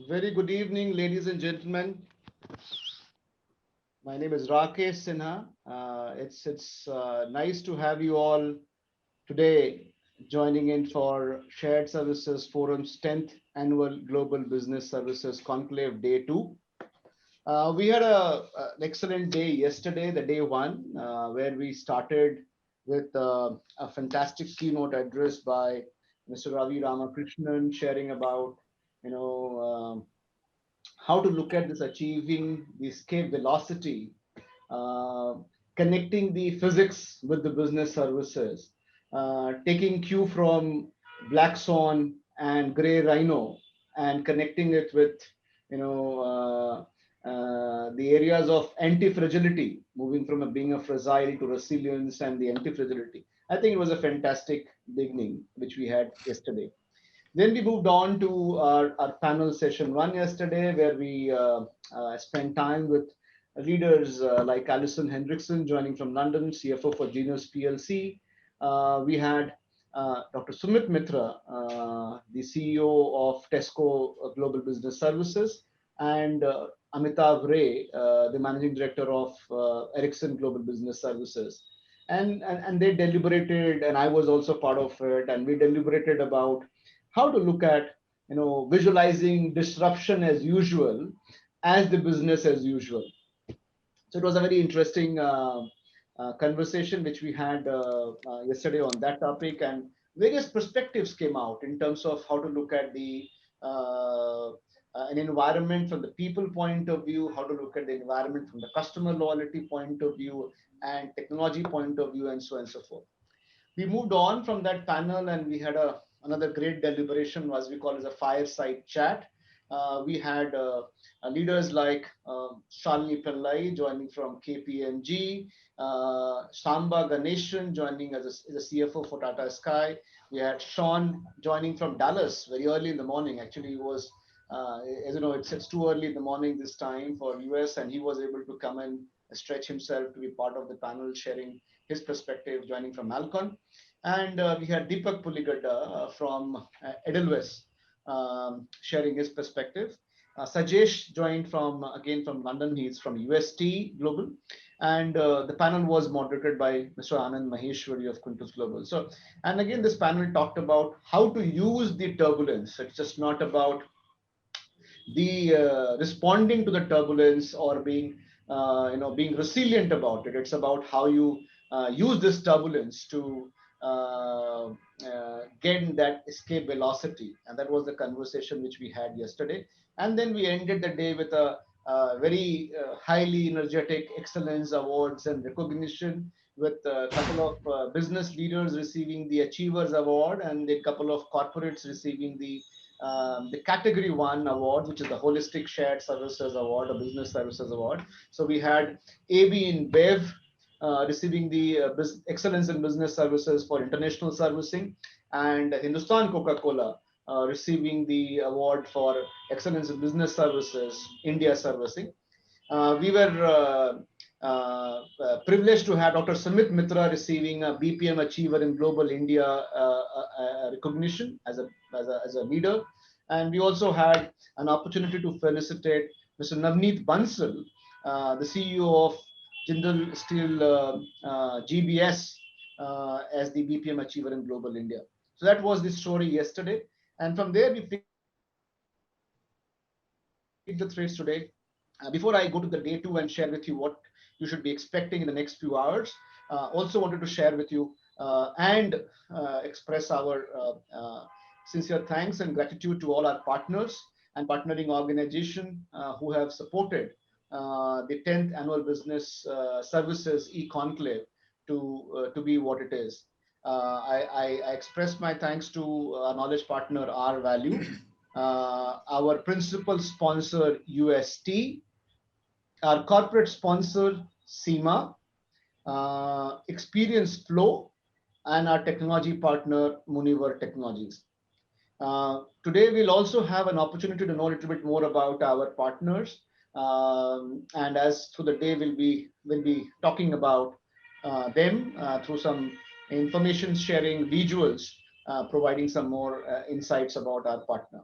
Very good evening, ladies and gentlemen. My name is Rakesh Sinha. It's nice to have you all today joining in for Shared Services Forum's 10th Annual Global Business Services Conclave Day 2. We had an excellent day yesterday, the day one, where we started with a fantastic keynote address by Mr. Ravi Ramakrishnan sharing about, you know, how to look at this achieving the escape velocity, uh, connecting the physics with the business services, taking cue from black swan and gray rhino and connecting it with you know the areas of anti-fragility, moving from being a fragile to resilience and the anti-fragility. I think it was a fantastic beginning which we had yesterday. Then we moved on to our panel session one yesterday, where we spent time with leaders like Alison Hendrickson joining from London, CFO for Genius PLC. We had Dr. Sumit Mitra, the CEO of Tesco Global Business Services, and Amitav Ray, the Managing Director of Ericsson Global Business Services. And they deliberated, and I was also part of it, and we deliberated about how to look at visualizing disruption as usual as the business as usual. So it was a very interesting conversation which we had yesterday on that topic, and various perspectives came out in terms of how to look at the an environment from the people point of view, how to look at the environment from the customer loyalty point of view and technology point of view, and so on and so forth. We moved on from that panel and we had another great deliberation, as we call as a fireside chat. We had leaders like Shalini Pillai joining from KPMG, Samba Ganeshan joining as a CFO for Tata Sky. We had Sean joining from Dallas very early in the morning. Actually, he was, as you know, it's too early in the morning this time for US, and he was able to come and stretch himself to be part of the panel, sharing his perspective, joining from Alcon. And we had Deepak Puligadda from Edelweiss sharing his perspective. Sajesh joined from again from London. He's from UST Global, and the panel was moderated by Mr. Anand Maheshwari of Quintus Global. So, and again, this panel talked about how to use the turbulence. It's just not about the responding to the turbulence or being being resilient about it. It's about how you use this turbulence to gain that escape velocity, and that was the conversation which we had yesterday. And then we ended the day with a very highly energetic excellence awards and recognition, with a couple of business leaders receiving the Achievers Award and a couple of corporates receiving the Category 1 award, which is the Holistic Shared Services Award, a Business Services Award. So we had AB in Bev receiving the Excellence in Business Services for International Servicing, and Hindustan Coca-Cola receiving the award for Excellence in Business Services, India Servicing. We were privileged to have Dr. Sumit Mitra receiving a BPM Achiever in Global India recognition as a leader. And we also had an opportunity to felicitate Mr. Navneet Bansal, the CEO of Jindal Steel GBS, as the BPM Achiever in Global India. So that was the story yesterday. And from there, we picked the threads today. Before I go to the day two and share with you what you should be expecting in the next few hours, also wanted to share with you and express our sincere thanks and gratitude to all our partners and partnering organization who have supported the 10th Annual Business Services e-Conclave to be what it is. I express my thanks to our knowledge partner R Value, our principal sponsor UST, our corporate sponsor SEMA, Experience Flow, and our technology partner Muniver Technologies. Today we'll also have an opportunity to know a little bit more about our partners, and as through the day we'll be talking about them through some information sharing visuals, providing some more insights about our partner.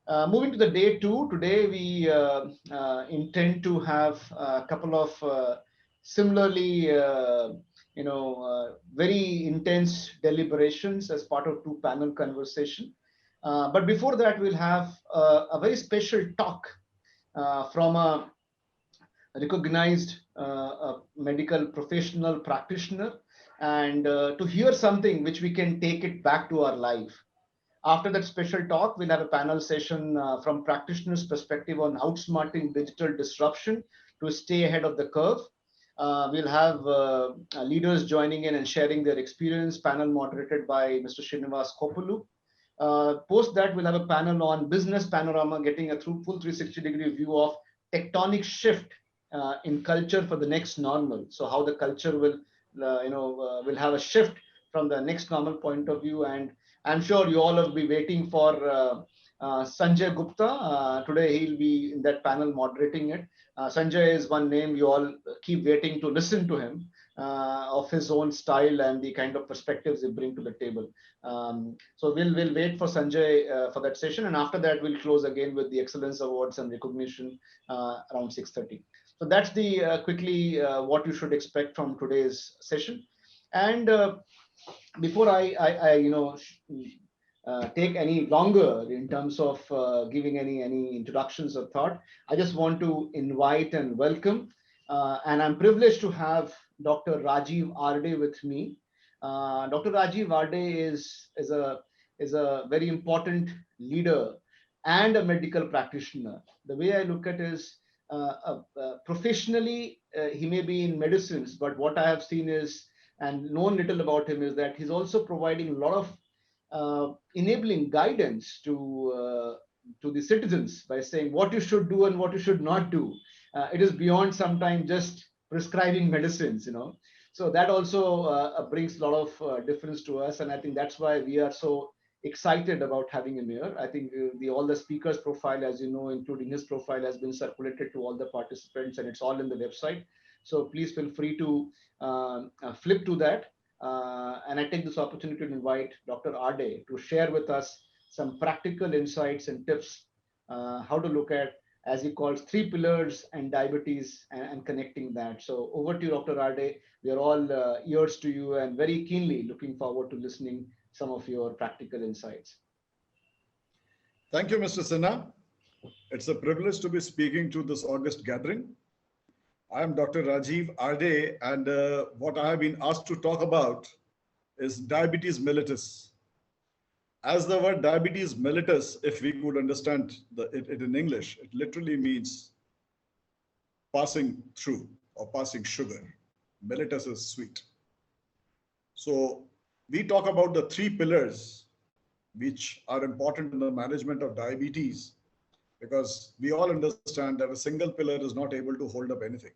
Moving to the day two, today we intend to have a couple of similarly, very intense deliberations as part of two panel conversation. But before that, we'll have a very special talk from a recognized medical professional practitioner, and to hear something which we can take it back to our life. After that special talk, we'll have a panel session from practitioners' perspective on outsmarting digital disruption to stay ahead of the curve. We'll have leaders joining in and sharing their experience, panel moderated by Mr. Srinivas Kopulu. Post that, we'll have a panel on business panorama, getting a full 360-degree view of tectonic shift in culture for the next normal. So how the culture will, will have a shift from the next normal point of view. And I'm sure you all will be waiting for Sanjay Gupta. Today he'll be in that panel moderating it. Sanjay is one name you all keep waiting to listen to him, of his own style and the kind of perspectives he brings to the table. So we'll wait for Sanjay for that session, and after that we'll close again with the Excellence Awards and recognition around 6:30. So that's the quickly what you should expect from today's session. And before I take any longer in terms of giving any introductions or thought, I just want to invite and welcome, and I'm privileged to have Dr. Rajiv Arde with me. Dr. Rajiv Arde is a very important leader and a medical practitioner. The way I look at it is professionally, he may be in medicines, but what I have seen is and known little about him is that he's also providing a lot of enabling guidance to the citizens by saying what you should do and what you should not do. It is beyond sometimes just prescribing medicines, So that also brings a lot of difference to us, and I think that's why we are so excited about having him here. I think all the speakers' profile, as you know, including his profile, has been circulated to all the participants, and it's all in the website. So please feel free to flip to that. And I take this opportunity to invite Dr. Arde to share with us some practical insights and tips, how to look at, as he calls, 3 pillars and diabetes and connecting that. So over to you, Dr. Arde. We are all ears to you and very keenly looking forward to listening some of your practical insights. Thank you, Mr. Sinha. It's a privilege to be speaking to this August gathering. I am Dr. Rajiv Arde, and what I have been asked to talk about is diabetes mellitus. As the word diabetes mellitus, if we could understand it in English, it literally means passing through or passing sugar. Mellitus is sweet. So we talk about the 3 pillars which are important in the management of diabetes, because we all understand that a single pillar is not able to hold up anything.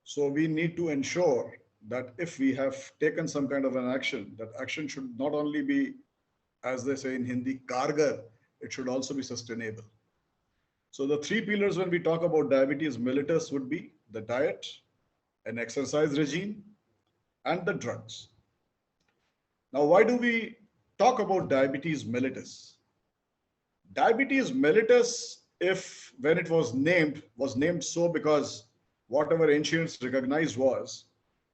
So we need to ensure that if we have taken some kind of an action, that action should not only be, as they say in Hindi, kargar, it should also be sustainable. So the 3 pillars when we talk about diabetes mellitus would be the diet, an exercise regime, and the drugs. Now, why do we talk about diabetes mellitus? Diabetes mellitus, when it was named so because whatever ancients recognized was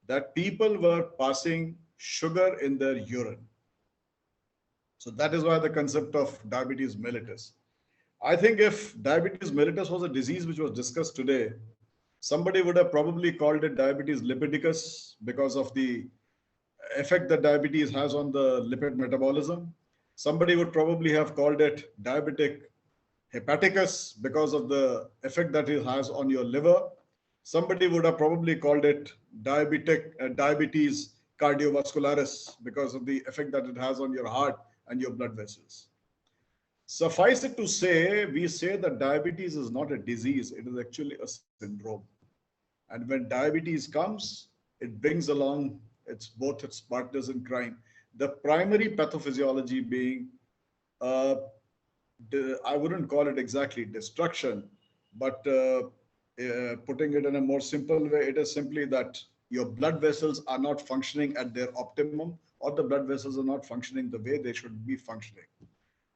that people were passing sugar in their urine. So that is why the concept of diabetes mellitus. I think if diabetes mellitus was a disease which was discussed today, somebody would have probably called it diabetes lipidicus because of the effect that diabetes has on the lipid metabolism. Somebody would probably have called it diabetic hepaticus because of the effect that it has on your liver. Somebody would have probably called it diabetes cardiovascularis because of the effect that it has on your heart and your blood vessels. Suffice it to say, we say that diabetes is not a disease, it is actually a syndrome. And when diabetes comes, it brings along both its partners in crime. The primary pathophysiology being, I wouldn't call it exactly destruction, but putting it in a more simple way, it is simply that your blood vessels are not functioning at their optimum, or the blood vessels are not functioning the way they should be functioning.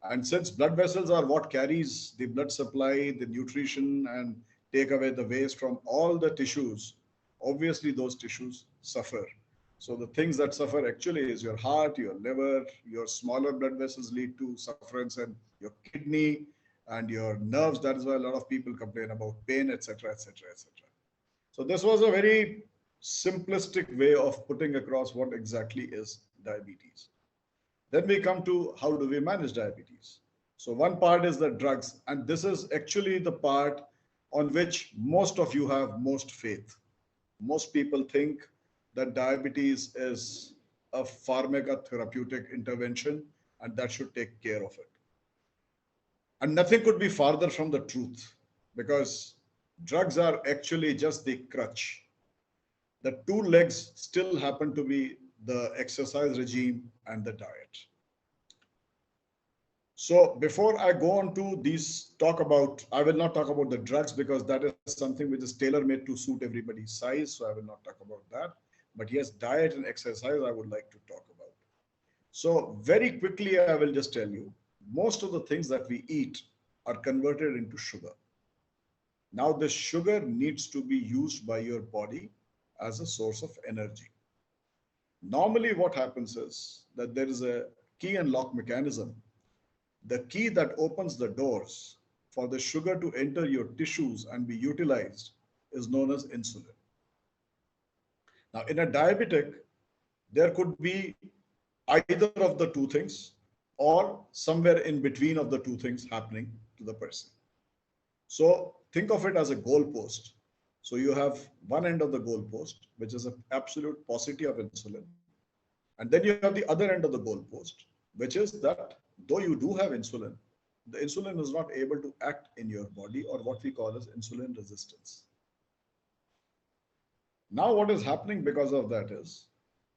And since blood vessels are what carries the blood supply, the nutrition, and take away the waste from all the tissues, obviously those tissues suffer. So the things that suffer actually is your heart, your liver, your smaller blood vessels lead to sufferance, and your kidney and your nerves. That is why a lot of people complain about pain, etc., etc., etc. So this was a very simplistic way of putting across what exactly is diabetes. Then we come to how do we manage diabetes. So one part is the drugs, and this is actually the part on which most of you have most faith. Most people think that diabetes is a pharmacotherapeutic intervention and that should take care of it. And nothing could be farther from the truth, because drugs are actually just the crutch. The two legs still happen to be the exercise regime and the diet. So before I go on to these, I will not talk about the drugs because that is something which is tailor-made to suit everybody's size. So I will not talk about that. But yes, diet and exercise I would like to talk about. So very quickly, I will just tell you, most of the things that we eat are converted into sugar. Now this sugar needs to be used by your body as a source of energy. Normally what happens is that there is a key and lock mechanism. The key that opens the doors for the sugar to enter your tissues and be utilized is known as insulin. Now, in a diabetic, there could be either of the two things or somewhere in between of the two things happening to the person. So think of it as a goalpost. So you have one end of the goalpost, which is an absolute paucity of insulin. And then you have the other end of the goalpost, which is that though you do have insulin, the insulin is not able to act in your body, or what we call as insulin resistance. Now, what is happening because of that is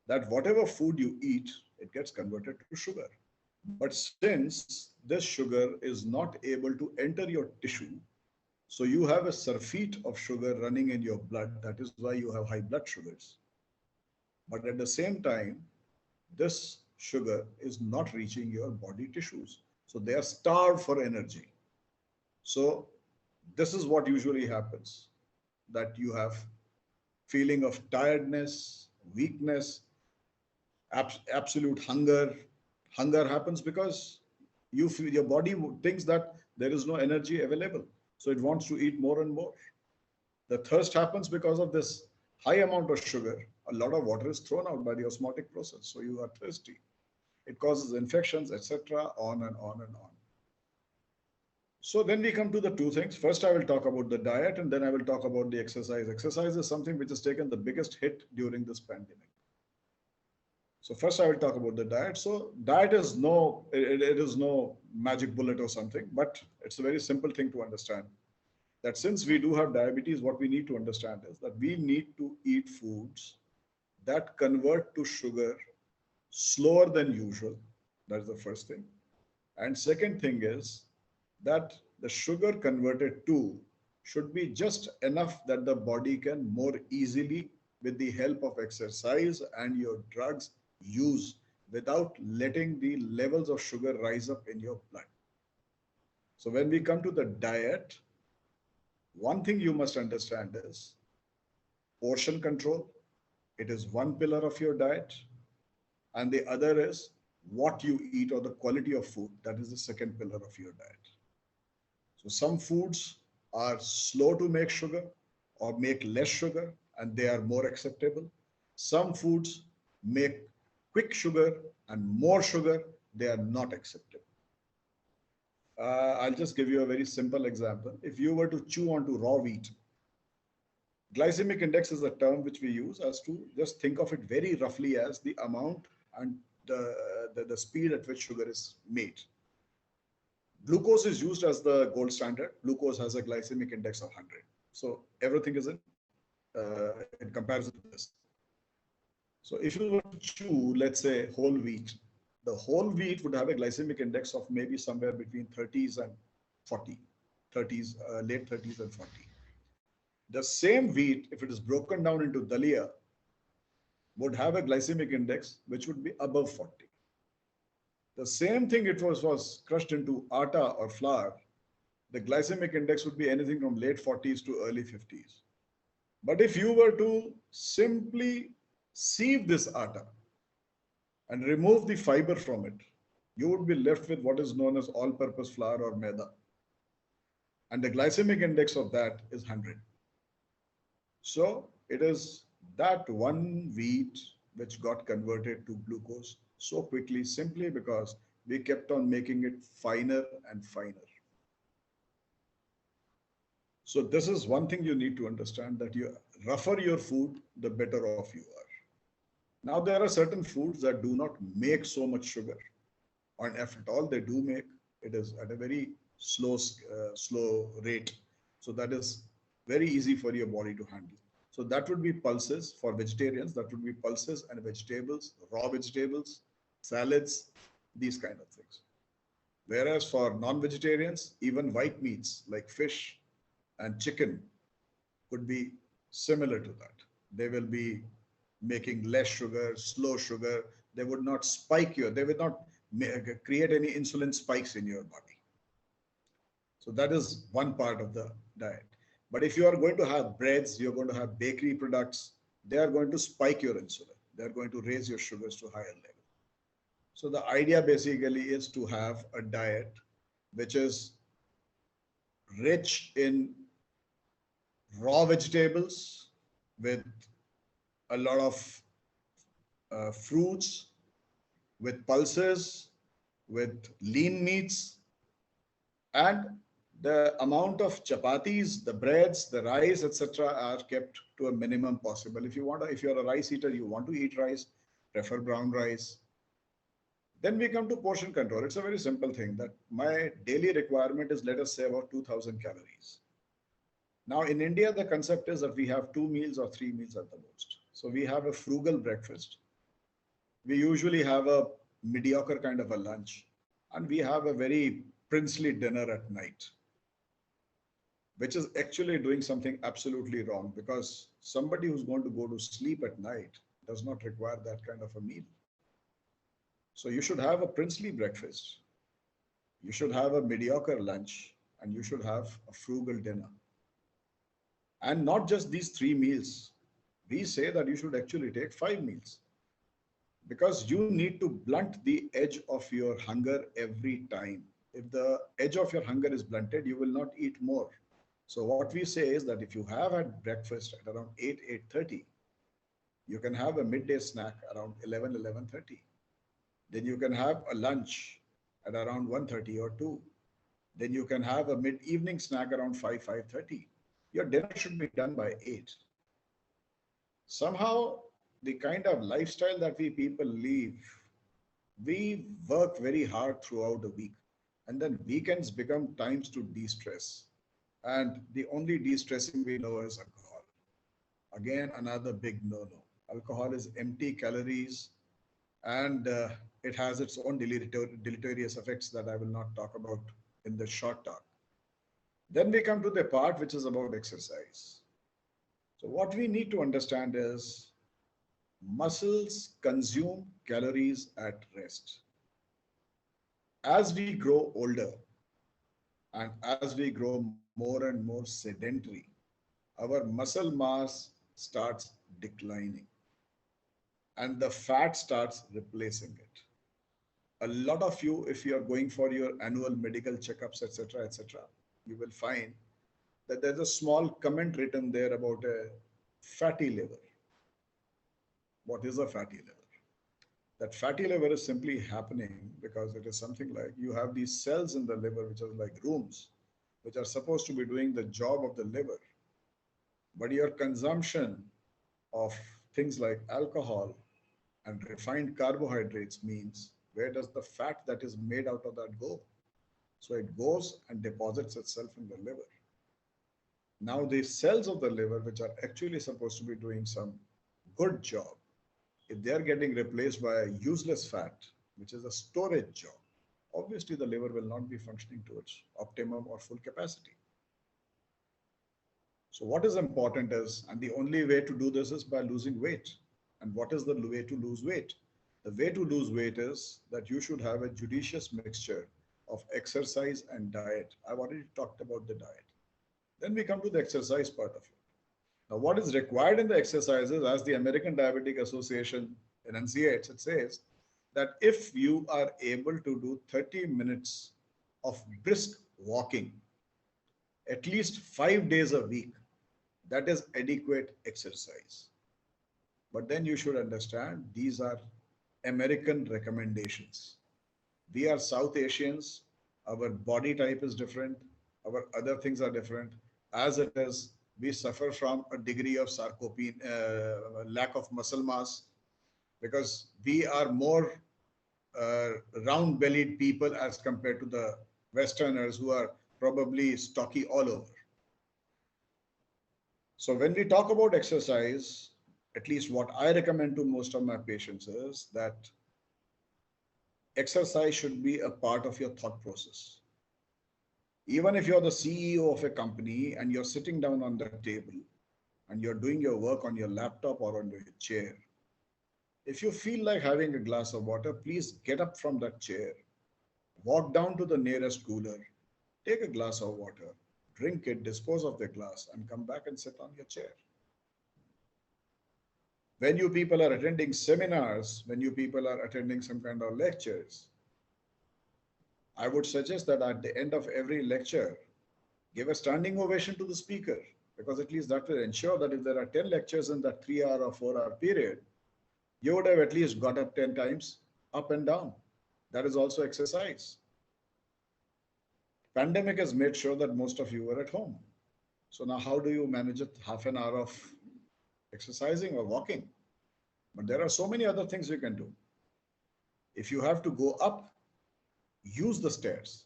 that whatever food you eat, it gets converted to sugar. But since this sugar is not able to enter your tissue, so you have a surfeit of sugar running in your blood. That is why you have high blood sugars. But at the same time, this sugar is not reaching your body tissues. So they are starved for energy. So this is what usually happens, that you have feeling of tiredness, weakness, absolute hunger. Hunger happens because you feel your body thinks that there is no energy available. So it wants to eat more and more. The thirst happens because of this high amount of sugar. A lot of water is thrown out by the osmotic process. So you are thirsty. It causes infections, etc., on and on and on. So then we come to the two things. First, I will talk about the diet, and then I will talk about the exercise. Exercise is something which has taken the biggest hit during this pandemic. So first, I will talk about the diet. So diet is it is no magic bullet or something, but it's a very simple thing to understand. That since we do have diabetes, what we need to understand is that we need to eat foods that convert to sugar slower than usual. That is the first thing. And second thing is that the sugar converted to should be just enough that the body can more easily, with the help of exercise and your drugs, use without letting the levels of sugar rise up in your blood. So when we come to the diet, one thing you must understand is portion control. It is one pillar of your diet. And the other is what you eat, or the quality of food. That is the second pillar of your diet. So some foods are slow to make sugar or make less sugar, and they are more acceptable. Some foods make quick sugar and more sugar, they are not acceptable. I'll just give you a very simple example. If you were to chew onto raw wheat, glycemic index is a term which we use as to just think of it very roughly as the amount and the speed at which sugar is made. Glucose is used as the gold standard. Glucose has a glycemic index of 100. So everything is in comparison to this. So if you were to chew, let's say, whole wheat, the whole wheat would have a glycemic index of maybe somewhere between 30s and 40, 30s, late 30s and 40. The same wheat, if it is broken down into dalia, would have a glycemic index which would be above 40. The same thing it was crushed into atta or flour, the glycemic index would be anything from late 40s to early 50s. But if you were to simply sieve this atta and remove the fiber from it, you would be left with what is known as all-purpose flour or maida. And the glycemic index of that is 100. So it is that one wheat which got converted to glucose so quickly simply because we kept on making it finer and finer. So this is one thing you need to understand, that you rougher your food, the better off you are. Now there are certain foods that do not make so much sugar, and if at all they do make, it is at a very slow rate. So that is very easy for your body to handle. So that would be pulses for vegetarians. That would be pulses and vegetables, raw vegetables, salads, these kind of things. Whereas for non-vegetarians, even white meats like fish and chicken could be similar to that. They will be making less sugar, slow sugar. They would not spike you. They would not create any insulin spikes in your body. So that is one part of the diet. But if you are going to have breads, you're going to have bakery products, they are going to spike your insulin. They are going to raise your sugars to higher level. So the idea basically is to have a diet which is rich in raw vegetables with a lot of fruits, with pulses, with lean meats, and the amount of chapatis, the breads, the rice, etc., are kept to a minimum possible. If you're a rice eater, you want to eat rice, prefer brown rice. Then we come to portion control. It's a very simple thing that my daily requirement is, let us say, about 2000 calories. Now in India, the concept is that we have 2 meals or 3 meals at the most. So we have a frugal breakfast. We usually have a mediocre kind of a lunch, and we have a very princely dinner at night, which is actually doing something absolutely wrong, because somebody who's going to go to sleep at night does not require that kind of a meal. So you should have a princely breakfast, you should have a mediocre lunch, and you should have a frugal dinner. And not just these 3 meals. We say that you should actually take 5 meals, because you need to blunt the edge of your hunger every time. If the edge of your hunger is blunted, you will not eat more. So what we say is that if you have had breakfast at around 8, 8:30, you can have a midday snack around 11, 11:30. Then you can have a lunch at around 1:30 or 2. Then you can have a mid-evening snack around 5, 5:30. Your dinner should be done by 8. Somehow, the kind of lifestyle that we people live, we work very hard throughout the week. And then weekends become times to de-stress. And the only de-stressing we know is alcohol. Again, another big no-no. Alcohol is empty calories, and it has its own deleterious effects that I will not talk about in the short talk. Then we come to the part which is about exercise. So what we need to understand is muscles consume calories at rest. As we grow older and as we grow more and more sedentary, our muscle mass starts declining and the fat starts replacing it. A lot of you, if you are going for your annual medical checkups, etc., you will find that there's a small comment written there about a fatty liver. What is a fatty liver? That fatty liver is simply happening because it is something like you have these cells in the liver, which are like rooms, which are supposed to be doing the job of the liver. But your consumption of things like alcohol and refined carbohydrates means, where does the fat that is made out of that go? So it goes and deposits itself in the liver. Now the cells of the liver, which are actually supposed to be doing some good job, if they are getting replaced by a useless fat, which is a storage job, obviously the liver will not be functioning to its optimum or full capacity. So what is important is, and the only way to do this is by losing weight. And what is the way to lose weight? The way to lose weight is that you should have a judicious mixture of exercise and diet. I've already talked about the diet. Then we come to the exercise part of it. Now, what is required in the exercises, as the American Diabetic Association enunciates, it says that if you are able to do 30 minutes of brisk walking at least 5 days a week, that is adequate exercise. But then you should understand these are American recommendations. We are South Asians, our body type is different, our other things are different. As it is, we suffer from a degree of sarcopenia, lack of muscle mass, because we are more uh, round bellied people as compared to the Westerners who are probably stocky all over. So when we talk about exercise, at least what I recommend to most of my patients is that exercise should be a part of your thought process. Even if you're the CEO of a company and you're sitting down on that table and you're doing your work on your laptop or on your chair, if you feel like having a glass of water, please get up from that chair, walk down to the nearest cooler, take a glass of water, drink it, dispose of the glass, and come back and sit on your chair. When you people are attending seminars, when you people are attending some kind of lectures, I would suggest that at the end of every lecture, give a standing ovation to the speaker, because at least that will ensure that if there are 10 lectures in that 3 hour or 4 hour period, you would have at least got up 10 times up and down. That is also exercise. Pandemic has made sure that most of you are at home. So now how do you manage it? Half an hour of exercising or walking? But there are so many other things you can do. If you have to go up, use the stairs.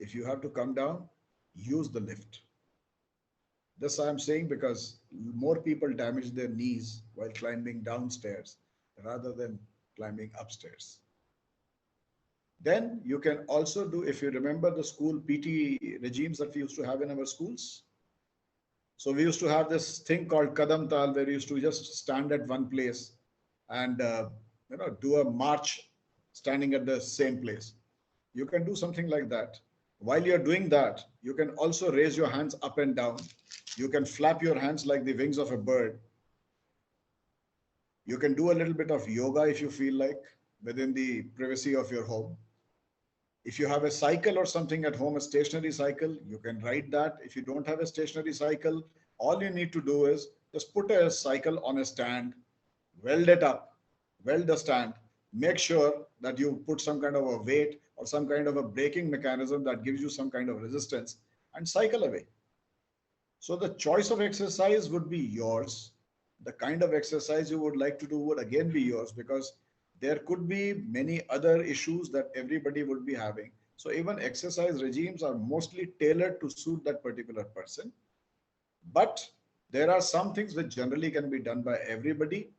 If you have to come down, use the lift. This I am saying because more people damage their knees while climbing downstairs rather than climbing upstairs. Then you can also do, if you remember the school PT regimes that we used to have in our schools. So we used to have this thing called Kadam Tal, where we used to just stand at one place and do a march standing at the same place. You can do something like that. While you're doing that, you can also raise your hands up and down. You can flap your hands like the wings of a bird. You can do a little bit of yoga if you feel like, within the privacy of your home. If you have a cycle or something at home, a stationary cycle, you can ride that. If you don't have a stationary cycle, all you need to do is just put a cycle on a stand, weld it up, weld the stand, make sure that you put some kind of a weight or some kind of a braking mechanism that gives you some kind of resistance, and cycle away. So the choice of exercise would be yours. The kind of exercise you would like to do would again be yours, because there could be many other issues that everybody would be having. So even exercise regimes are mostly tailored to suit that particular person. But there are some things which generally can be done by everybody,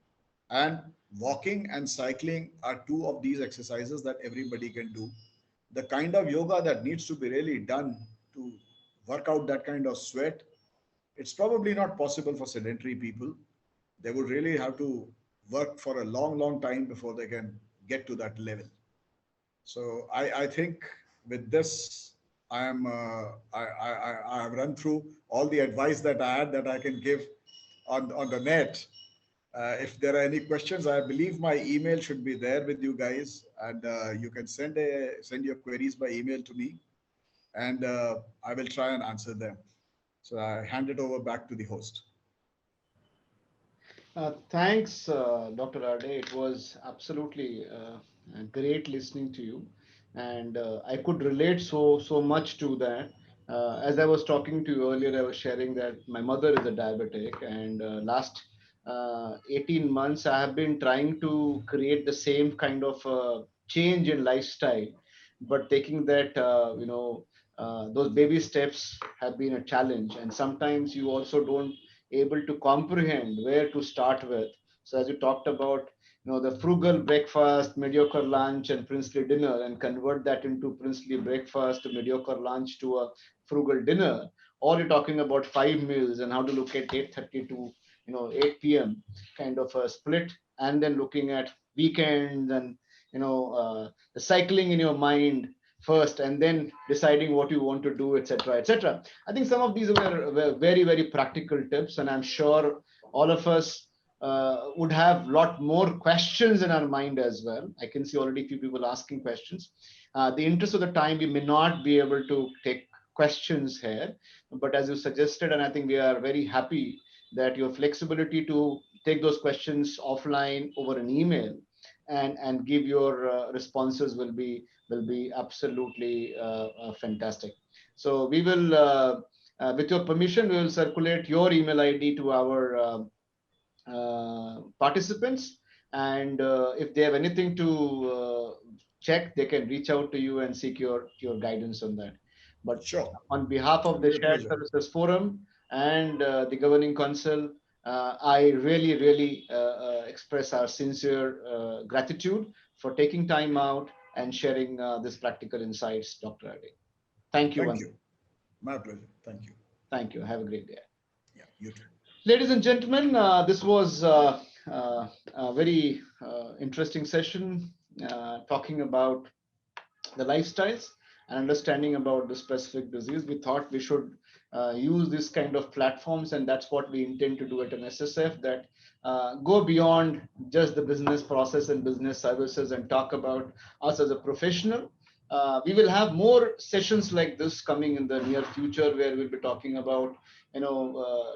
and walking and cycling are two of these exercises that everybody can do. The kind of yoga that needs to be really done to work out that kind of sweat, it's probably not possible for sedentary people. They would really have to work for a long, long time before they can get to that level. So I think with this, I have run through all the advice that I had that I can give on the net. If there are any questions, I believe my email should be there with you guys, and you can send your queries by email to me, and I will try and answer them. So I hand it over back to the host. Thanks, Dr. Ade. It was absolutely great listening to you, and I could relate so much to that. As I was talking to you earlier, I was sharing that my mother is a diabetic, and last 18 months I have been trying to create the same kind of change in lifestyle, but taking that those baby steps have been a challenge, and sometimes you also don't able to comprehend where to start with. So as you talked about, the frugal breakfast, mediocre lunch, and princely dinner, and convert that into princely breakfast, to mediocre lunch, to a frugal dinner, or you're talking about 5 meals and how to look at 8:30 to 8 p.m. kind of a split. and then looking at weekends and the cycling in your mind first, and then deciding what you want to do, etc., etc. I think some of these were very, very practical tips, and I'm sure all of us would have a lot more questions in our mind as well. I can see already a few people asking questions. The interest of the time, we may not be able to take questions here, but as you suggested, and I think we are very happy that your flexibility to take those questions offline over an email and give your responses will be absolutely fantastic. So we will, with your permission, we will circulate your email ID to our participants, and if they have anything to check, they can reach out to you and seek your guidance on that. But Sure. on behalf of the Be a Shared pleasure. Services Forum and the Governing Council, I really express our sincere gratitude for taking time out and sharing this practical insights, Dr. Ade. Thank you. Thank you. My pleasure. Thank you. Thank you. Have a great day. Yeah, you too. Ladies and gentlemen, this was a very interesting session talking about the lifestyles and understanding about the specific disease. We thought we should use this kind of platforms, and that's what we intend to do at an SSF, that go beyond just the business process and business services and talk about us as a professional. We will have more sessions like this coming in the near future, where we'll be talking about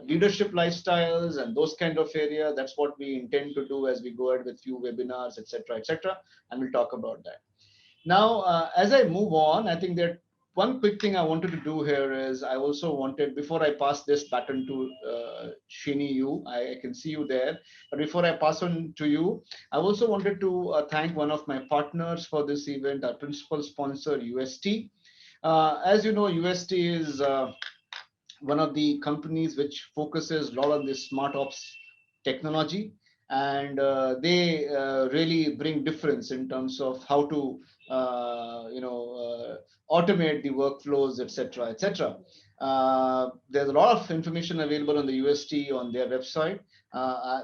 leadership lifestyles and those kind of area. That's what we intend to do as we go ahead with few webinars, etc., and we'll talk about that. Now, as I move on, I think that one quick thing I wanted to do here is I also wanted, before I pass this baton to Shini, I can see you there, but before I pass on to you, I also wanted to thank one of my partners for this event, our principal sponsor, UST. As you know, UST is one of the companies which focuses a lot on this smart ops technology, and they really bring difference in terms of how to automate the workflows, etc., etc. There's a lot of information available on the UST on their website.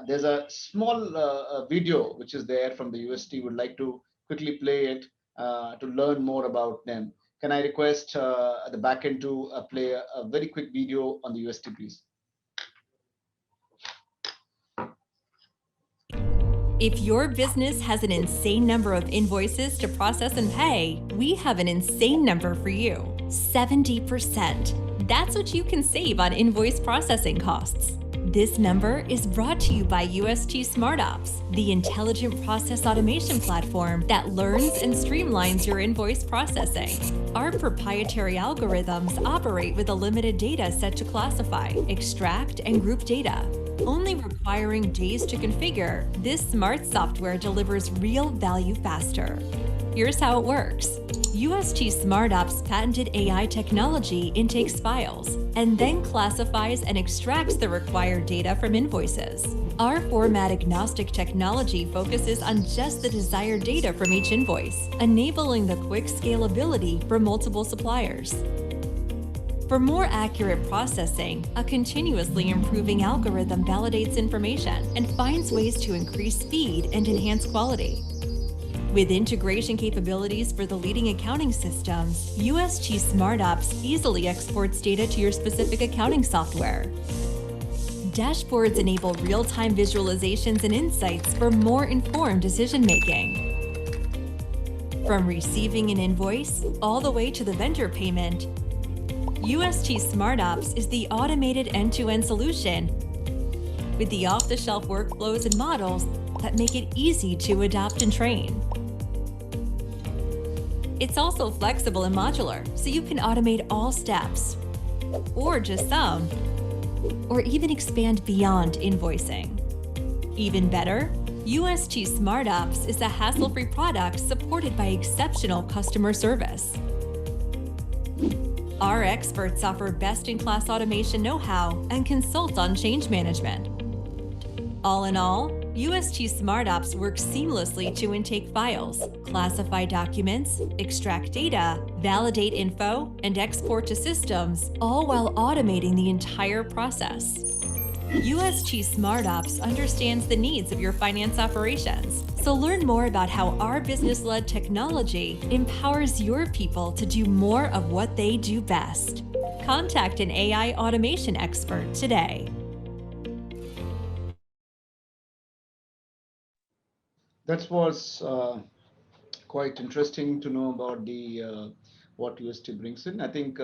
There's a small video which is there from the UST. Would like to quickly play it to learn more about them. Can I request the backend to play a very quick video on the UST, please? If your business has an insane number of invoices to process and pay, we have an insane number for you: 70%. That's what you can save on invoice processing costs. This number is brought to you by UST SmartOps, the intelligent process automation platform that learns and streamlines your invoice processing. Our proprietary algorithms operate with a limited data set to classify, extract, and group data. Only requiring days to configure, this smart software delivers real value faster. Here's how it works. UST SmartOps' patented AI technology intakes files and then classifies and extracts the required data from invoices. Our format-agnostic technology focuses on just the desired data from each invoice, enabling the quick scalability for multiple suppliers. For more accurate processing, a continuously improving algorithm validates information and finds ways to increase speed and enhance quality. With integration capabilities for the leading accounting systems, UST SmartOps easily exports data to your specific accounting software. Dashboards enable real-time visualizations and insights for more informed decision-making. From receiving an invoice all the way to the vendor payment, UST SmartOps is the automated end-to-end solution with the off-the-shelf workflows and models that make it easy to adopt and train. It's also flexible and modular, so you can automate all steps, or just some, or even expand beyond invoicing. Even better, UST SmartOps is a hassle-free product supported by exceptional customer service. Our experts offer best-in-class automation know-how and consult on change management. All in all, UST SmartOps works seamlessly to intake files, classify documents, extract data, validate info, and export to systems, all while automating the entire process. UST SmartOps understands the needs of your finance operations. So learn more about how our business-led technology empowers your people to do more of what they do best. Contact an AI automation expert today. That was quite interesting to know about the what UST brings in. I think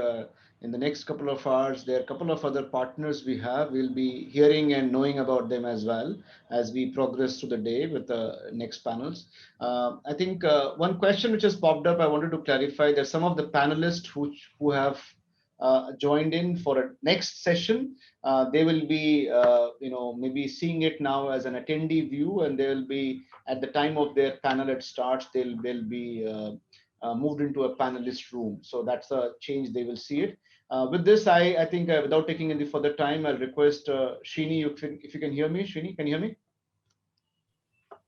in the next couple of hours, there are a couple of other partners we have. We'll be hearing and knowing about them as well as we progress through the day with the next panels. I think one question which has popped up, I wanted to clarify that some of the panelists who have joined in for a next session, they will be, maybe seeing it now as an attendee view, and they will be at the time of their panel it starts, they'll be moved into a panelist room. So that's a change, they will see it. With this, I think without taking any further time, I'll request Srini, if you can hear me. Srini, can you hear me?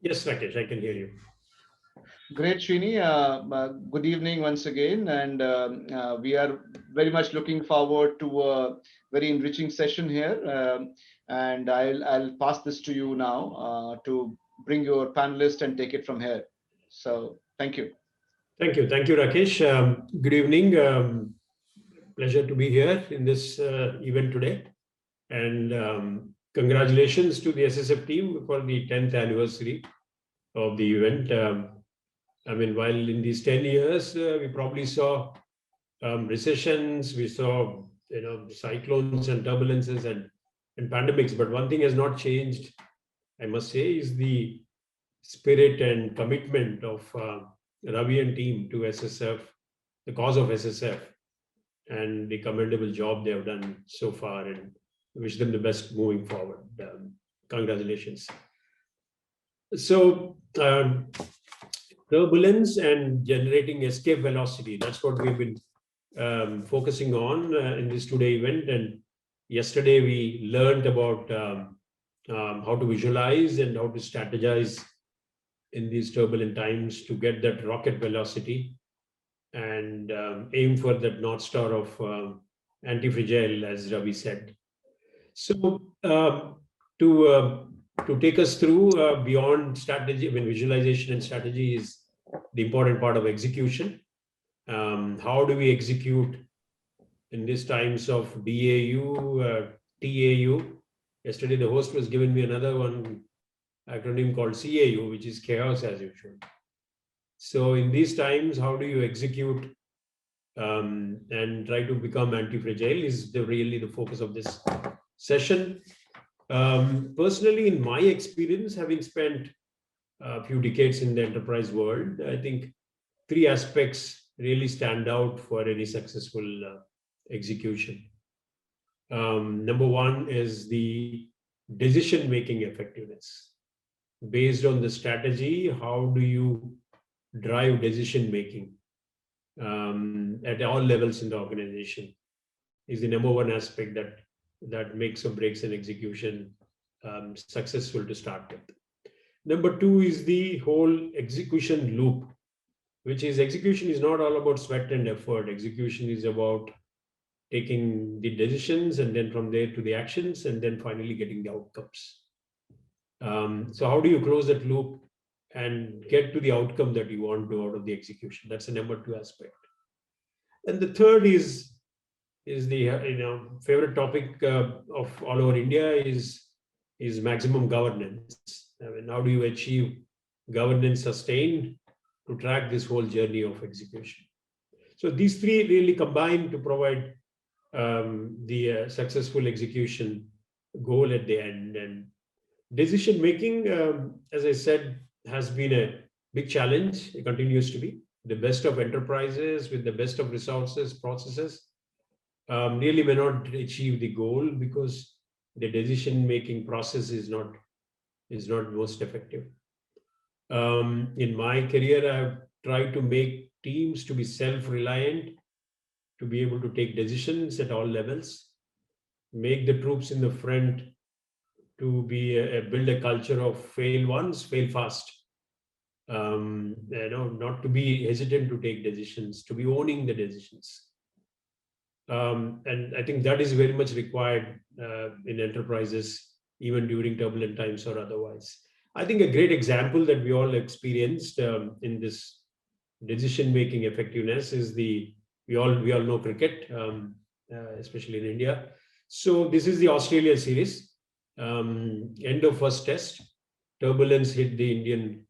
Yes, Rakesh, I can hear you. Great, Srini. Good evening once again, and we are very much looking forward to a very enriching session here. And I'll pass this to you now to bring your panelist and take it from here. So thank you. Thank you, Rakesh. Good evening. Pleasure to be here in this event today, and congratulations to the SSF team for the 10th anniversary of the event. I mean, while in these 10 years, we probably saw recessions, we saw cyclones and turbulences and pandemics, but one thing has not changed, I must say, is the spirit and commitment of Ravi and team to SSF, the cause of SSF, and the commendable job they have done so far, and wish them the best moving forward. Congratulations. So, turbulence and generating escape velocity, that's what we've been focusing on in this today event. And yesterday we learned about how to visualize and how to strategize in these turbulent times to get that rocket velocity and aim for that North Star of anti-fragile, as Ravi said. So to take us through beyond strategy, visualization and strategy is the important part of execution. How do we execute in these times of BAU, TAU? Yesterday, the host was giving me another one acronym called CAU, which is chaos as usual. So in these times, how do you execute and try to become anti-fragile is really the focus of this session. Personally, in my experience, having spent a few decades in the enterprise world, I think three aspects really stand out for any successful execution. Number one is the decision-making effectiveness. Based on the strategy, how do you drive decision-making at all levels in the organization is the number one aspect that makes or breaks an execution successful to start with. Number two is the whole execution loop, which is execution is not all about sweat and effort. Execution is about taking the decisions and then from there to the actions and then finally getting the outcomes. So how do you close that loop and get to the outcome that you want to out of the execution? That's the number two aspect. And the third is the favorite topic of all over India is maximum governance. I mean, how do you achieve governance sustained to track this whole journey of execution? So these three really combine to provide the successful execution goal at the end. And decision making, as I said, has been a big challenge. It continues to be. The best of enterprises with the best of resources, processes, really may not achieve the goal because the decision-making process is not most effective. In my career, I've tried to make teams to be self-reliant, to be able to take decisions at all levels, make the troops in the front to be build a culture of fail once, fail fast. Not to be hesitant to take decisions, to be owning the decisions. And I think that is very much required in enterprises, even during turbulent times or otherwise. I think a great example that we all experienced in this decision-making effectiveness is we all know cricket, especially in India. So this is the Australia series. End of first test, turbulence hit the Indian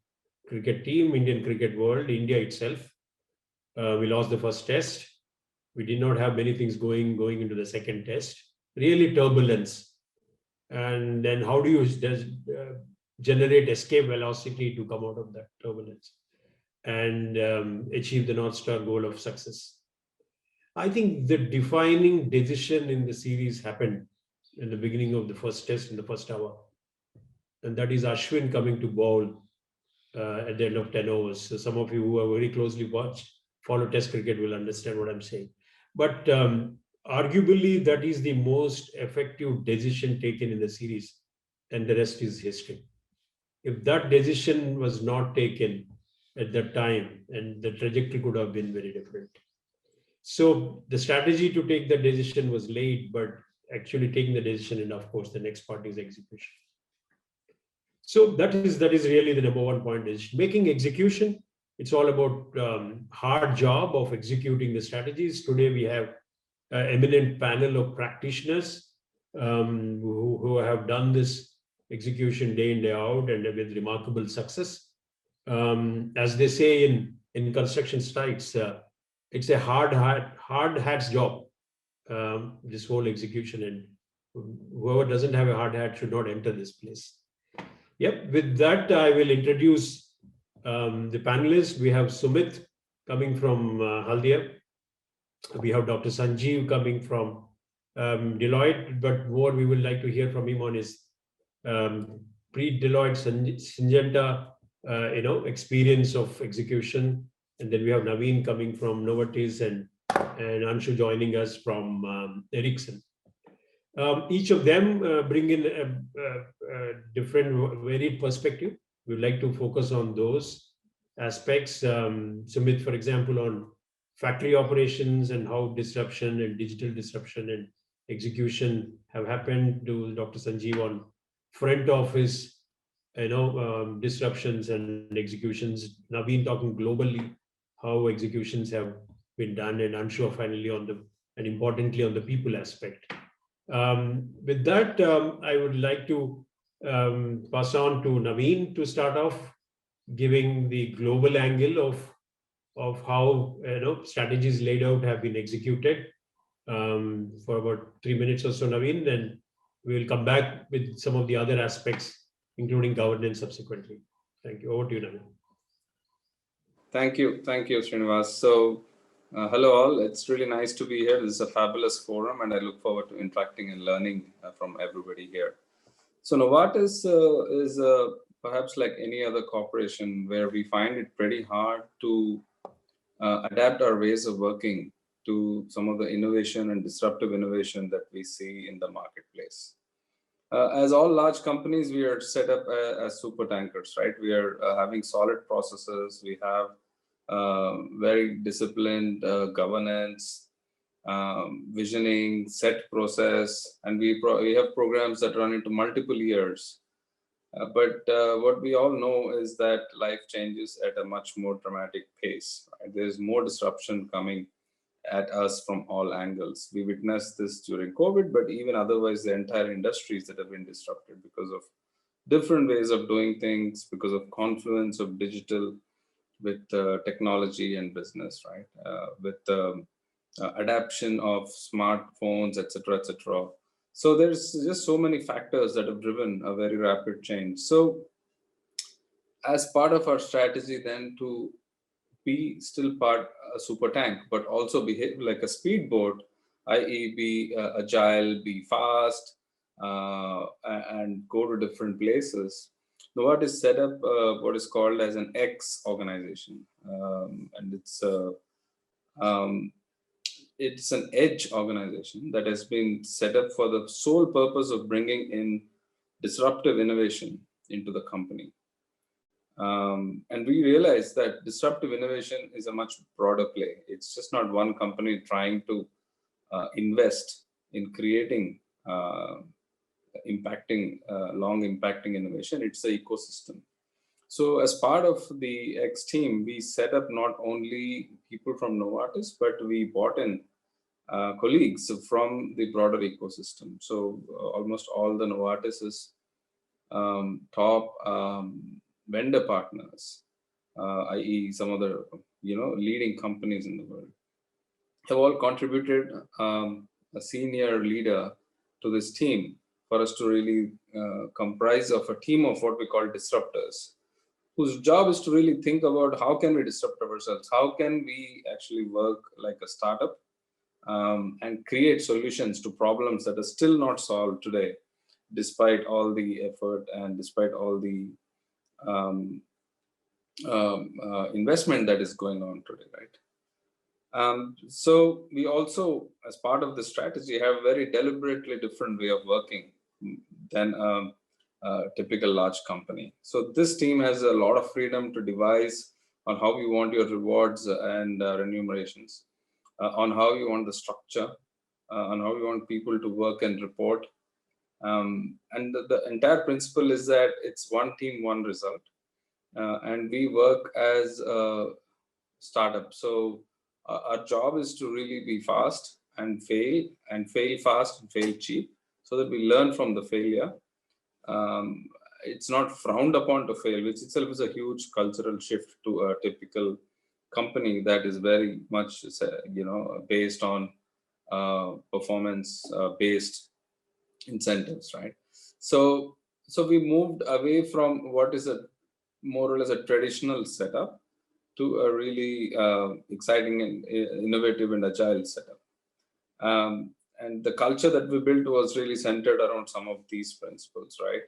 cricket team, Indian cricket world, India itself. We lost the first test. We did not have many things going into the second test. Really turbulence. And then how do you generate escape velocity to come out of that turbulence and achieve the North Star goal of success? I think the defining decision in the series happened in the beginning of the first test in the first hour. And that is Ashwin coming to bowl at the end of 10 overs. So some of you who are very closely follow test cricket will understand what I'm saying. But arguably, that is the most effective decision taken in the series, and the rest is history. If that decision was not taken at that time, and the trajectory could have been very different. So the strategy to take the decision was late, but actually taking the decision, and of course, the next part is execution. So that is really the number one point, is making execution. It's all about hard job of executing the strategies. Today, we have an eminent panel of practitioners who have done this execution day in, day out, and with remarkable success. As they say in construction sites, it's a hard hat's job, this whole execution. And whoever doesn't have a hard hat should not enter this place. Yep, with that, I will introduce the panelists. We have Sumit coming from Haldia. We have Dr. Sanjeev coming from Deloitte, but more we would like to hear from him on his pre-Deloitte Syngenta experience of execution. And then we have Naveen coming from Novartis, and Anshu joining us from Ericsson. Each of them bring in a different, varied perspective. We'd like to focus on those aspects. Sumit, for example, on factory operations and how disruption and digital disruption and execution have happened. To Dr. Sanjeev on front office, disruptions and executions. Naveen talking globally, how executions have been done, and Anshu finally and importantly on the people aspect. With that, I would like to pass on to Naveen to start off, giving the global angle of how strategies laid out have been executed for about 3 minutes or so, Naveen. Then we will come back with some of the other aspects, including governance subsequently. Thank you. Over to you, Naveen. Thank you, Srinivas. So, hello all. It's really nice to be here. This is a fabulous forum, and I look forward to interacting and learning from everybody here. So, Novartis is perhaps like any other corporation where we find it pretty hard to adapt our ways of working to some of the innovation and disruptive innovation that we see in the marketplace. As all large companies, we are set up as super tankers, right? We are having solid processes. We have very disciplined governance, visioning, set process, and we have programs that run into multiple years. But what we all know is that life changes at a much more dramatic pace. Right? There's more disruption coming at us from all angles. We witnessed this during COVID, but even otherwise, the entire industries that have been disrupted because of different ways of doing things, because of confluence of digital with technology and business, right? With adaption of smartphones, etc., etc. So there's just so many factors that have driven a very rapid change. So as part of our strategy then to be still part a super tank, but also behave like a speedboat, i.e. be agile, be fast, and go to different places. Novartis set up what is called as an X organization, and it's an edge organization that has been set up for the sole purpose of bringing in disruptive innovation into the company. And we realize that disruptive innovation is a much broader play. It's just not one company trying to invest in creating long impacting innovation, it's an ecosystem. So as part of the X team, we set up not only people from Novartis, but we brought in colleagues from the broader ecosystem. So almost all the Novartis's top vendor partners, i.e. some of the leading companies in the world, have all contributed a senior leader to this team for us to really comprise of a team of what we call disruptors, whose job is to really think about how can we disrupt ourselves, how can we actually work like a startup and create solutions to problems that are still not solved today, despite all the effort and despite all the investment that is going on today, right? So we also, as part of the strategy, have a very deliberately different way of working than a typical large company. So this team has a lot of freedom to devise on how we want your rewards and remunerations, on how you want the structure, on how you want people to work and report. And the entire principle is that it's one team, one result. And we work as a startup. So our job is to really be fast and fail fast and fail cheap, so that we learn from the failure. It's not frowned upon to fail, which itself is a huge cultural shift to a typical company that is very much, based on performance-based incentives, right? So we moved away from what is a more or less a traditional setup to a really exciting and innovative and agile setup. And the culture that we built was really centered around some of these principles, right?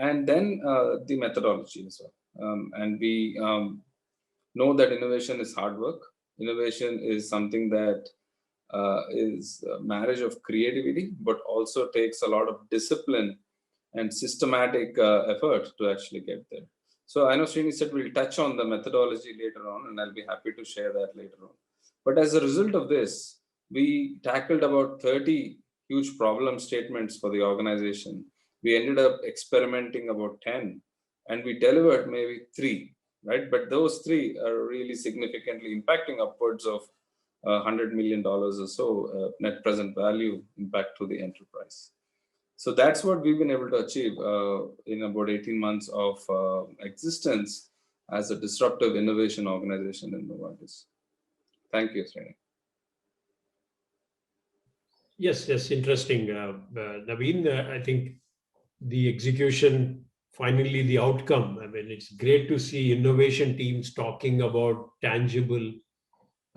And then the methodology as well. And we know that innovation is hard work. Innovation is something that is a marriage of creativity, but also takes a lot of discipline and systematic effort to actually get there. So I know Srini said we'll touch on the methodology later on, and I'll be happy to share that later on. But as a result of this, we tackled about 30 huge problem statements for the organization. We ended up experimenting about 10, and we delivered maybe 3, right? But those 3 are really significantly impacting upwards of $100 million or so net present value impact to the enterprise. So that's what we've been able to achieve in about 18 months of existence as a disruptive innovation organization in Novartis. Thank you, Srini. Yes, interesting. Naveen, I think the execution, finally the outcome, I mean, it's great to see innovation teams talking about tangible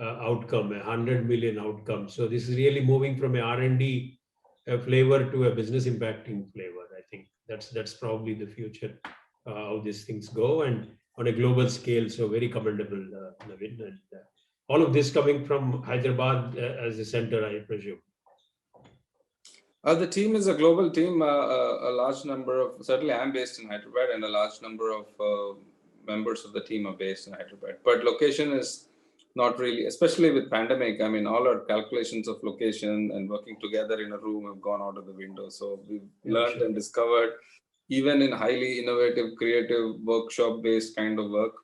outcome, 100 million outcome. So this is really moving from a R&D flavor to a business impacting flavor. I think that's probably the future, how these things go, and on a global scale. So very commendable, Naveen. And all of this coming from Hyderabad as a center, I presume. The team is a global team. A large number of, certainly I'm based in Hyderabad, and a large number of members of the team are based in Hyderabad. But location is not really, especially with pandemic. I mean, all our calculations of location and working together in a room have gone out of the window. So we've learned and discovered, even in highly innovative, creative, workshop-based kind of work,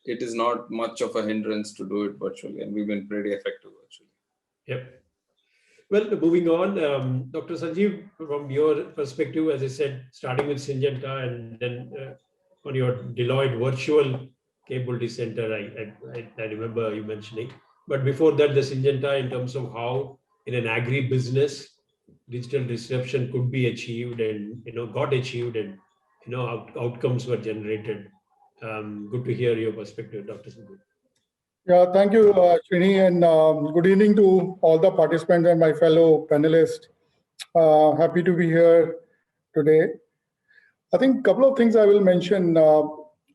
it is not much of a hindrance to do it virtually, and we've been pretty effective virtually. Yep. Well, moving on, Dr. Sanjeev, from your perspective, as I said, starting with Syngenta and then on your Deloitte virtual capability center, I remember you mentioning. But before that, the Syngenta, in terms of how in an agri-business, digital disruption could be achieved and, got achieved and, outcomes were generated. Good to hear your perspective, Dr. Sanjeev. Yeah, thank you, Srini, and good evening to all the participants and my fellow panelists. Happy to be here today. I think a couple of things I will mention.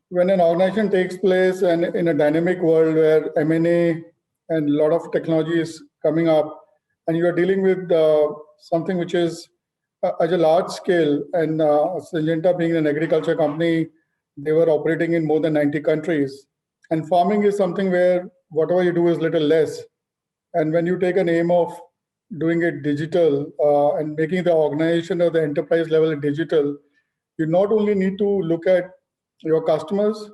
When an organization takes place and in a dynamic world where M&A and a lot of technology is coming up, and you are dealing with something which is at a large scale, and Syngenta being an agriculture company, they were operating in more than 90 countries. And farming is something where whatever you do is little less. And when you take an aim of doing it digital and making the organization or the enterprise level digital, you not only need to look at your customers,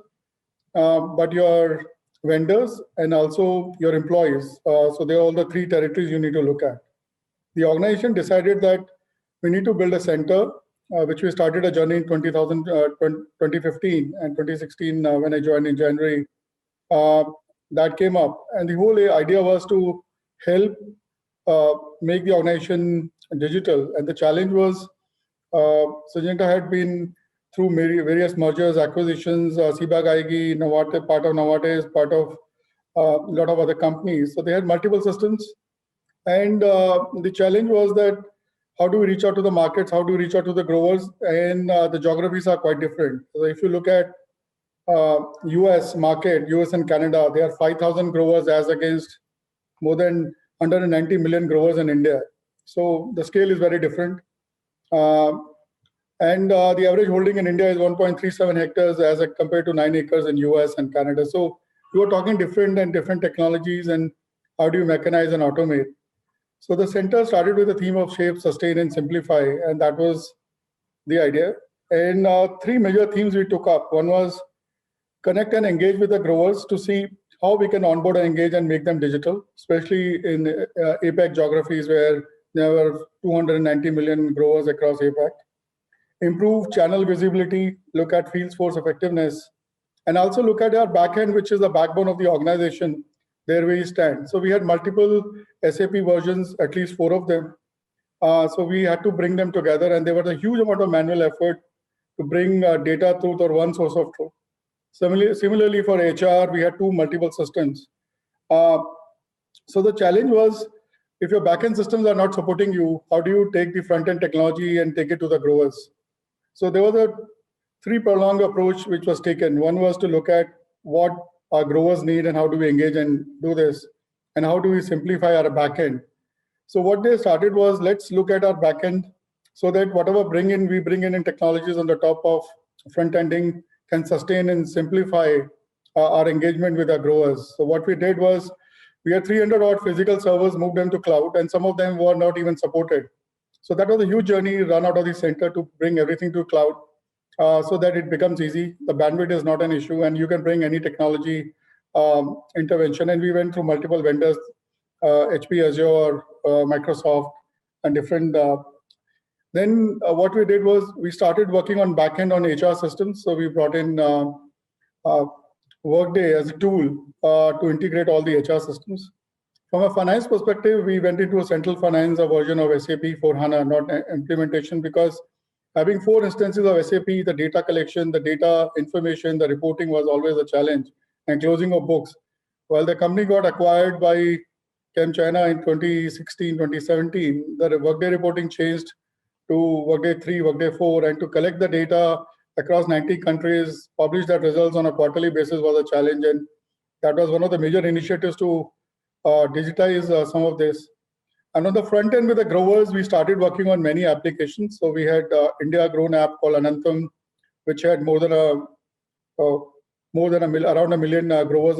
but your vendors and also your employees. So they are all the three territories you need to look at. The organization decided that we need to build a center, which we started a journey in 2015 and 2016 when I joined in January. That came up, and the whole idea was to help make the organization digital. And the challenge was Syngenta had been through various mergers, acquisitions, Seabag Aigi, Novartis, part of Novartis, part of a lot of other companies. So they had multiple systems. And the challenge was that how do we reach out to the markets? How do we reach out to the growers? And the geographies are quite different. So if you look at US market, US and Canada, there are 5,000 growers as against more than 190 million growers in India. So the scale is very different. And the average holding in India is 1.37 hectares as compared to 9 acres in US and Canada. So you are talking different technologies and how do you mechanize and automate. So the center started with a theme of shape, sustain, and simplify, and that was the idea. And three major themes we took up. One was connect and engage with the growers to see how we can onboard and engage and make them digital, especially in APAC geographies where there were 290 million growers across APAC. Improve channel visibility, look at field force effectiveness, and also look at our backend, which is the backbone of the organization, there we stand. So we had multiple SAP versions, at least 4 of them. So we had to bring them together, and there was a huge amount of manual effort to bring data truth or one source of truth. Similarly, for HR, we had 2 multiple systems. So the challenge was, if your backend systems are not supporting you, how do you take the front-end technology and take it to the growers? So there was a 3-pronged approach which was taken. One was to look at what our growers need and how do we engage and do this, and how do we simplify our backend. So what they started was, let's look at our backend so that whatever we bring in technologies on the top of front-ending can sustain and simplify our engagement with our growers. So what we did was, we had 300 odd physical servers, moved them to cloud, and some of them were not even supported. So that was a huge journey run out of the center to bring everything to cloud so that it becomes easy. The bandwidth is not an issue, and you can bring any technology intervention. And we went through multiple vendors, HP, Azure, Microsoft, and different. Then what we did was, we started working on backend on HR systems. So we brought in Workday as a tool to integrate all the HR systems. From a finance perspective, we went into a central finance version of SAP for HANA, not implementation, because having 4 instances of SAP, the data collection, the data information, the reporting was always a challenge, and closing of books. While the company got acquired by ChemChina in 2016, 2017, the Workday reporting changed to Workday 3, Workday 4, and to collect the data across 90 countries, publish that results on a quarterly basis was a challenge. And that was one of the major initiatives to digitize some of this. And on the front end with the growers, we started working on many applications. So we had India grown app called Anantam, which had around a million growers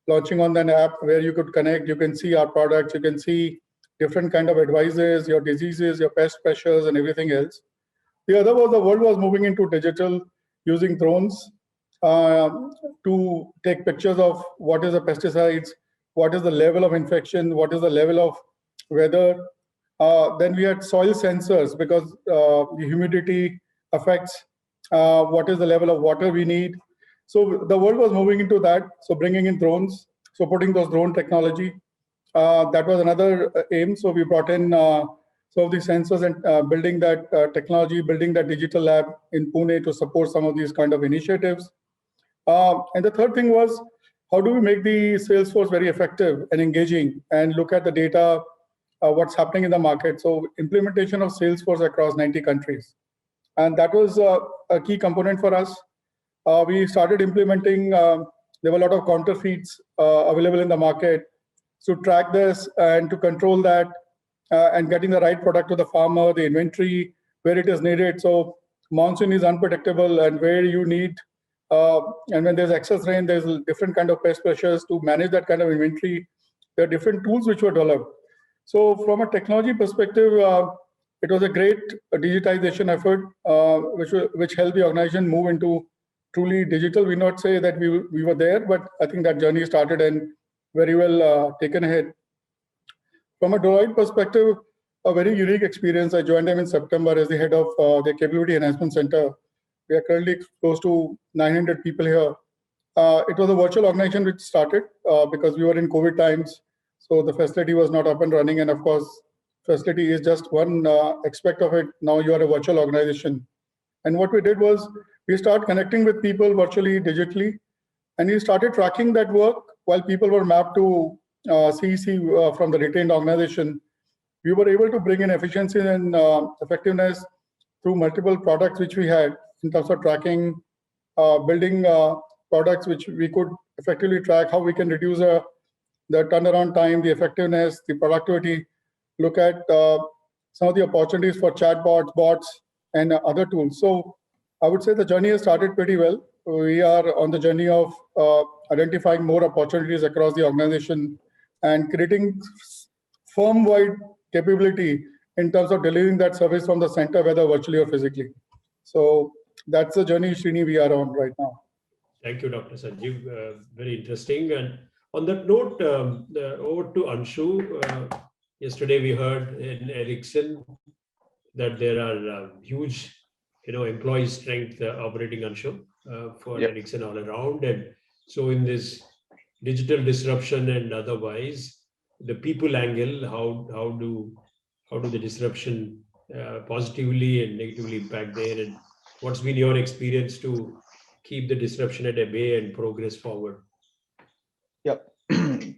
launching on that app, where you could connect, you can see our products, you can see different kind of advices, your diseases, your pest pressures, and everything else. The other was, the world was moving into digital using drones to take pictures of what is the pesticides, what is the level of infection, what is the level of weather. Then we had soil sensors, because the humidity affects what is the level of water we need. So the world was moving into that. So bringing in drones, supporting those drone technology, that was another aim. So we brought in some of these sensors and building that technology, building that digital lab in Pune to support some of these kind of initiatives. And the third thing was, how do we make the sales force very effective and engaging, and look at the data, what's happening in the market. So implementation of Salesforce across 90 countries. And that was a key component for us. We started implementing, there were a lot of counterfeits available in the market. So track this and to control that and getting the right product to the farmer, the inventory, where it is needed. So monsoon is unpredictable, and where you need, and when there's excess rain, there's different kind of pest pressures. To manage that kind of inventory, there are different tools which were developed. So from a technology perspective, it was a great digitization effort, which helped the organization move into truly digital. We not say that we were there, but I think that journey started and very well taken ahead. From a Deloitte perspective, a very unique experience. I joined them in September as the head of their Capability Enhancement Center. We are currently close to 900 people here. It was a virtual organization which started because we were in COVID times. So the facility was not up and running. And of course, facility is just one aspect of it. Now you are a virtual organization. And what we did was we started connecting with people virtually, digitally, and we started tracking that work while people were mapped to CEC from the retained organization. We were able to bring in efficiency and effectiveness through multiple products which we had in terms of tracking, building products which we could effectively track how we can reduce the turnaround time, the effectiveness, the productivity, look at some of the opportunities for chatbots, bots, and other tools. So I would say the journey has started pretty well. We are on the journey of identifying more opportunities across the organization and creating firm-wide capability in terms of delivering that service from the center, whether virtually or physically. So that's the journey, Srini, we are on right now. Thank you, Dr. Sanjeev. Very interesting. And on that note, over to Anshu. Yesterday we heard in Ericsson that there are huge, employee strength operating, Anshu, for Ericsson all around. And so in this digital disruption and otherwise, the people angle, how do the disruption positively and negatively impact there, and what's been your experience to keep the disruption at bay and progress forward? Yep.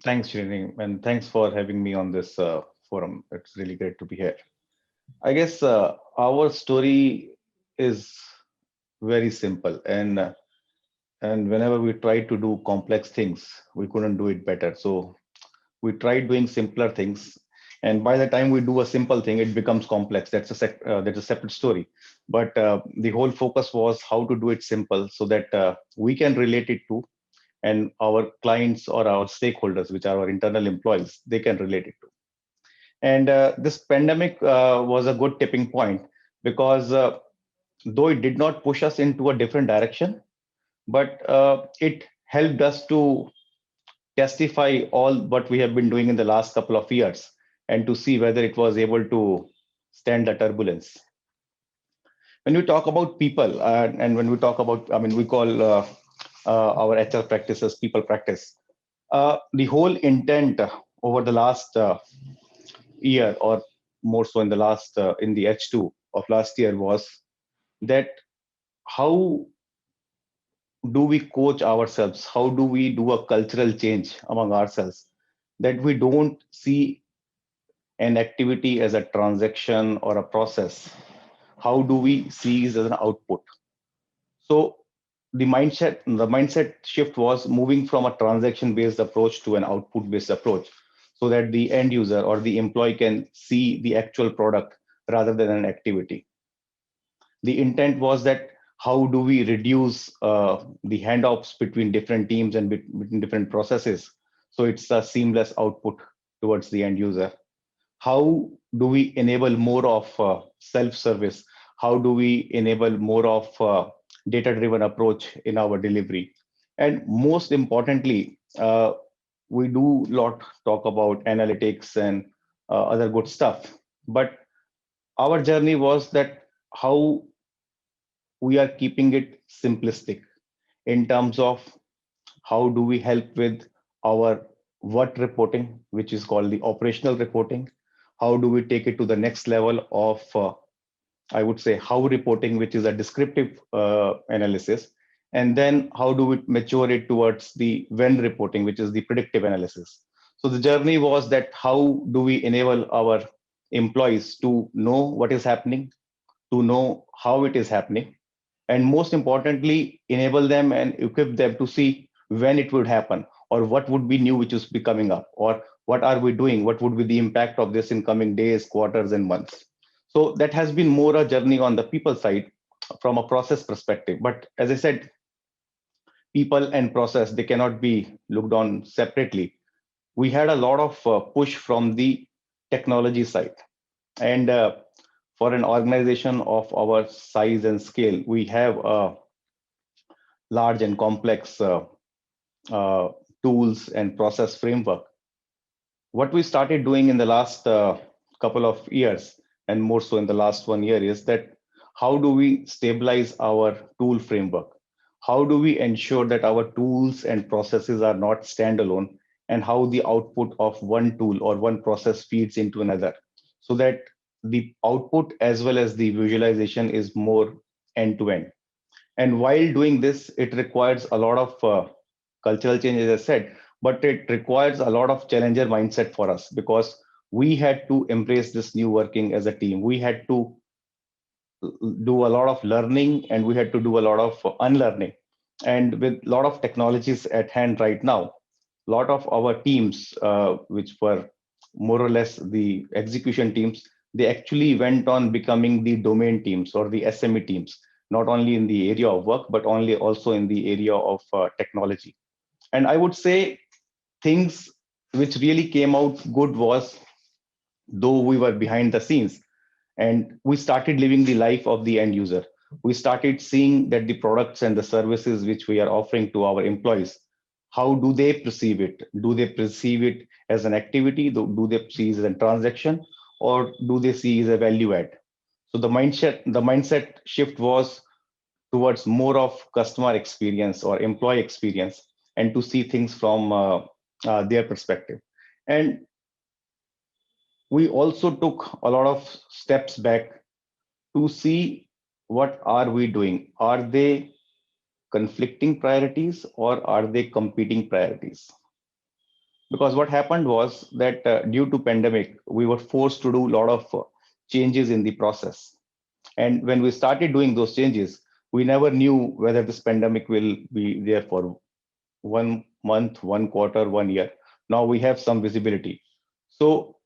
Thanks, Srini, and thanks for having me on this forum. It's really great to be here. I guess our story is very simple, and whenever we tried to do complex things, we couldn't do it better. So we tried doing simpler things, and by the time we do a simple thing, it becomes complex. That's a separate story. But the whole focus was how to do it simple so that we can relate it to, and our clients or our stakeholders, which are our internal employees, they can relate it to. And this pandemic was a good tipping point because though it did not push us into a different direction, but it helped us to testify all what we have been doing in the last couple of years and to see whether it was able to stand the turbulence. When we talk about people and when we talk about, we call our HR practices people practice. The whole intent over the last year, or more so in the last in the H2 of last year, was that how do we coach ourselves? How do we do a cultural change among ourselves that we don't see an activity as a transaction or a process? How do we see it as an output? So the mindset shift was moving from a transaction-based approach to an output-based approach, so that the end user or the employee can see the actual product rather than an activity. The intent was that how do we reduce the handoffs between different teams and between different processes, so it's a seamless output towards the end user? How do we enable more of self-service? How do we enable more of data-driven approach in our delivery? And most importantly, we do a lot talk about analytics and other good stuff, but our journey was that how we are keeping it simplistic in terms of how do we help with our what reporting, which is called the operational reporting. How do we take it to the next level of, I would say, how reporting, which is a descriptive analysis. And then how do we mature it towards the when reporting, which is the predictive analysis. So the journey was that how do we enable our employees to know what is happening, to know how it is happening, and most importantly, enable them and equip them to see when it would happen, or what would be new which is be coming up, or what are we doing, what would be the impact of this in coming days, quarters, and months. So that has been more a journey on the people side from a process perspective. But as I said, people and process, they cannot be looked on separately. We had a lot of push from the technology side. And for an organization of our size and scale, we have a large and complex tools and process framework. What we started doing in the last couple of years, and more so in the last 1 year, is that how do we stabilize our tool framework? How do we ensure that our tools and processes are not standalone, and how the output of one tool or one process feeds into another, so that the output as well as the visualization is more end-to-end. And while doing this, it requires a lot of cultural change, as I said, but it requires a lot of challenger mindset for us, because we had to embrace this new working as a team. We had to do a lot of learning, and we had to do a lot of unlearning. And with a lot of technologies at hand right now, a lot of our teams, which were more or less the execution teams, they actually went on becoming the domain teams or the SME teams, not only in the area of work, but also in the area of technology. And I would say things which really came out good was, though we were behind the scenes, and we started living the life of the end user. We started seeing that the products and the services which we are offering to our employees, how do they perceive it? Do they perceive it as an activity? Do they perceive it as a transaction? Or do they see it as a value add? So the mindset shift was towards more of customer experience or employee experience, and to see things from their perspective. And we also took a lot of steps back to see what are we doing. Are they conflicting priorities, or are they competing priorities? Because what happened was that due to pandemic, we were forced to do a lot of changes in the process. And when we started doing those changes, we never knew whether this pandemic will be there for 1 month, 1 quarter, 1 year. Now we have some visibility. So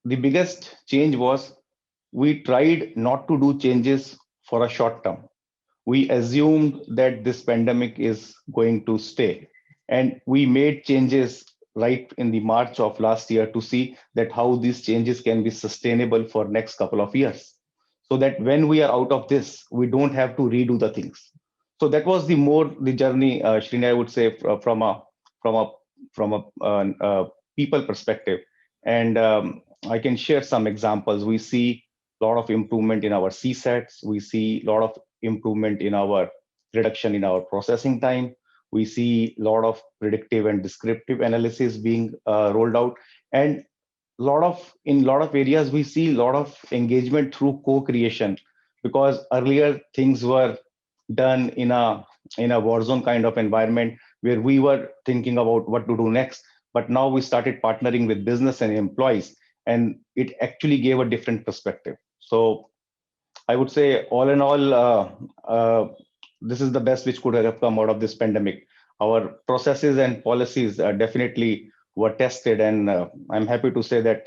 the biggest change was, we tried not to do changes for a short term. We assumed that this pandemic is going to stay. And we made changes right in the March of last year to see that how these changes can be sustainable for next couple of years, so that when we are out of this, we don't have to redo the things. So that was the journey, Srini, I would say, from a people perspective. And I can share some examples. We see a lot of improvement in our CSATs. We see a lot of improvement in our reduction in our processing time. We see a lot of predictive and descriptive analysis being rolled out. And in a lot of areas, we see a lot of engagement through co-creation, because earlier things were done in a war zone kind of environment, where we were thinking about what to do next. But now we started partnering with business and employees, and it actually gave a different perspective. So I would say, all in all, this is the best which could have come out of this pandemic. Our processes and policies definitely were tested, and I'm happy to say that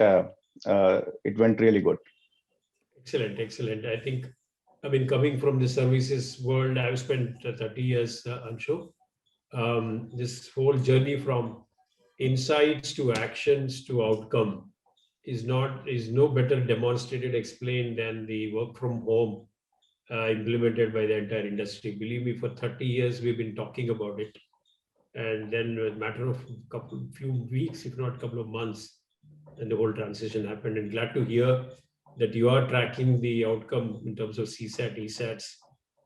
it went really good. Excellent, excellent. I think, coming from the services world, I've spent 30 years, I'm sure. This whole journey from insights to actions to outcome is no better demonstrated, explained than the work from home implemented by the entire industry. Believe me, for 30 years, we've been talking about it. And then a matter of few weeks, if not a couple of months, and the whole transition happened. And glad to hear that you are tracking the outcome in terms of CSAT, ESATs.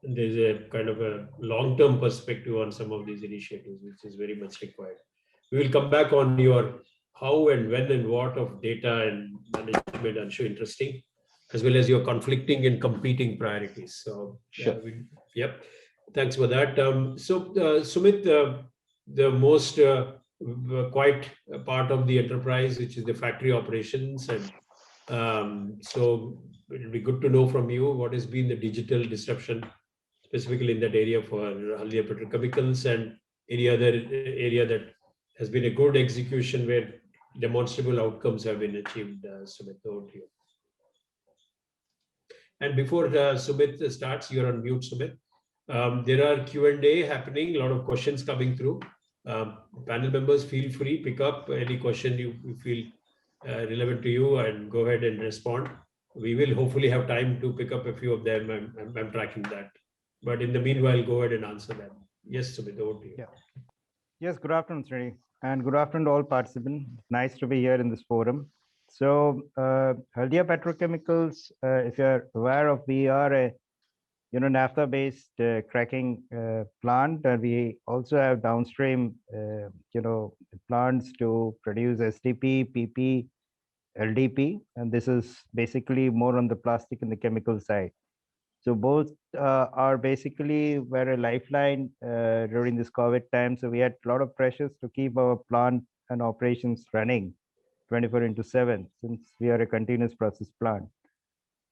And there's a kind of a long-term perspective on some of these initiatives, which is very much required. We will come back on your how and when and what of data and management. I'm sure interesting, as well as your conflicting and competing priorities. So, sure. Yep. Thanks for that. Sumit, the most quite part of the enterprise, which is the factory operations. And so it'll be good to know from you what has been the digital disruption, specifically in that area for Haldia Petrochemicals, and any other area that has been a good execution where demonstrable outcomes have been achieved. Sumit, over to you. And before Sumit starts, you're on mute, Sumit. There are Q&A happening, a lot of questions coming through. Panel members, feel free, pick up any question you feel relevant to you, and go ahead and respond. We will hopefully have time to pick up a few of them. I'm tracking that. But in the meanwhile, go ahead and answer them. Yes, Sumit, over to you. Yeah. Yes, good afternoon, Srini, and good afternoon to all participants. Nice to be here in this forum. So, Haldia Petrochemicals, if you're aware of, we are a naphtha-based cracking plant, and we also have downstream plants to produce STP, PP, LDP, and this is basically more on the plastic and the chemical side. So both are basically were a lifeline during this COVID time. So we had a lot of pressures to keep our plant and operations running 24/7, since we are a continuous process plant.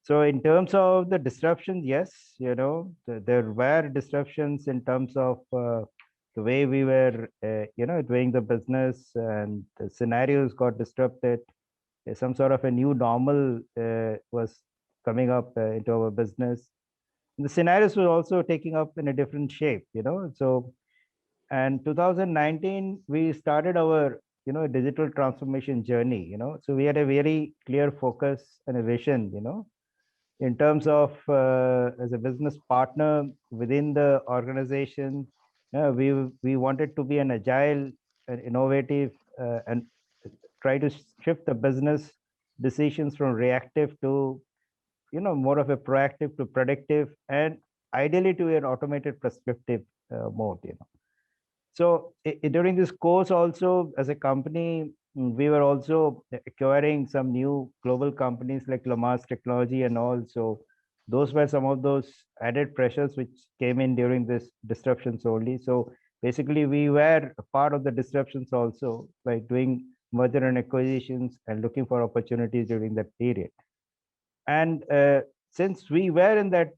So in terms of the disruptions, yes, there were disruptions in terms of the way we were, doing the business, and the scenarios got disrupted. Some sort of a new normal was coming up into our business. The scenarios were also taking up in a different shape, So, and 2019, we started our, digital transformation journey, So we had a very clear focus and a vision, in terms of as a business partner within the organization. We wanted to be an agile and innovative and try to shift the business decisions from reactive to more of a proactive to predictive, and ideally to an automated prescriptive mode. So during this course also, as a company, we were also acquiring some new global companies like Lamar's Technology and all. So those were some of those added pressures which came in during this disruptions only. So basically, we were a part of the disruptions also by doing merger and acquisitions and looking for opportunities during that period. And since we were in that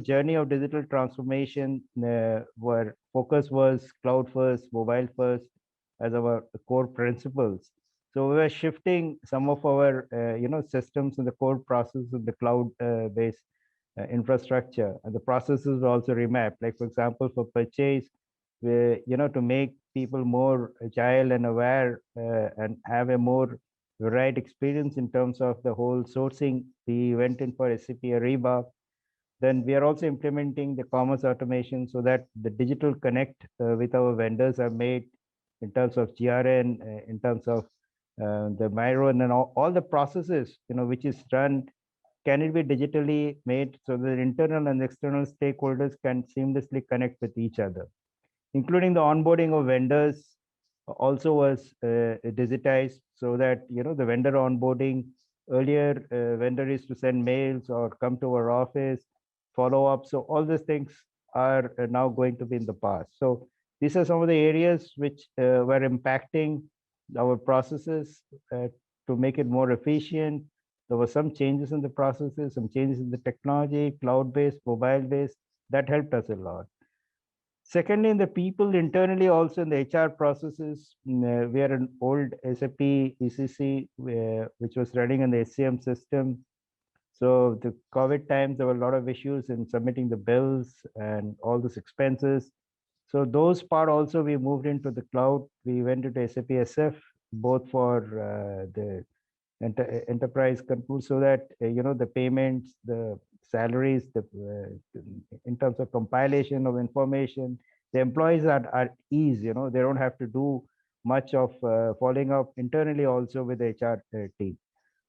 journey of digital transformation, where focus was cloud first, mobile first as our core principles. So we were shifting some of our systems and the core processes of the cloud based infrastructure, and the processes were also remapped. Like for example, for purchase, to make people more agile and aware and have a more right experience in terms of the whole sourcing. We went in for SAP Ariba. Then we are also implementing the commerce automation so that the digital connect with our vendors are made in terms of GRN, in terms of the Miro, and then all the processes, which is done, can it be digitally made so that internal and external stakeholders can seamlessly connect with each other, including the onboarding of vendors also was digitized, so that the vendor onboarding earlier, vendor is to send mails or come to our office, follow up. So all these things are now going to be in the past. So these are some of the areas which were impacting our processes to make it more efficient. There were some changes in the processes, some changes in the technology, cloud-based, mobile-based, that helped us a lot. Secondly, in the people internally, also in the HR processes, we are an old SAP ECC, which was running on the SCM system. So the COVID times, there were a lot of issues in submitting the bills and all those expenses. So those part also, we moved into the cloud. We went into SAP SF, both for the enterprise control, so that, the payments, the salaries, in terms of compilation of information, the employees are at ease, they don't have to do much of following up internally also with the HR team.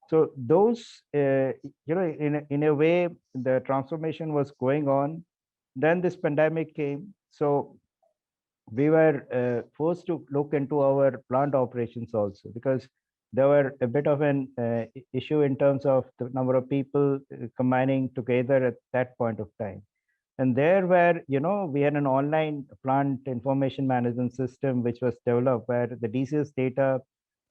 So those, in a way, the transformation was going on. Then this pandemic came. So we were forced to look into our plant operations also, because there were a bit of an issue in terms of the number of people combining together at that point of time. And there where, we had an online plant information management system, which was developed where the DCS data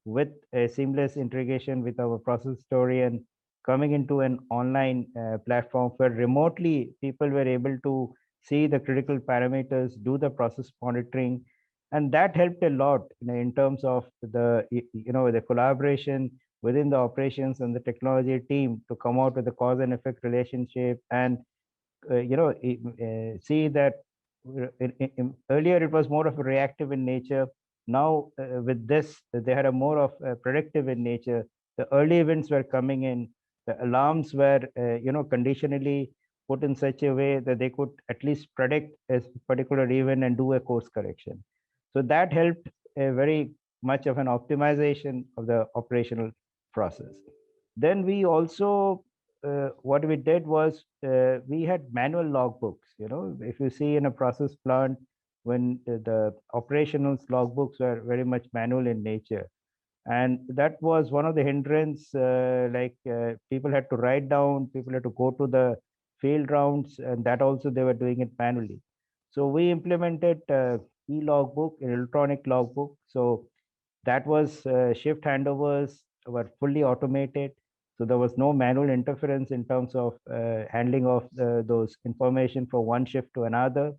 with a seamless integration with our process historian coming into an online platform where remotely people were able to see the critical parameters, do the process monitoring, and that helped a lot in terms of the the collaboration within the operations and the technology team to come out with the cause and effect relationship, and see that earlier it was more of a reactive in nature. Now with this, they had a more of predictive in nature. The early events were coming in. The alarms were, conditionally put in such a way that they could at least predict a particular event and do a course correction. So that helped a very much of an optimization of the operational process. Then we also, what we did was we had manual logbooks. If you see in a process plant, when the operational logbooks were very much manual in nature. And that was one of the hindrance, people had to write down, people had to go to the field rounds, and that also they were doing it manually. So we implemented e-logbook, electronic logbook. So that was shift handovers were fully automated. So there was no manual interference in terms of handling of those information from one shift to another.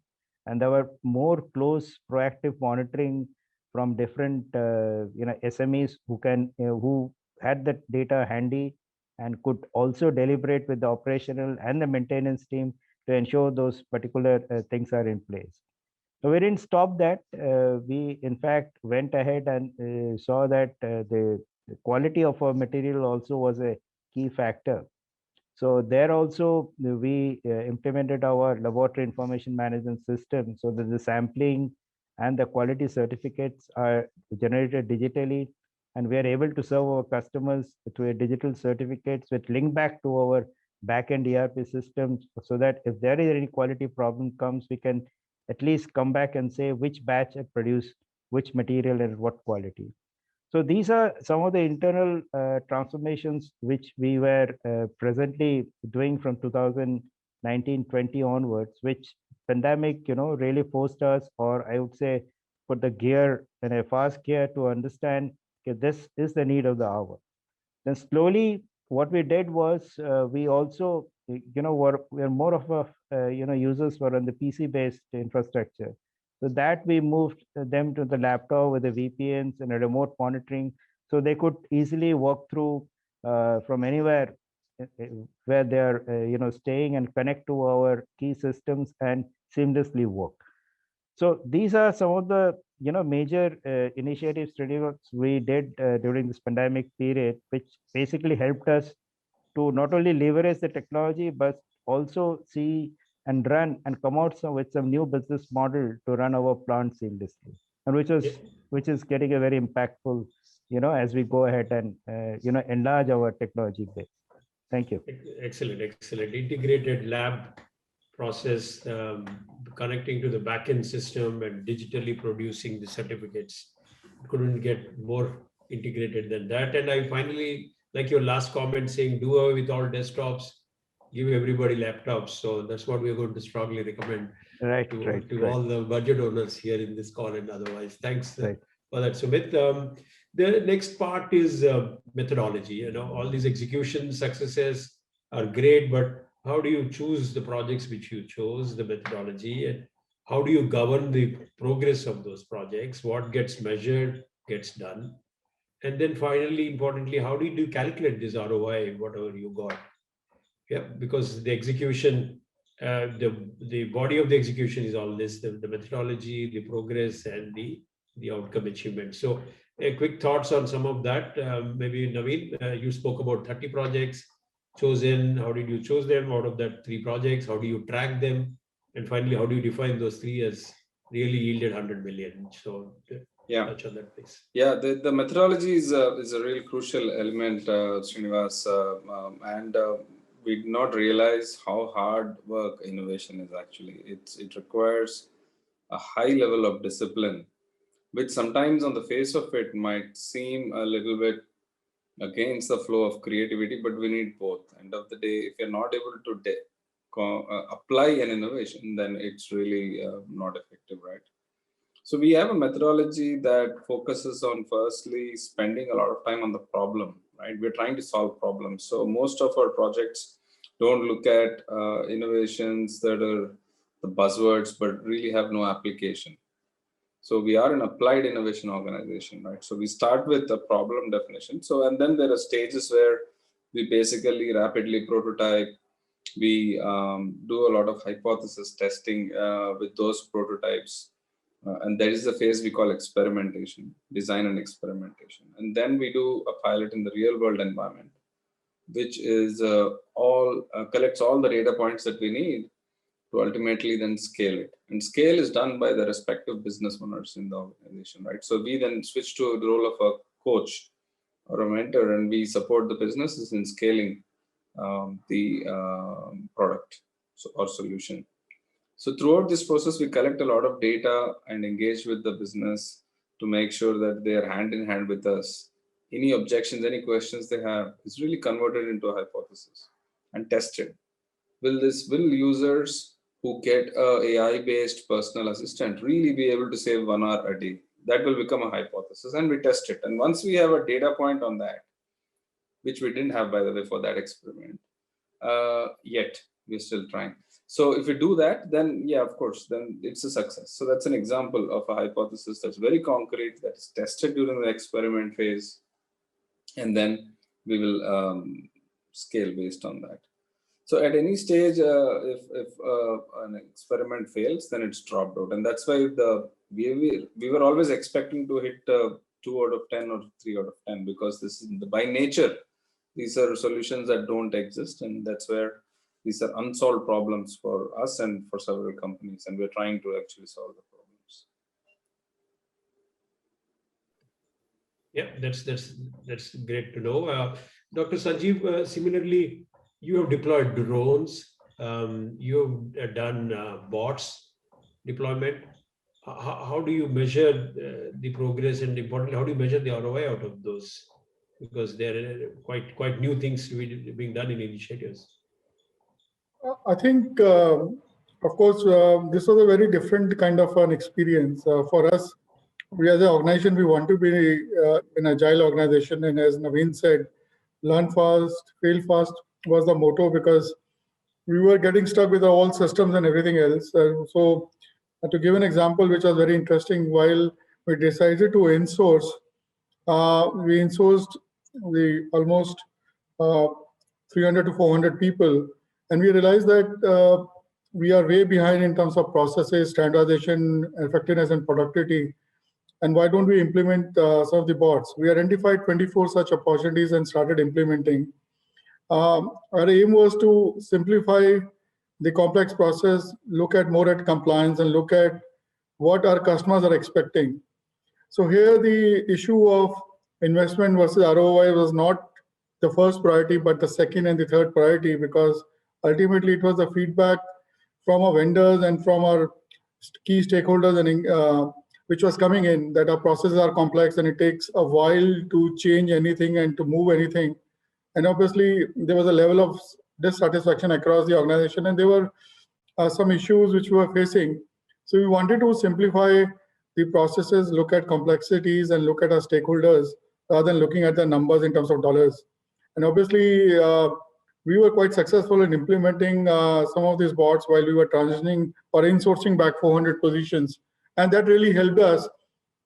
And there were more close proactive monitoring from different SMEs who had the data handy and could also deliberate with the operational and the maintenance team to ensure those particular things are in place. So we didn't stop that. We in fact went ahead and saw that the quality of our material also was a key factor. So there also we implemented our laboratory information management system so that the sampling and the quality certificates are generated digitally, and we are able to serve our customers through a digital certificates which link back to our backend ERP systems, so that if there is any quality problem comes, we can at least come back and say which batch had produced which material and what quality. So these are some of the internal transformations which we were presently doing from 2019-20 onwards, which pandemic, really forced us, or I would say, put the gear in a fast gear to understand that this is the need of the hour. Then slowly, what we did was we also, we're more of a, users were on the PC-based infrastructure. So that we moved them to the laptop with the VPNs and a remote monitoring, so they could easily walk through from anywhere where they're staying and connect to our key systems and seamlessly work. So these are some of the major initiatives we did during this pandemic period, which basically helped us to not only leverage the technology but also see and run and come out with some new business model to run our plant seamlessly, and which is getting a very impactful, as we go ahead and enlarge our technology base. Thank you. Excellent. Integrated lab process, connecting to the backend system and digitally producing the certificates. Couldn't get more integrated than that. And I finally, like your last comment saying, do away with all desktops, give everybody laptops. So that's what we're going to strongly recommend to all the budget owners here in this call and otherwise. Thanks for that, Sumit. The next part is methodology. All these execution successes are great, but how do you choose the projects which you chose, the methodology, and how do you govern the progress of those projects? What gets measured, gets done? And then finally, importantly, how do you calculate this ROI, whatever you got? Yeah, because the execution, the body of the execution is all this, the methodology, the progress, and the outcome achievement. So quick thoughts on some of that. Maybe Naveen, you spoke about 30 projects chosen. How did you choose them out of that 3 projects? How do you track them? And finally, how do you define those 3 as really yielded 100 million? So touch on that, please. Yeah, the methodology is a really crucial element, Srinivas, and we did not realize how hard work innovation is actually. It requires a high level of discipline, which sometimes on the face of it might seem a little bit against the flow of creativity, but we need both. End of the day, if you're not able to apply an innovation, then it's really not effective, right? So we have a methodology that focuses on firstly spending a lot of time on the problem, right? We're trying to solve problems. So most of our projects don't look at innovations that are the buzzwords, but really have no application. So we are an applied innovation organization, right? So we start with a problem definition. So, and then there are stages where we basically rapidly prototype. We do a lot of hypothesis testing with those prototypes. And that is the phase we call experimentation, design and experimentation. And then we do a pilot in the real world environment, which is collects all the data points that we need to ultimately then scale it. And scale is done by the respective business owners in the organization, right? So we then switch to the role of a coach or a mentor, and we support the businesses in scaling the product or solution. So throughout this process, we collect a lot of data and engage with the business to make sure that they are hand in hand with us. Any objections, any questions they have is really converted into a hypothesis and tested. Will users who get a AI-based personal assistant really be able to save 1 hour a day? That will become a hypothesis, and we test it. And once we have a data point on that, which we didn't have, by the way, for that experiment, yet we're still trying. So if we do that, then yeah, of course, then it's a success. So that's an example of a hypothesis that's very concrete, that is tested during the experiment phase, and then we will scale based on that. So at any stage, if an experiment fails, then it's dropped out, and that's why we were always expecting to hit 2 out of 10 or 3 out of 10, because this is by nature, these are solutions that don't exist, and that's where these are unsolved problems for us and for several companies, and we're trying to actually solve the problems. Yeah, that's great to know. Dr. Sanjeev, similarly, you have deployed drones, you have done bots deployment. How do you measure the progress, and importantly, how do you measure the ROI out of those? Because they're quite new things being done in initiatives. I think, of course, this was a very different kind of an experience for us. We as an organization, we want to be an agile organization, and as Naveen said, learn fast, fail fast was the motto, because we were getting stuck with our old systems and everything else. So to give an example, which was very interesting, while we decided to insource, we insourced the almost 300 to 400 people, and we realized that we are way behind in terms of processes, standardization, effectiveness, and productivity. And why don't we implement some of the bots? We identified 24 such opportunities and started implementing. Our aim was to simplify the complex process, look at more at compliance, and look at what our customers are expecting. So here the issue of investment versus ROI was not the first priority, but the second and the third priority, because ultimately it was the feedback from our vendors and from our key stakeholders, and which was coming in, that our processes are complex and it takes a while to change anything and to move anything. And obviously there was a level of dissatisfaction across the organization, and there were some issues which we were facing. So we wanted to simplify the processes, look at complexities, and look at our stakeholders rather than looking at the numbers in terms of dollars. And obviously, we were quite successful in implementing some of these bots while we were transitioning or insourcing back 400 positions. And that really helped us,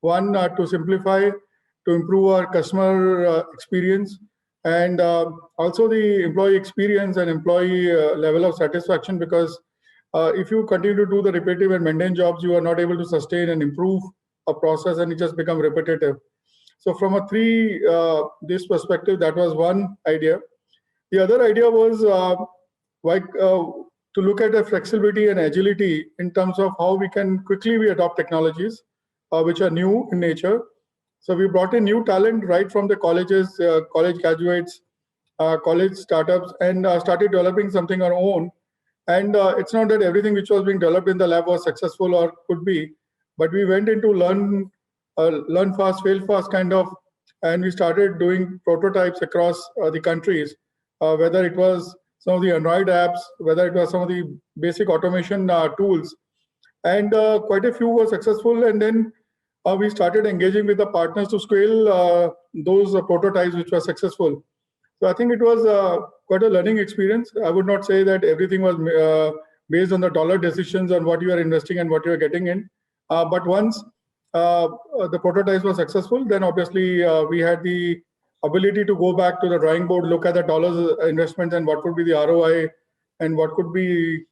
one, to simplify, to improve our customer experience, and also the employee experience and employee level of satisfaction, because if you continue to do the repetitive and mundane jobs, you are not able to sustain and improve a process, and it just becomes repetitive. So from a this perspective, that was one idea. The other idea was to look at the flexibility and agility in terms of how we can quickly adopt technologies which are new in nature. So we brought in new talent right from the colleges, college graduates, college startups, and started developing something on our own. And it's not that everything which was being developed in the lab was successful or could be, but we went into learn fast, fail fast kind of, and we started doing prototypes across the countries, whether it was some of the Android apps, whether it was some of the basic automation tools. And quite a few were successful. And then we started engaging with the partners to scale those prototypes which were successful. So I think it was quite a learning experience. I would not say that everything was based on the dollar decisions on what you are investing and what you are getting in. But once the prototypes were successful, then obviously we had the ability to go back to the drawing board, look at the dollars investment and what could be the ROI and what could be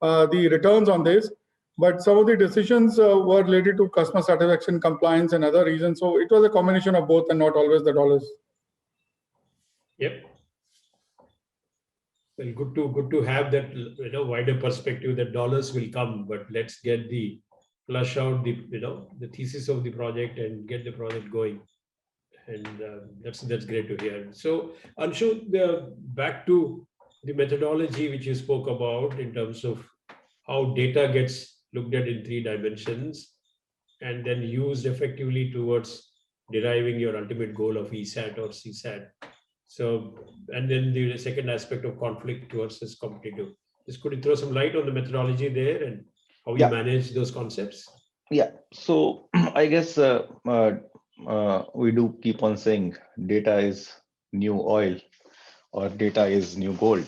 the returns on this. but some of the decisions were related to customer satisfaction, compliance, and other reasons. So it was a combination of both and not always the dollars. Yep. Well, good to have that wider perspective that dollars will come, but let's get the flush out the thesis of the project and get the project going. And that's great to hear. So Anshu, back to the methodology which you spoke about in terms of how data gets looked at in 3 dimensions and then used effectively towards deriving your ultimate goal of ESAT or CSAT. So, and then the second aspect of conflict versus competitive. Just could you throw some light on the methodology there and how you manage those concepts? Yeah. So I guess we do keep on saying data is new oil or data is new gold.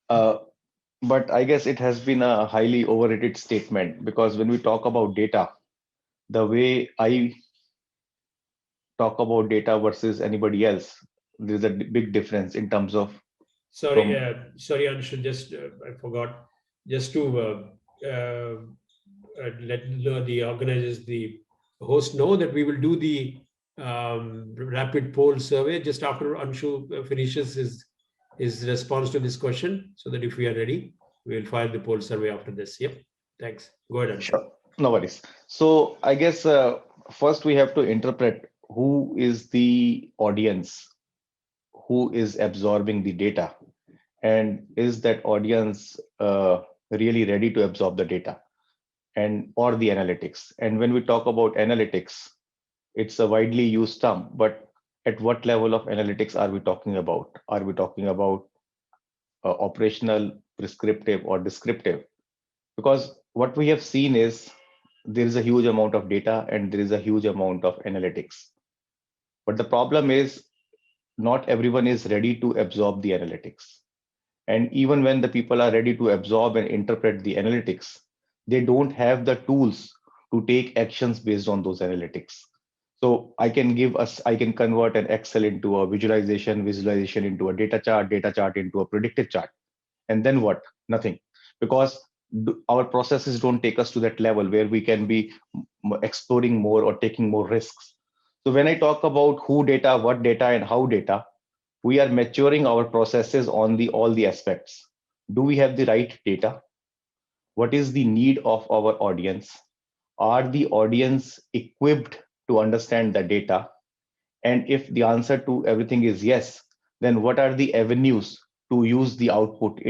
But I guess it has been a highly overrated statement, because when we talk about data, the way I talk about data versus anybody else, there's a big difference in terms of. Sorry, Anshu, just I forgot. Just to let the organizers, the host know that we will do the rapid poll survey just after Anshu finishes his response to this question, so that if we are ready, we'll fire the poll survey after this. Yep. Thanks. Go ahead, Anshu. Sure. No worries. So I guess first we have to interpret who is the audience who is absorbing the data, and is that audience really ready to absorb the data and or the analytics. And when we talk about analytics, it's a widely used term, but at what level of analytics are we talking about? Are we talking about operational, prescriptive, or descriptive? Because what we have seen is there is a huge amount of data and there is a huge amount of analytics. But the problem is not everyone is ready to absorb the analytics. And even when the people are ready to absorb and interpret the analytics, they don't have the tools to take actions based on those analytics. So I can convert an Excel into a visualization into a data chart into a predictive chart. And then what? Nothing. Because our processes don't take us to that level where we can be exploring more or taking more risks. So when I talk about who data, what data, and how data, we are maturing our processes on all the aspects. Do we have the right data? What is the need of our audience? Are the audience equipped to understand the data? And if the answer to everything is yes, then what are the avenues to use the output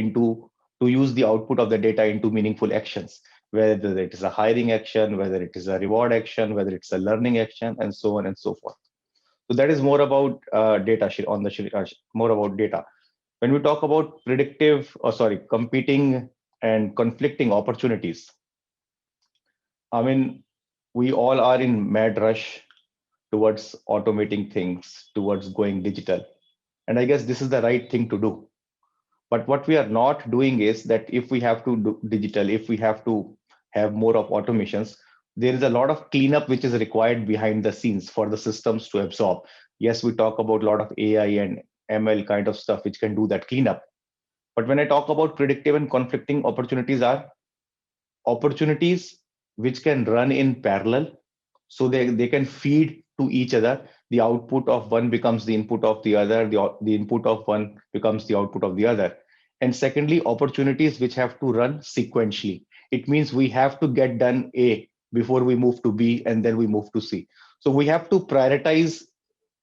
of the data into meaningful actions, whether it is a hiring action, whether it is a reward action, whether it's a learning action, and so on and so forth. So that is more about data, more about data. When we talk about competing and conflicting opportunities, I mean, we all are in mad rush towards automating things, towards going digital. And I guess this is the right thing to do. But what we are not doing is that if we have to do digital, if we have to have more of automations, there is a lot of cleanup which is required behind the scenes for the systems to absorb. Yes, we talk about a lot of AI and ML kind of stuff which can do that cleanup. But when I talk about predictive and conflicting opportunities, are opportunities which can run in parallel, so they can feed to each other. The output of one becomes the input of the other, the input of one becomes the output of the other. And secondly, opportunities which have to run sequentially. It means we have to get done A before we move to B, and then we move to C. So we have to prioritize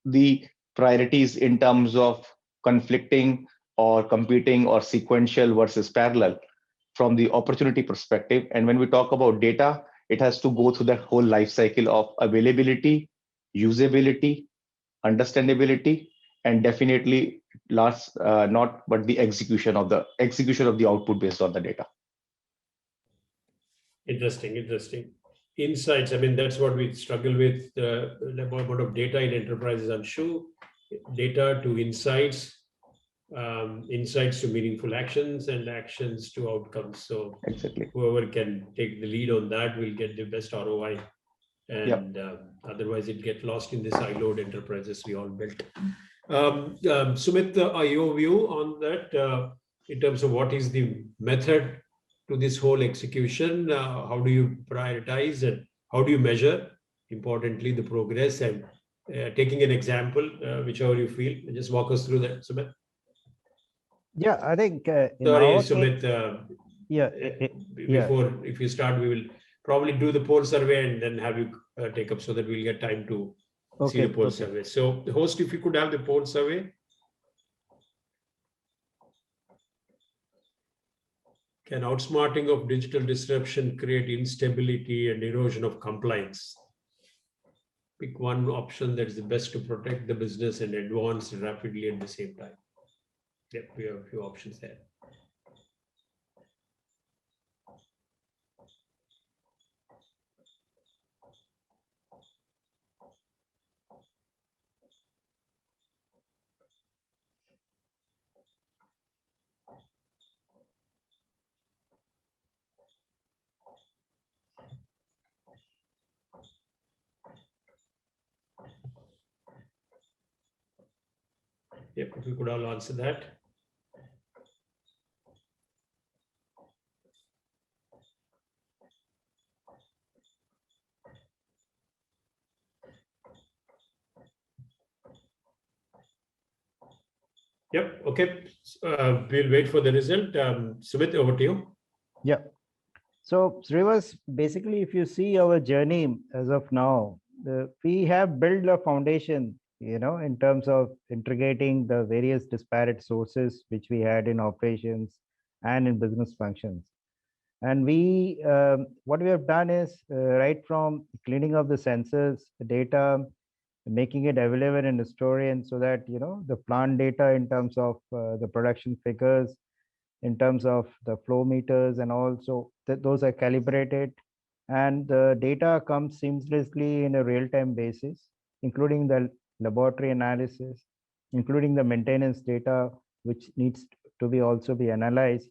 the priorities in terms of conflicting or competing or sequential versus parallel from the opportunity perspective. And when we talk about data, it has to go through that whole life cycle of availability, usability, understandability, and definitely last not but the execution of the output based on the data. Interesting. Insights. I mean, that's what we struggle with. The amount of data in enterprises. I'm sure data to insights, insights to meaningful actions, and actions to outcomes. So exactly, whoever can take the lead on that will get the best ROI. And otherwise, it gets lost in the siloed enterprises we all built. Sumit, your view on that in terms of what is the method to this whole execution? How do you prioritize and how do you measure, importantly, the progress? And taking an example, whichever you feel, just walk us through that, Sumit. Yeah, I think in Sorry, our case, Sumit. yeah, Before, if you start, we will probably do the poll survey and then have you take up so that we'll get time to see the poll survey. So, the host, if you could have the poll survey. Can outsmarting of digital disruption create instability and erosion of compliance? Pick one option that is the best to protect the business and advance rapidly at the same time. Yep, we have a few options there. Yep, if you could all answer that. Yep, okay. We'll wait for the result. Sumit, over to you. Yeah. So Srinivas, basically, if you see our journey as of now, we have built a foundation, in terms of integrating the various disparate sources which we had in operations and in business functions. And what we have done is right from cleaning up the sensors, the data, making it available in historian so that, the plant data in terms of the production figures, in terms of the flow meters, and also those are calibrated, and the data comes seamlessly in a real-time basis, including the laboratory analysis, including the maintenance data, which needs to be also be analyzed.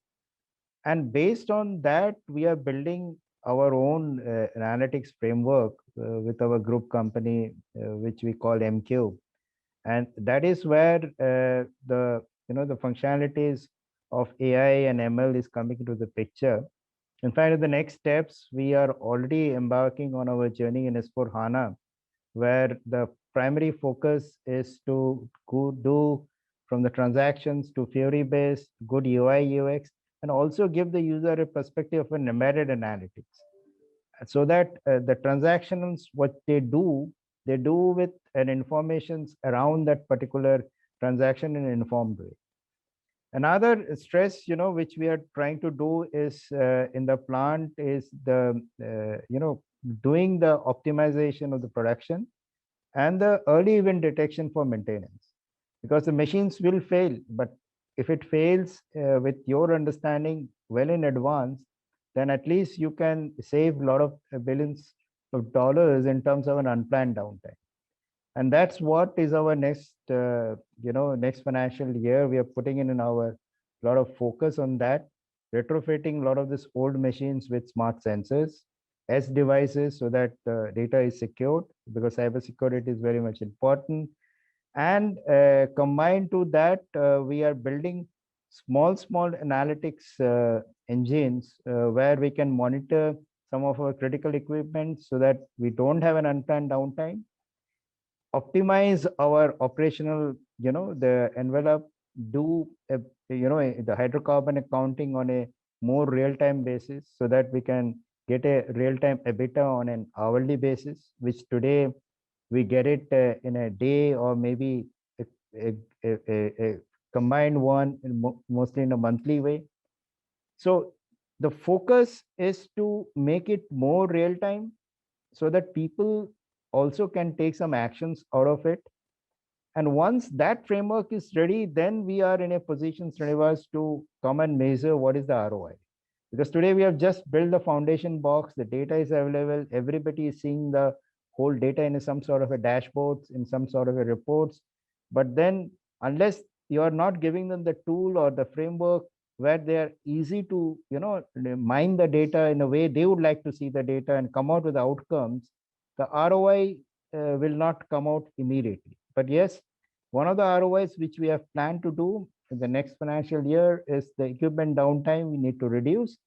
And based on that, we are building our own analytics framework with our group company, which we call MQ. And that is where the functionalities of AI and ML is coming into the picture. In fact, in the next steps, we are already embarking on our journey in S/4HANA, where the primary focus is to do from the transactions to theory-based, good UI, UX, and also give the user a perspective of an embedded analytics. So that the transactions, what they do with an informations around that particular transaction in an informed way. Another stress, which we are trying to do is in the plant is the, doing the optimization of the production and the early event detection for maintenance, because the machines will fail. But if it fails with your understanding well in advance, then at least you can save a lot of billions of dollars in terms of an unplanned downtime. And that's what is our next, next financial year. We are putting in our lot of focus on that, retrofitting a lot of these old machines with smart sensors as devices so that the data is secured, because cybersecurity is very much important. And combined to that, we are building small analytics engines where we can monitor some of our critical equipment so that we don't have an unplanned downtime, optimize our operational, the envelope, do the hydrocarbon accounting on a more real-time basis so that we can get a real-time EBITDA on an hourly basis, which today we get it in a day or maybe a combined one, mostly in a monthly way. So the focus is to make it more real-time so that people also can take some actions out of it. And once that framework is ready, then we are in a position, Srinivas, to come and measure what is the ROI. Because today we have just built the foundation box, the data is available, everybody is seeing the whole data in some sort of a dashboards, in some sort of a reports. But then unless you are not giving them the tool or the framework where they are easy to, mine the data in a way they would like to see the data and come out with the outcomes, the ROI will not come out immediately. But yes, one of the ROIs which we have planned to do in the next financial year is the equipment downtime we need to reduce.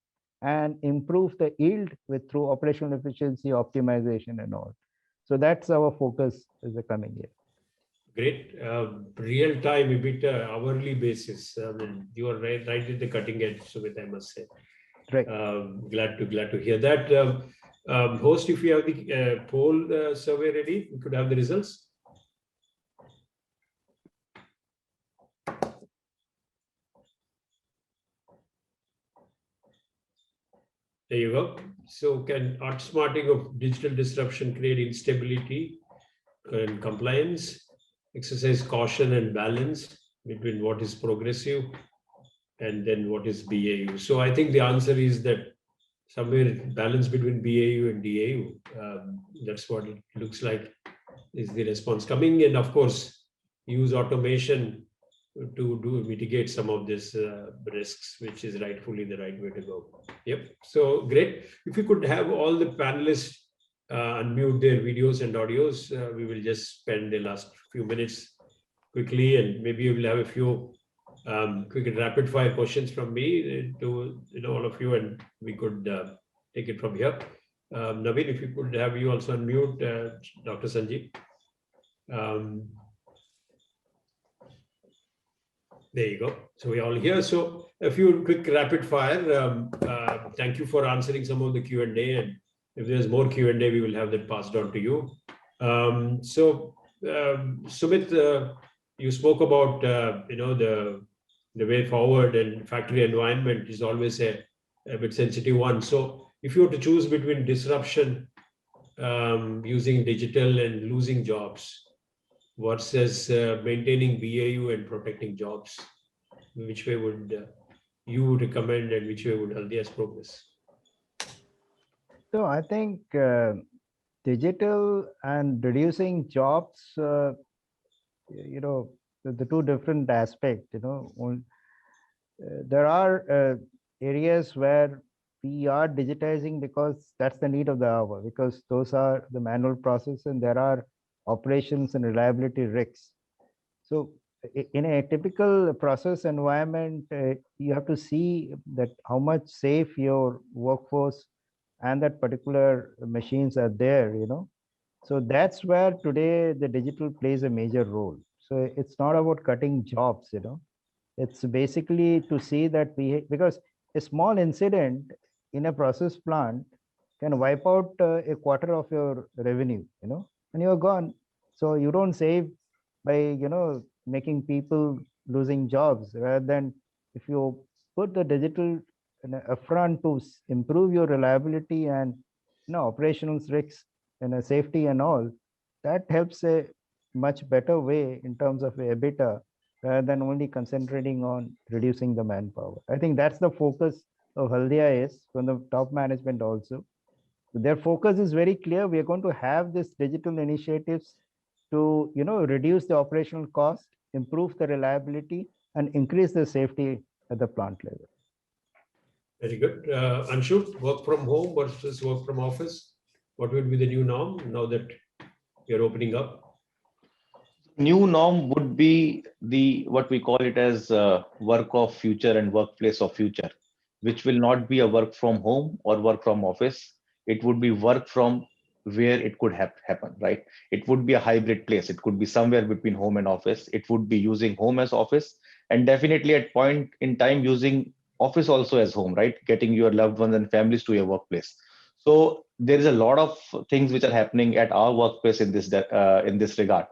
and improve the yield through operational efficiency, optimization, and all. So that's our focus in the coming year. Great. Real-time EBITDA, hourly basis. I mean, you are right at the cutting edge, Sumit, I must say. Right. Glad to hear that. Host, if you have the poll survey ready, we could have the results. There you go. So can outsmarting of digital disruption create instability and compliance? Exercise caution and balance between what is progressive and then what is BAU. So I think the answer is that somewhere balance between BAU and DAU. That's what it looks like is the response coming. And of course, use automation to mitigate some of these risks, which is rightfully the right way to go. Yep. So great. If you could have all the panelists unmute their videos and audios, we will just spend the last few minutes quickly, and maybe we will have a few quick and rapid fire questions from me to all of you, and we could take it from here. Naveen, if you could have you also unmute Dr. Sanjeev. There you go. So we're all here. So a few quick rapid fire. Thank you for answering some of the Q&A, and if there's more Q&A, we will have that passed on to you. Sumit, you spoke about the way forward, and factory environment is always a bit sensitive one. So if you were to choose between disruption using digital and losing jobs versus maintaining BAU and protecting jobs, which way would you recommend, and which way would Haldia's progress? So I think digital and reducing jobs, the two different aspects. There are areas where we are digitizing because that's the need of the hour, because those are the manual process, and there are operations and reliability risks. So in a typical process environment, you have to see that how much safe your workforce and that particular machines are there, So that's where today the digital plays a major role. So it's not about cutting jobs, It's basically to see that because a small incident in a process plant can wipe out a quarter of your revenue, and you're gone. So you don't save by, making people losing jobs, rather than if you put the digital upfront to improve your reliability and operational risks and safety and all, that helps a much better way in terms of EBITDA, rather than only concentrating on reducing the manpower. I think that's the focus of Haldia is from the top management also. Their focus is very clear. We are going to have this digital initiatives to reduce the operational cost, improve the reliability, and increase the safety at the plant level. Very good. Anshu, work from home versus work from office. What would be the new norm now that you're opening up? New norm would be what we call it as work of future and workplace of future, which will not be a work from home or work from office. It would be work from where it could happen, right? It would be a hybrid place. It could be somewhere between home and office. It would be using home as office, and definitely at point in time using office also as home, right? Getting your loved ones and families to your workplace. So there is a lot of things which are happening at our workplace in this regard.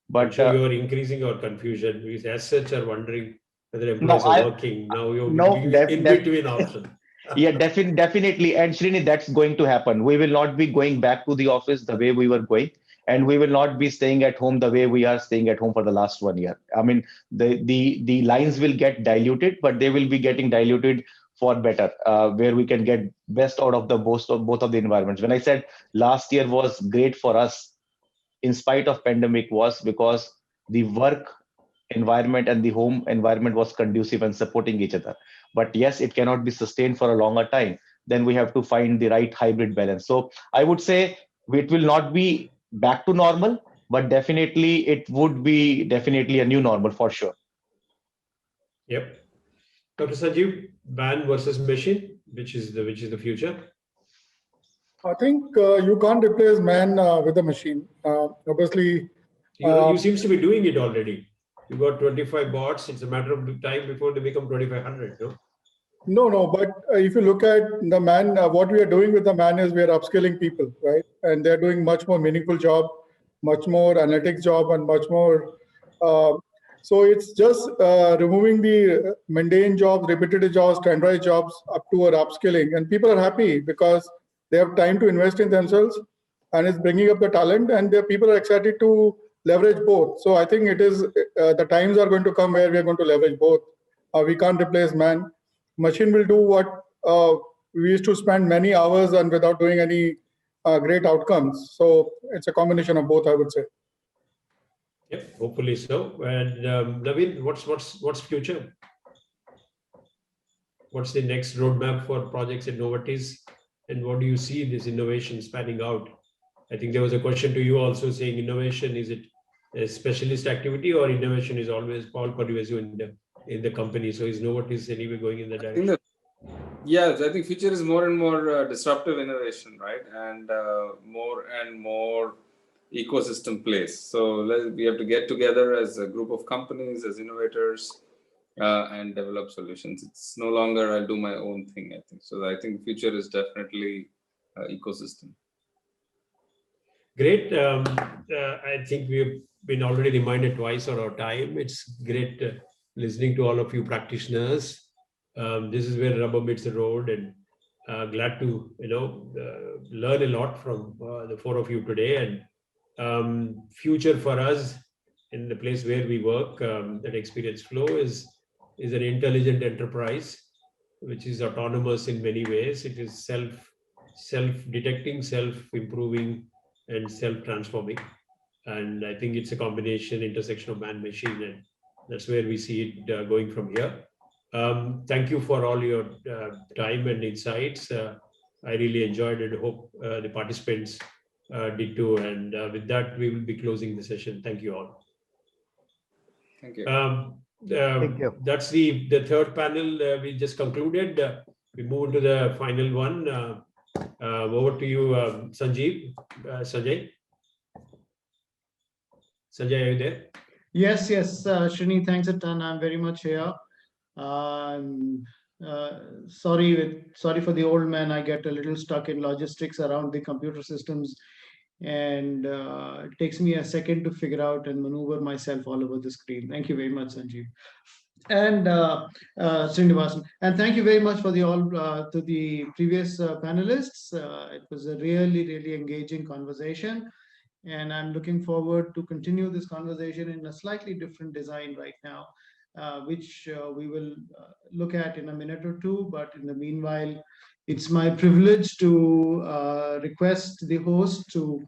But sure you are increasing our confusion. We as such are wondering whether employees are working. Now you're in between option. Yeah, definitely. And Srini, that's going to happen. We will not be going back to the office the way we were going, and we will not be staying at home the way we are staying at home for the last 1 year. I mean, the lines will get diluted, but they will be getting diluted for better, where we can get best out of both of the environments. When I said last year was great for us, in spite of pandemic, was because the work environment and the home environment was conducive and supporting each other. But yes, it cannot be sustained for a longer time. Then we have to find the right hybrid balance. So I would say it will not be back to normal, but definitely it would be definitely a new normal for sure. Yep. Dr. Sanjeev, man versus machine, which is the future? I think you can't replace man with a machine. Obviously, You seems to be doing it already. You got 25 bots. It's a matter of time before they become 2,500. No? No, but if you look at the man, what we are doing with the man is we are upskilling people, right? And they're doing much more meaningful job, much more analytics job, and much more. So it's just removing the mundane jobs, repetitive jobs, standardized jobs up to our upskilling, and people are happy because they have time to invest in themselves, and it's bringing up the talent, and the people are excited to leverage both. So I think it is the times are going to come where we are going to leverage both. We can't replace man. Machine will do what we used to spend many hours and without doing any great outcomes. So it's a combination of both, I would say. Yep, hopefully so. And Naveen, what's future? What's the next roadmap for projects at Novartis? And what do you see this innovation spanning out? I think there was a question to you also saying innovation, is it a specialist activity or innovation is always all pervasive in the company? So is Novartis anyway going in the direction? Yeah, I think future is more and more disruptive innovation, right? And more ecosystem plays. So we have to get together as a group of companies, as innovators, and develop solutions. It's no longer I'll do my own thing, I think. So I think future is definitely ecosystem. Great. I think we've been already reminded twice on our time. It's great listening to all of you practitioners. This is where rubber meets the road, and glad to learn a lot from the four of you today. And future for us in the place where we work, that Experience Flow is an intelligent enterprise, which is autonomous in many ways. It is self-detecting, self-improving, and self-transforming. And I think it's a combination, intersection of man-machine, and that's where we see it going from here. Thank you for all your time and insights. I really enjoyed it. I hope the participants did too. And with that, we will be closing the session. Thank you all. Thank you. Thank you. That's the third panel we just concluded. We move to the final one. Over to you, Sanjeev. Sanjay, are you there? Yes, Srini, thanks a ton. I'm very much here. Sorry for the old man. I get a little stuck in logistics around the computer systems, and it takes me a second to figure out and maneuver myself all over the screen. Thank you very much, Sanjeev. And Srinivasan, and thank you very much for to the previous panelists. It was a really engaging conversation, and I'm looking forward to continue this conversation in a slightly different design right now, which we will look at in a minute or two. But in the meanwhile, it's my privilege to request the host to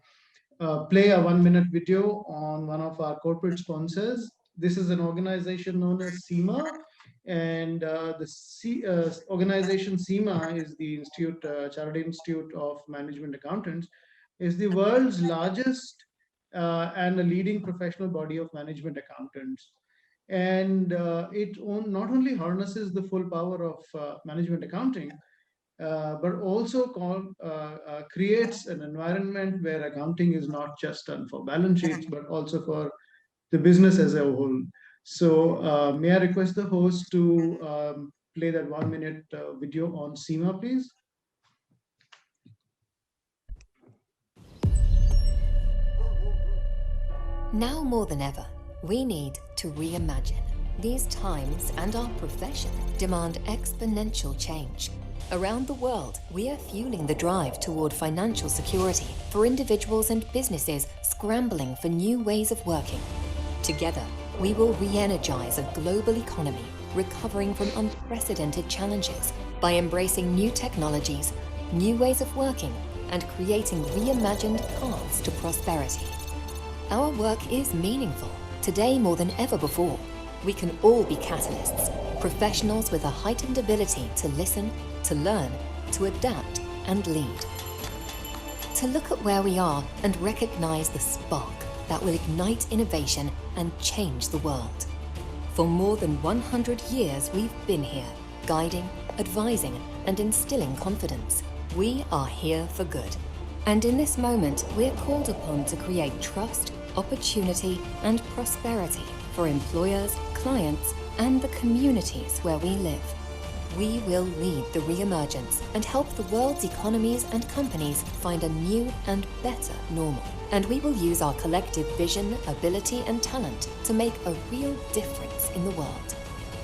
play a 1-minute video on one of our corporate sponsors. This is an organization known as CIMA, and the organization CIMA is the Chartered Institute of Management Accountants, is the world's largest and a leading professional body of management accountants. And it not only harnesses the full power of management accounting, but also creates an environment where accounting is not just done for balance sheets, but also for the business as a whole. So may I request the host to play that 1-minute video on CIMA, please? Now more than ever, we need to reimagine. These times and our profession demand exponential change. Around the world, we are fueling the drive toward financial security for individuals and businesses scrambling for new ways of working. Together, we will re-energize a global economy, recovering from unprecedented challenges by embracing new technologies, new ways of working, and creating reimagined paths to prosperity. Our work is meaningful, today more than ever before. We can all be catalysts, professionals with a heightened ability to listen, to learn, to adapt, and lead. To look at where we are and recognize the spark that will ignite innovation and change the world. For more than 100 years, we've been here, guiding, advising, and instilling confidence. We are here for good. And in this moment, we're called upon to create trust, opportunity, and prosperity for employers, clients, and the communities where we live. We will lead the re-emergence and help the world's economies and companies find a new and better normal. And we will use our collective vision, ability, and talent to make a real difference in the world.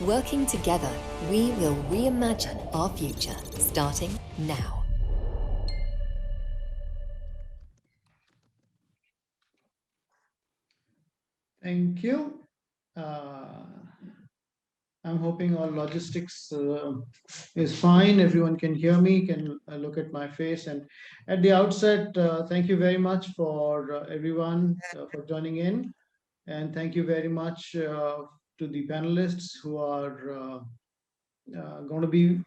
Working together, we will reimagine our future, starting now. Thank you. I'm hoping all logistics is fine. Everyone can hear me, can look at my face. And at the outset, thank you very much for everyone for joining in. And thank you very much to the panelists who are going to be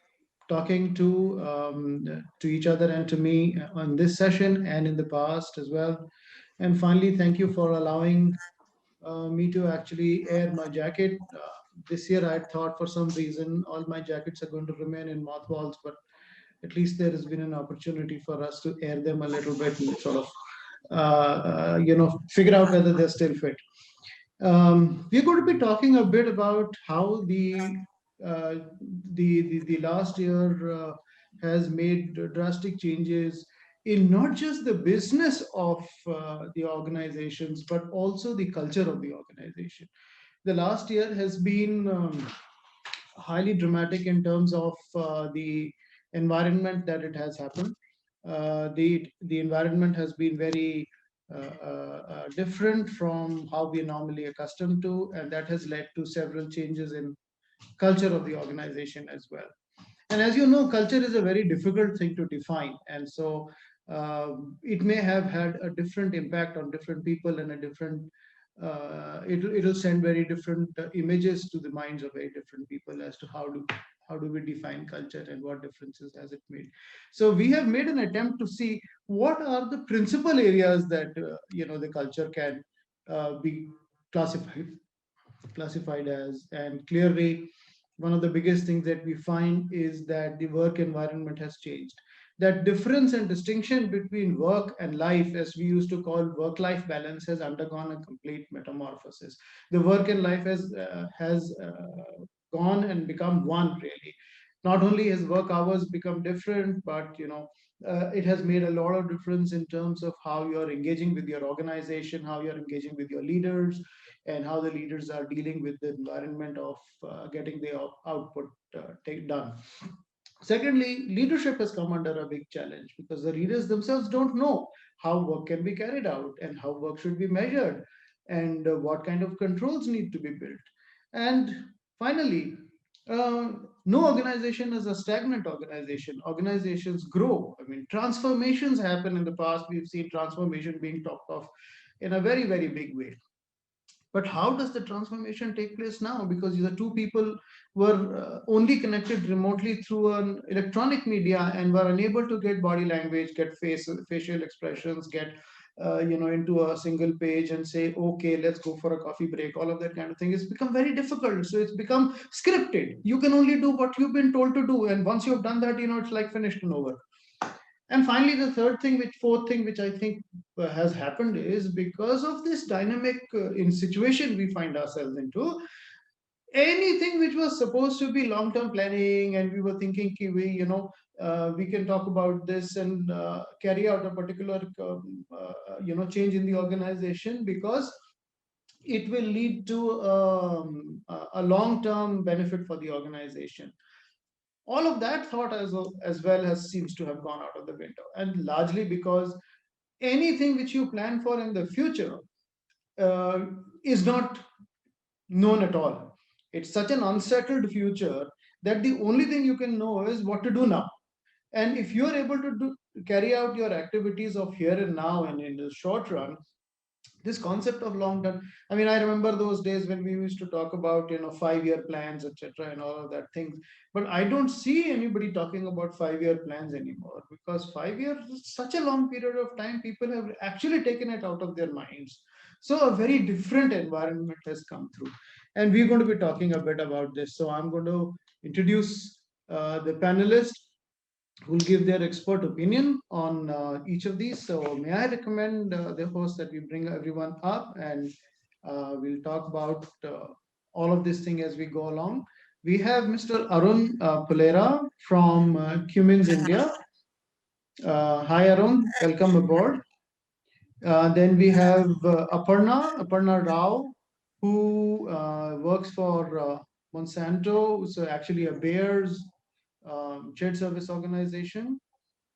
talking to each other and to me on this session and in the past as well. And finally, thank you for allowing me to actually air my jacket. This year, I thought for some reason all my jackets are going to remain in mothballs, but at least there has been an opportunity for us to air them a little bit and sort of, figure out whether they're still fit. We're going to be talking a bit about how the last year has made drastic changes in not just the business of the organizations, but also the culture of the organization. The last year has been highly dramatic in terms of the environment that it has happened. The environment has been very different from how we are normally accustomed to, and that has led to several changes in culture of the organization as well. And as you know, culture is a very difficult thing to define, and so it may have had a different impact on different people and a different. It'll send very different images to the minds of very different people as to how do we define culture and what differences has it made. So we have made an attempt to see what are the principal areas that the culture can be classified as. And clearly, one of the biggest things that we find is that the work environment has changed. That difference and distinction between work and life, as we used to call work-life balance, has undergone a complete metamorphosis. The work and life has gone and become one, really. Not only has work hours become different, but it has made a lot of difference in terms of how you're engaging with your organization, how you're engaging with your leaders, and how the leaders are dealing with the environment of getting the output done. Secondly, leadership has come under a big challenge because the leaders themselves don't know how work can be carried out and how work should be measured and what kind of controls need to be built. And finally, no organization is a stagnant organization. Organizations grow. I mean, transformations happen in the past. We've seen transformation being talked of in a very, very big way. But how does the transformation take place now? Because the two people were only connected remotely through an electronic media and were unable to get body language, get facial expressions, get into a single page and say, okay, let's go for a coffee break. All of that kind of thing. It's become very difficult. So it's become scripted. You can only do what you've been told to do. And once you've done that, it's like finished and over. And finally, the fourth thing, which I think has happened is because of this dynamic in situation we find ourselves into, anything which was supposed to be long-term planning, and we were thinking, we can talk about this and carry out a particular, change in the organization because it will lead to a long-term benefit for the organization. All of that thought as well seems to have gone out of the window, and largely because anything which you plan for in the future is not known at all. It's such an unsettled future that the only thing you can know is what to do now. And if you're able to carry out your activities of here and now and in the short run, this concept of long term, I mean, I remember those days when we used to talk about 5-year plans, etc., and all of that things, but I don't see anybody talking about 5-year plans anymore, because 5 years is such a long period of time. People have actually taken it out of their minds. So a very different environment has come through, and we're going to be talking a bit about this. So I'm going to introduce the panelists. who will give their expert opinion on each of these. So may I recommend the host that we bring everyone up, and we'll talk about all of this thing as we go along. We have Mr. Arun Pulera from Cummins, India. Hi, Arun. Welcome aboard. Then we have Aparna Rao, who works for Monsanto, so actually a Bayer's shared service organization,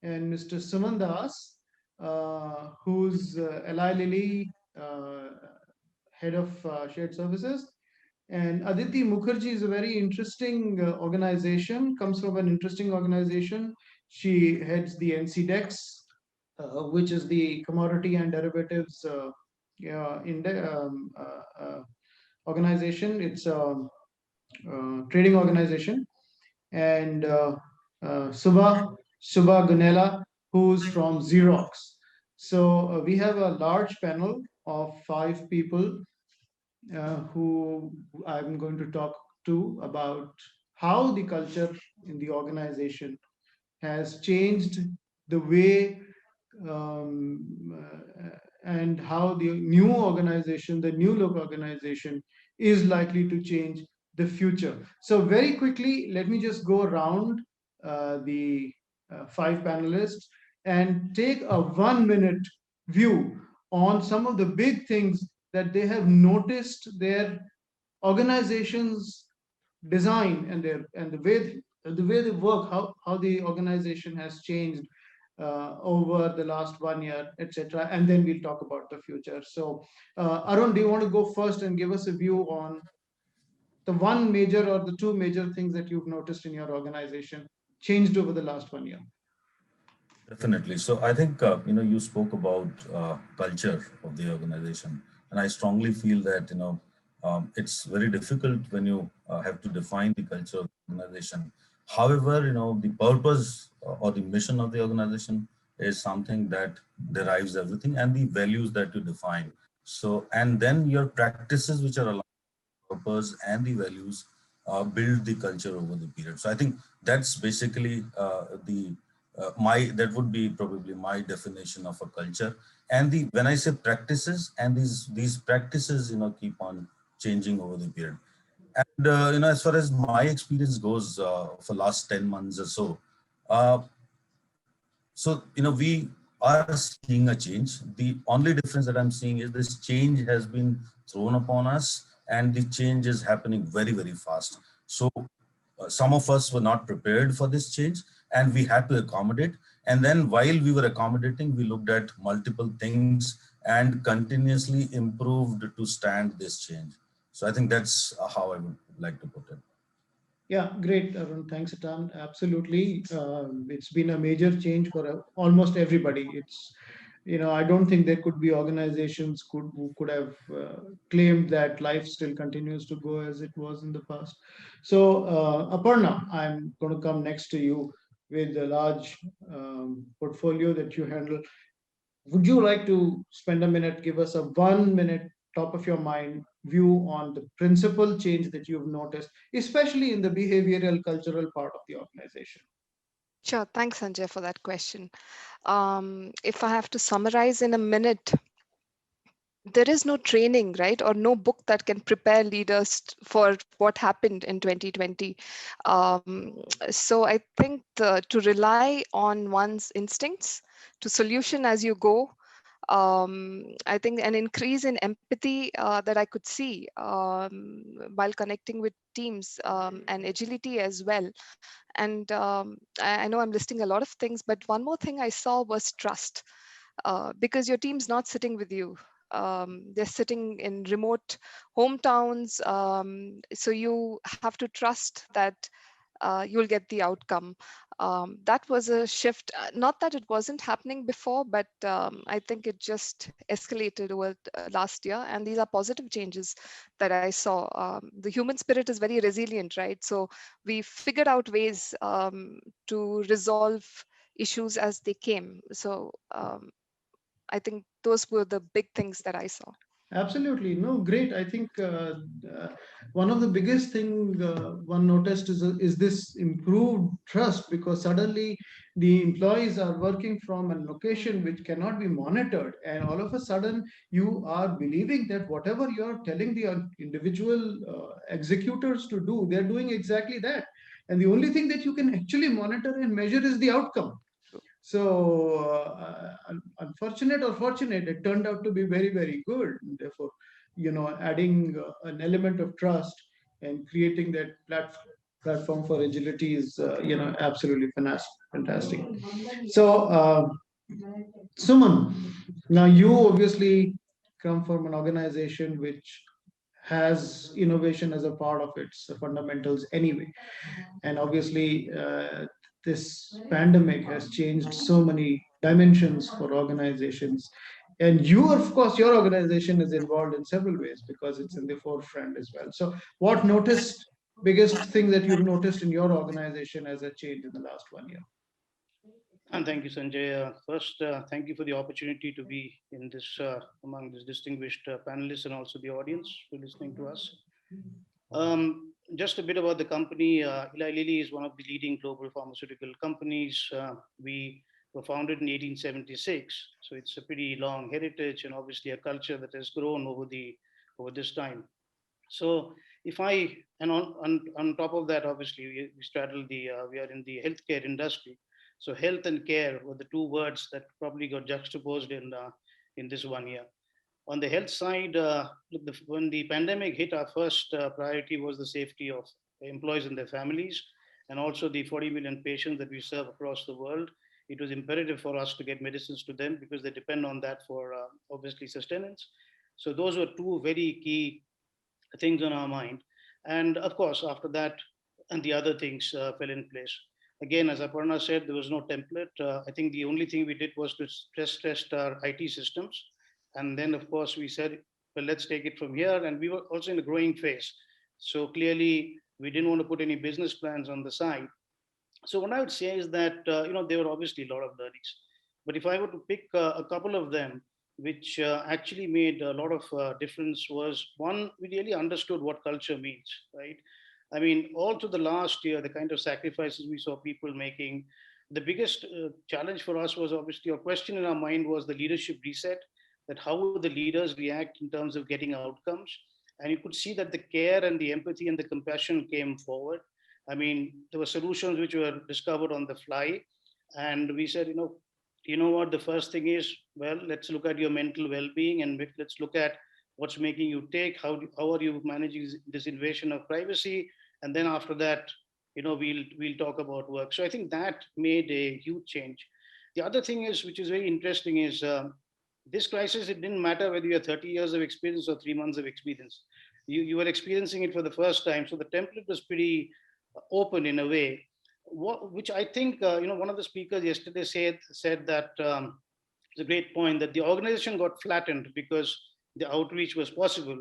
and Mr. Suman Das, who's Eli Lilly head of shared services. And Aditi Mukherjee is a very interesting organization, comes from an interesting organization. She heads the NCDEX, which is the commodity and derivatives organization. It's a trading organization. And Subha Gunela, who's from Xerox. So we have a large panel of 5 people who I'm going to talk to about how the culture in the organization has changed the way and how the new organization, the new look organization is likely to change the future. So very quickly, let me just go around the 5 panelists and take a 1-minute view on some of the big things that they have noticed their organizations design and the way they work, how the organization has changed over the last 1 year, etc. And then we'll talk about the future. So, Arun, do you want to go first and give us a view on the one major or the 2 major things that you've noticed in your organization changed over the last 1 year? Definitely. So I think, you spoke about culture of the organization, and I strongly feel that, it's very difficult when you have to define the culture of the organization. However, the purpose or the mission of the organization is something that derives everything, and the values that you define. So, and then your practices, which are aligned with the purpose and the values, build the culture over the period. So I think that's basically the that would be probably my definition of a culture. And when I say practices, and these practices keep on changing over the period. And as far as my experience goes, for last 10 months or so, uh, we are seeing a change. The only difference that I'm seeing is this change has been thrown upon us, and the change is happening very, very fast. So some of us were not prepared for this change, and we had to accommodate. And then while we were accommodating, we looked at multiple things and continuously improved to stand this change. So I think that's how I would like to put it. Yeah, great, Arun. Thanks a ton. Absolutely. It's been a major change for almost everybody. I don't think there could be organizations who could have claimed that life still continues to go as it was in the past. So, Aparna, I'm going to come next to you with a large portfolio that you handle. Would you like to spend a minute, give us a 1-minute top of your mind view on the principal change that you've noticed, especially in the behavioral cultural part of the organization? Sure. Thanks, Sanjay, for that question. If I have to summarize in a minute, there is no training, right, or no book that can prepare leaders for what happened in 2020. So I think to rely on one's instincts, to solution as you go, I think an increase in empathy that I could see while connecting with teams, and agility as well. And I know I'm listing a lot of things, but one more thing I saw was trust, because your team's not sitting with you. They're sitting in remote hometowns. So you have to trust that you'll get the outcome. That was a shift. Not that it wasn't happening before, but I think it just escalated over last year. And these are positive changes that I saw. The human spirit is very resilient, right? So we figured out ways to resolve issues as they came. So I think those were the big things that I saw. Absolutely. No, great. I think one of the biggest thing one noticed is this improved trust, because suddenly the employees are working from a location which cannot be monitored, and all of a sudden you are believing that whatever you are telling the individual executors to do, they're doing exactly that. And the only thing that you can actually monitor and measure is the outcome. So, unfortunate or fortunate, it turned out to be very, very good. Therefore, adding an element of trust and creating that platform for agility is, absolutely fantastic. So, Suman, now you obviously come from an organization which has innovation as a part of its fundamentals anyway. And obviously, this pandemic has changed so many dimensions for organizations. And you, of course, your organization is involved in several ways because it's in the forefront as well. So, what biggest thing that you've noticed in your organization as a change in the last 1 year? And thank you, Sanjay. First, thank you for the opportunity to be in this among this distinguished panelists and also the audience who are listening to us. Just a bit about the company. Eli Lilly is one of the leading global pharmaceutical companies. We were founded in 1876, so it's a pretty long heritage and obviously a culture that has grown over this time. So if I and on top of that, obviously we straddle we are in the healthcare industry. So health and care were the two words that probably got juxtaposed in this 1 year. On the health side, when the pandemic hit, our first priority was the safety of employees and their families, and also the 40 million patients that we serve across the world. It was imperative for us to get medicines to them because they depend on that for obviously sustenance. So those were two very key things on our mind. And of course, after that, and the other things fell in place. Again, as Aparna said, there was no template. I think the only thing we did was to stress test our IT systems. And then, of course, we said, well, let's take it from here. And we were also in a growing phase. So clearly, we didn't want to put any business plans on the side. So what I would say is that, there were obviously a lot of learnings. But if I were to pick a couple of them, which actually made a lot of difference, was one, we really understood what culture means, right? I mean, all through the last year, the kind of sacrifices we saw people making, the biggest challenge for us was obviously, a question in our mind was the leadership reset, that how would the leaders react in terms of getting outcomes? And you could see that the care and the empathy and the compassion came forward. I mean, there were solutions which were discovered on the fly. And we said, you know what, the first thing is, well, let's look at your mental well-being and let's look at what's making you take, how are you managing this invasion of privacy? And then after that, we'll talk about work. So I think that made a huge change. The other thing is, which is very interesting, is this crisis, it didn't matter whether you have 30 years of experience or 3 months of experience. You were experiencing it for the first time. So the template was pretty open in a way, which I think, one of the speakers yesterday said that it's a great point, that the organization got flattened because the outreach was possible.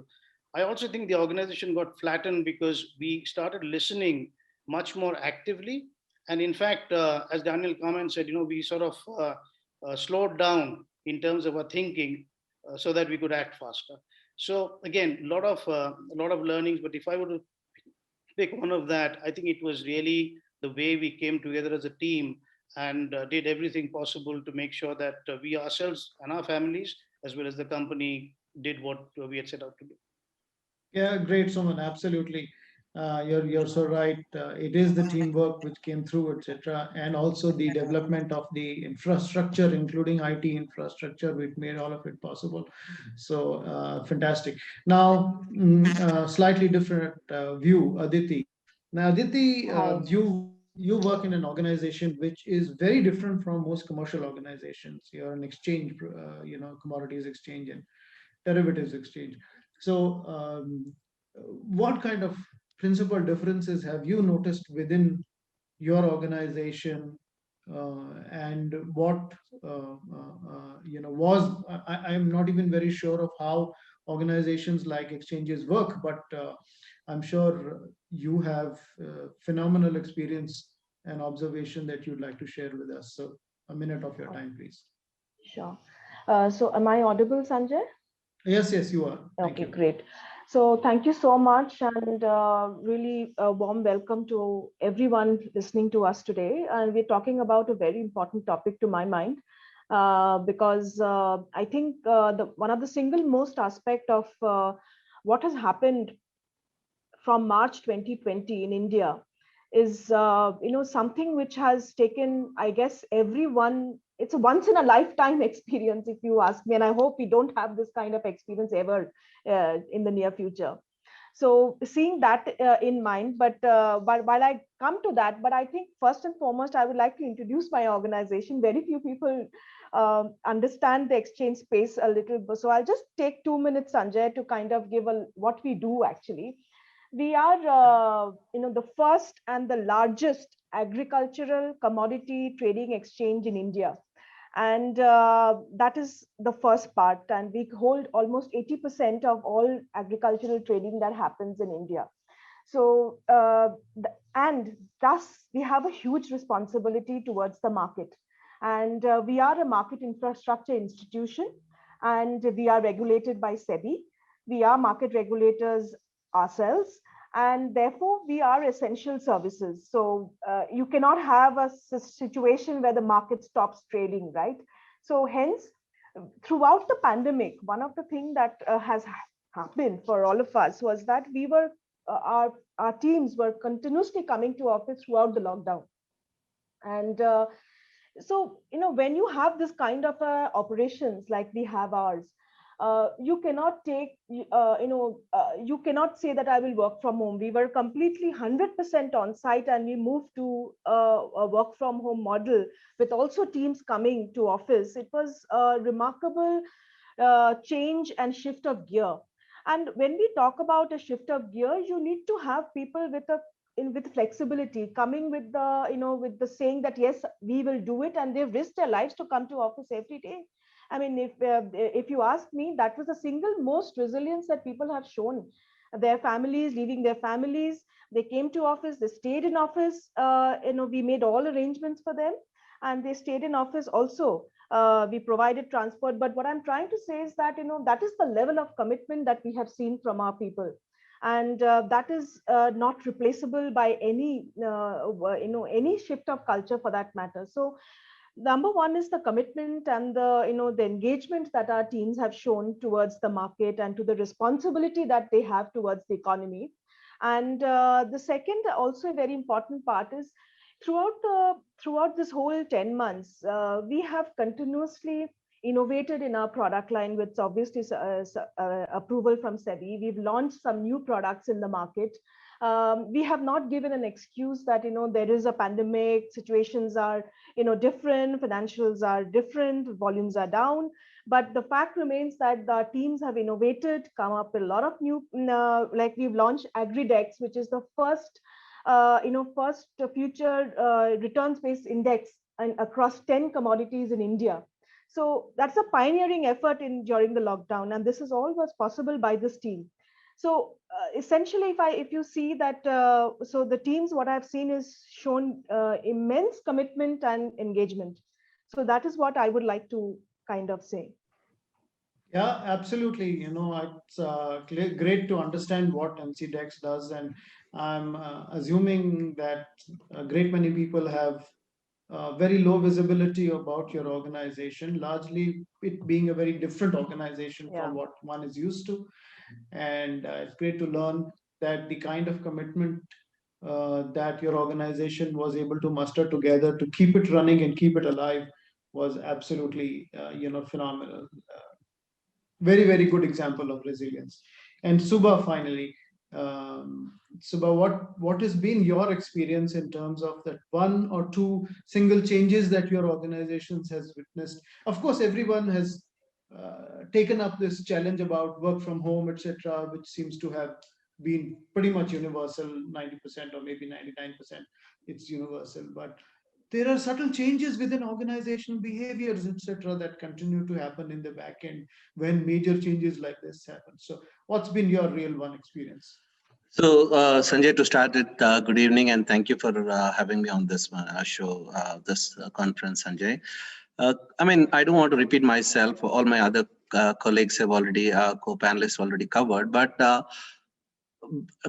I also think the organization got flattened because we started listening much more actively. And in fact, as Daniel Comment said, we sort of slowed down in terms of our thinking so that we could act faster. So again, a lot of learnings. But if I were to pick one of that, I think it was really the way we came together as a team and did everything possible to make sure that we ourselves and our families, as well as the company, did what we had set out to do. Yeah, great, Suman. Absolutely. You're so right. It is the teamwork which came through, etc., and also the development of the infrastructure, including IT infrastructure, which made all of it possible. So fantastic. Now, slightly different view, Aditi. Now, Aditi, you work in an organization which is very different from most commercial organizations. You're an exchange, commodities exchange and derivatives exchange. So, what kind of principal differences have you noticed within your organization, and what I'm not even very sure of how organizations like exchanges work, but I'm sure you have phenomenal experience and observation that you'd like to share with us. So, a minute of your time, please. Sure. So, am I audible, Sanjay? Yes, yes, you are. Okay, great. So thank you so much, and really a warm welcome to everyone listening to us today. And we're talking about a very important topic to my mind, because I think one of the single most aspect of what has happened from March 2020 in India is something which has taken, I guess, everyone. It's a once in a lifetime experience, if you ask me, and I hope we don't have this kind of experience ever in the near future. So seeing that in mind, but while I come to that, but I think first and foremost, I would like to introduce my organization. Very few people understand the exchange space a little bit. So I'll just take 2 minutes, Sanjay, to kind of give what we do actually. We are the first and the largest agricultural commodity trading exchange in India, and that is the first part, and we hold almost 80% of all agricultural trading that happens in India. So and thus we have a huge responsibility towards the market, and we are a market infrastructure institution, and we are regulated by SEBI. We are market regulators ourselves, and therefore we are essential services. So you cannot have a situation where the market stops trading, right? So hence, throughout the pandemic, one of the things that has happened for all of us was that we were our teams were continuously coming to office throughout the lockdown. And so when you have this kind of operations like we have ours, you cannot take you cannot say that I will work from home. We were completely 100% on site, and we moved to a work from home model with also teams coming to office. It was a remarkable change and shift of gear. And when we talk about a shift of gear, you need to have people with flexibility, coming with the with the saying that yes, we will do it, and they've risked their lives to come to office every day. I mean, if you ask me, that was the single most resilience that people have shown. Their families, leaving their families, they came to office, they stayed in office. We made all arrangements for them, and they stayed in office also. We provided transport. But what I'm trying to say is that that is the level of commitment that we have seen from our people, and that is not replaceable by any any shift of culture for that matter. So number one is the commitment and the engagement that our teams have shown towards the market and to the responsibility that they have towards the economy. And the second, also a very important part, is throughout this whole 10 months, we have continuously innovated in our product line, with obviously approval from SEBI. We've launched some new products in the market. We have not given an excuse that there is a pandemic, situations are different, financials are different, volumes are down. But the fact remains that the teams have innovated, come up with a lot of new, like we've launched AgriDex, which is the first first future returns-based index across 10 commodities in India. So that's a pioneering effort during the lockdown, and this is all was possible by this team. So essentially, if you see that, so the teams, what I've seen is shown immense commitment and engagement. So that is what I would like to kind of say. Yeah, absolutely. It's great to understand what NCDEX does, and I'm assuming that a great many people have very low visibility about your organization, largely it being a very different organization from what one is used to. And it's great to learn that the kind of commitment that your organization was able to muster together to keep it running and keep it alive was absolutely phenomenal. Very, very good example of resilience. And Subha, finally, Subha, what has been your experience in terms of that one or two single changes that your organizations has witnessed? Of course, everyone has taken up this challenge about work from home, etc., which seems to have been pretty much universal, 90% or maybe 99%. It's universal, but there are subtle changes within organizational behaviors, etc., that continue to happen in the back end when major changes like this happen. So what's been your real one experience? So Sanjay, to start it, good evening, and thank you for having me on this show, this conference, Sanjay. I mean, I don't want to repeat myself. All my other colleagues have already, co-panelists already covered. But a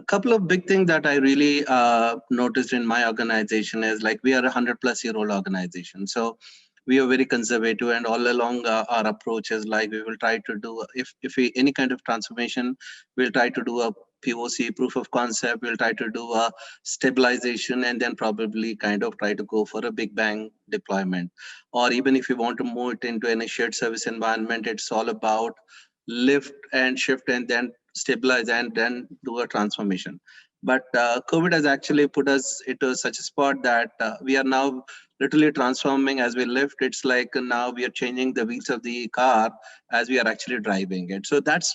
couple of big things that I really noticed in my organization is like we are a 100-plus-year-old organization. So we are very conservative, and all along our approach is like we will try to do, if we any kind of transformation, we'll try to do a POC, proof of concept, we'll try to do a stabilization, and then probably kind of try to go for a big bang deployment. Or even if you want to move it into any shared service environment, it's all about lift and shift and then stabilize and then do a transformation. But COVID has actually put us into such a spot that we are now literally transforming as we lift. It's like now we are changing the wheels of the car as we are actually driving it. So that's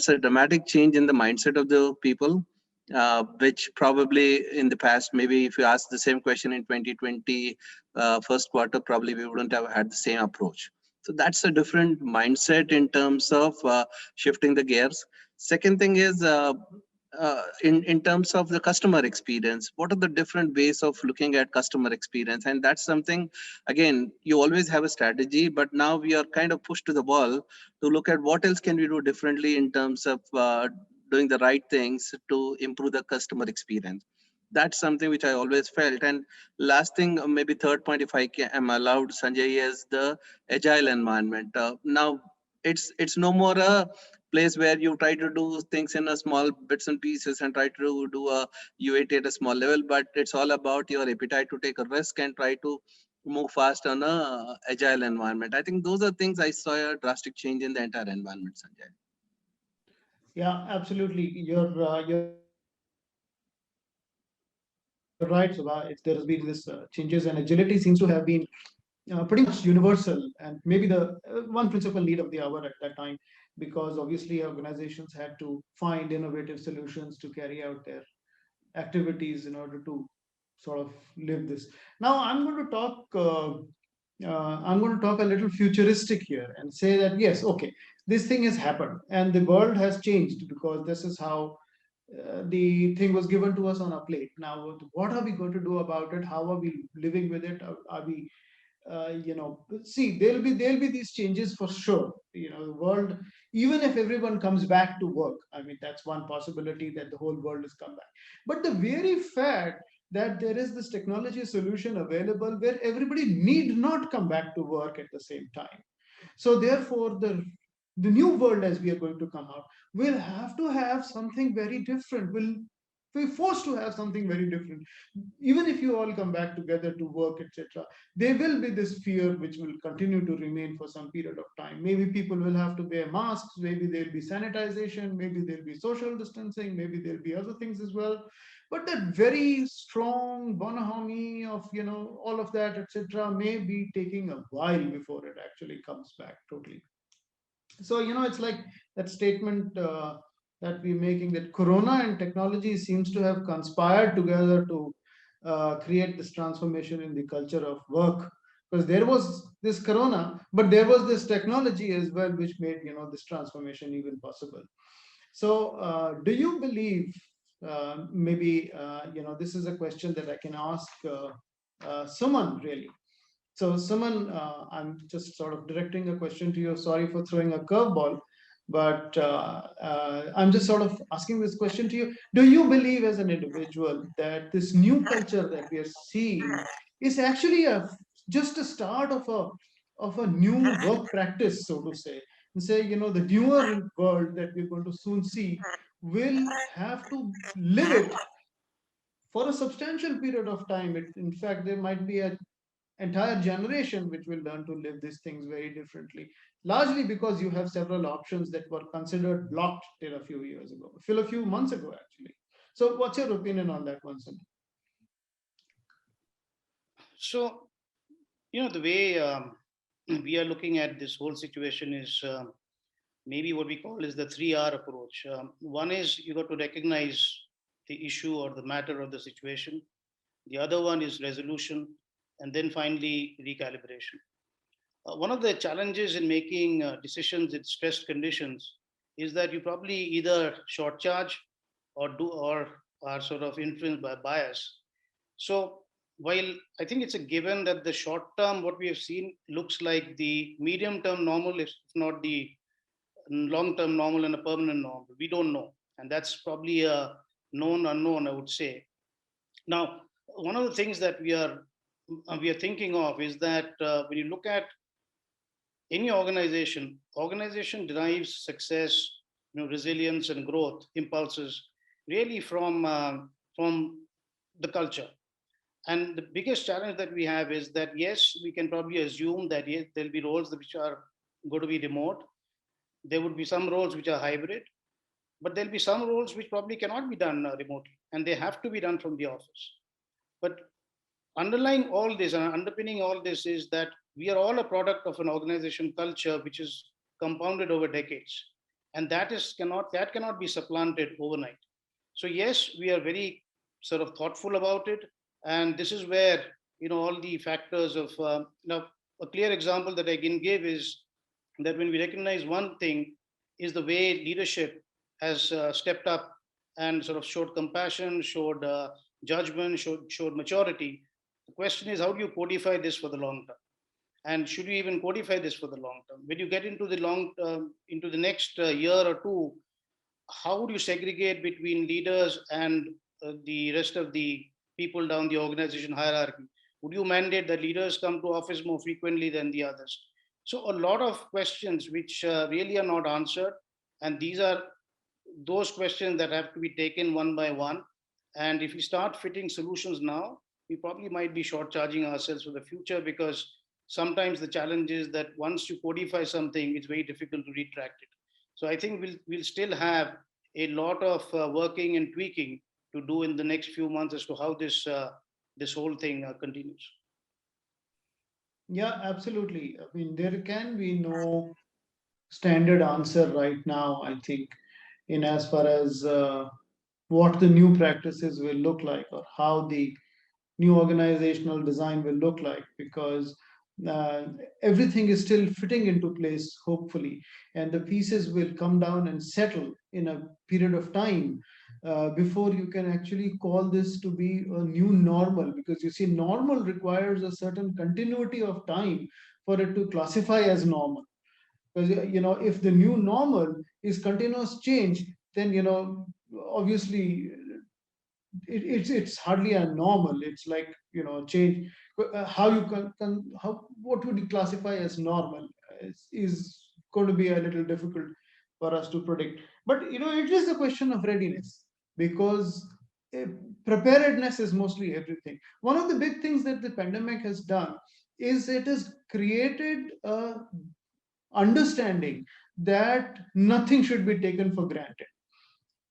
a dramatic change in the mindset of the people, which probably in the past, maybe if you ask the same question in 2020 first quarter, probably we wouldn't have had the same approach. So that's a different mindset in terms of shifting the gears. Second thing is in terms of the customer experience, what are the different ways of looking at customer experience? And that's something, again, you always have a strategy, but now we are kind of pushed to the wall to look at what else can we do differently in terms of doing the right things to improve the customer experience. That's something which I always felt. And last thing, maybe third point, if I am allowed, Sanjay, is the agile environment. Now, it's no more a place where you try to do things in a small bits and pieces and try to do a UAT at a small level, but it's all about your appetite to take a risk and try to move fast on a agile environment. I think those are things I saw a drastic change in the entire environment, Sanjay. Yeah, absolutely. You're right, Subha. There has been this changes, and agility seems to have been pretty much universal, and maybe the one principal need of the hour at that time, because obviously organizations had to find innovative solutions to carry out their activities in order to sort of live this. Now I'm going to talk. I'm going to talk a little futuristic here and say that yes, okay, this thing has happened and the world has changed because this is how the thing was given to us on a plate. Now, what are we going to do about it? How are we living with it? Are we see, there'll be these changes for sure. The world, even if everyone comes back to work, I mean, that's one possibility, that the whole world has come back. But the very fact that there is this technology solution available where everybody need not come back to work at the same time. So therefore, the new world as we are going to come out will have to have something very different. Will be forced to have something very different. Even if you all come back together to work, etc., there will be this fear which will continue to remain for some period of time. Maybe people will have to wear masks, maybe there'll be sanitization, maybe there'll be social distancing, maybe there'll be other things as well. But that very strong bonhomie of all of that, etc., may be taking a while before it actually comes back totally. So it's like that statement that we're making, that Corona and technology seems to have conspired together to create this transformation in the culture of work. Because there was this Corona, but there was this technology as well, which made this transformation even possible. So, do you believe? Maybe this is a question that I can ask Suman, really. So, Suman, I'm just sort of directing a question to you. Sorry for throwing a curveball, but I'm just sort of asking this question to you. Do you believe as an individual that this new culture that we are seeing is actually just a start of a new work practice, so to say? And say, the newer world that we're going to soon see will have to live it for a substantial period of time. In fact, there might be an entire generation which will learn to live these things very differently, largely because you have several options that were considered blocked till a few years ago, till a few months ago, actually. So what's your opinion on that one, Sanjay? So, the way we are looking at this whole situation is maybe what we call is the 3R approach. One is you got to recognize the issue or the matter of the situation. The other one is resolution, and then finally recalibration. One of the challenges in making decisions in stressed conditions is that you probably either short charge or are sort of influenced by bias. So while I think it's a given that the short term, what we have seen looks like the medium term normal, if not the long term normal and a permanent normal. We don't know. And that's probably a known unknown, I would say. Now, one of the things that we are thinking of is that when you look at any organization derives success, resilience and growth impulses really from the culture. And the biggest challenge that we have is that, yes, we can probably assume that yes, there'll be roles which are going to be remote. There would be some roles which are hybrid, but there'll be some roles which probably cannot be done remotely, and they have to be done from the office. But underlying all this and underpinning all this is that we are all a product of an organization culture which is compounded over decades, and that cannot be supplanted overnight. So yes, we are very sort of thoughtful about it, and this is where all the factors of now a clear example that I can give is that when we recognize one thing is the way leadership has stepped up and sort of showed compassion, showed judgment, showed maturity. The question is, how do you codify this for the long term? And should you even codify this for the long term? When you get into the into the next year or two, how do you segregate between leaders and the rest of the people down the organization hierarchy? Would you mandate that leaders come to office more frequently than the others? So a lot of questions which really are not answered, and these are those questions that have to be taken one by one. And if we start fitting solutions now, we probably might be short-charging ourselves for the future, because sometimes the challenge is that once you codify something, it's very difficult to retract it. So I think we'll still have a lot of working and tweaking to do in the next few months as to how this whole thing continues. Yeah, absolutely. I mean, there can be no standard answer right now, I think, in as far as what the new practices will look like, or how the new organizational design will look like, because uh, everything is still fitting into place, hopefully, and the pieces will come down and settle in a period of time before you can actually call this to be a new normal. Because you see, normal requires a certain continuity of time for it to classify as normal. Because if the new normal is continuous change, then obviously it's hardly a normal. It's like change. How you how, what would you classify as normal is going to be a little difficult for us to predict. But it is a question of readiness, because uh, preparedness is mostly everything. One of the big things that the pandemic has done is it has created a understanding that nothing should be taken for granted.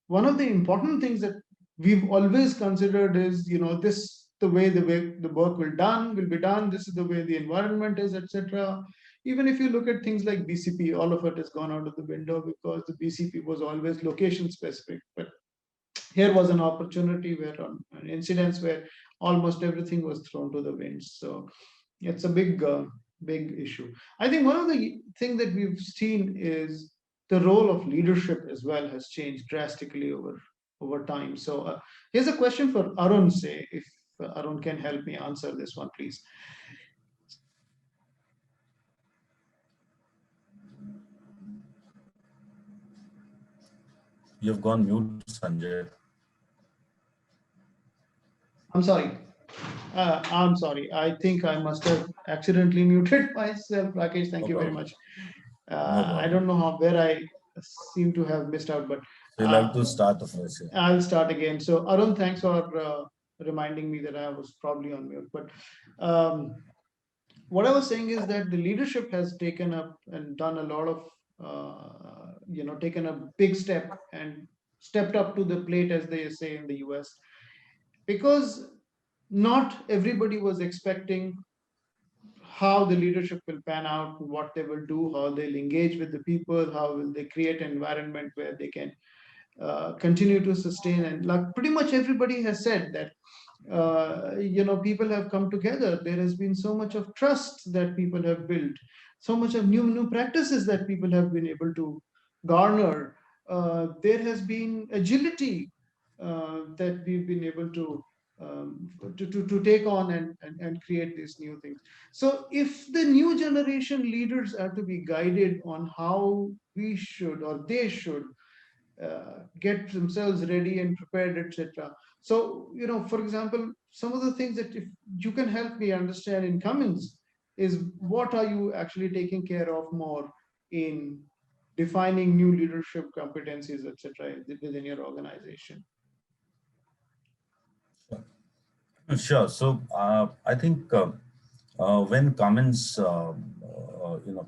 One of the important things that we've always considered is, this the way the work will be done. This is the way the environment is, etc. Even if you look at things like BCP, all of it has gone out of the window, because the BCP was always location specific. But here was an opportunity where an incidents where almost everything was thrown to the winds. So it's a big issue. I think one of the things that we've seen is the role of leadership as well has changed drastically over time. So here's a question for Arun. Say if Arun can help me answer this one, please. You've gone mute, Sanjay. I'm sorry. I'm sorry. I think I must have accidentally muted myself. Rakesh, thank you very much. I don't know where I seem to have missed out, but you'll have to start afresh. I'll start again. So Arun, thanks for reminding me that I was probably on mute. But what I was saying is that the leadership has taken up and done a lot of, taken a big step and stepped up to the plate, as they say in the US, because not everybody was expecting how the leadership will pan out, what they will do, how they'll engage with the people, how will they create an environment where they can continue to sustain. And like pretty much everybody has said that people have come together. There has been so much of trust that people have built, so much of new practices that people have been able to garner. There has been agility that we've been able to to take on and create these new things. So if the new generation leaders are to be guided on how we should or they should get themselves ready and prepared, etc. So, for example, some of the things that if you can help me understand in Cummins is what are you actually taking care of more in defining new leadership competencies, etc., within your organization? Sure. So I think when Cummins,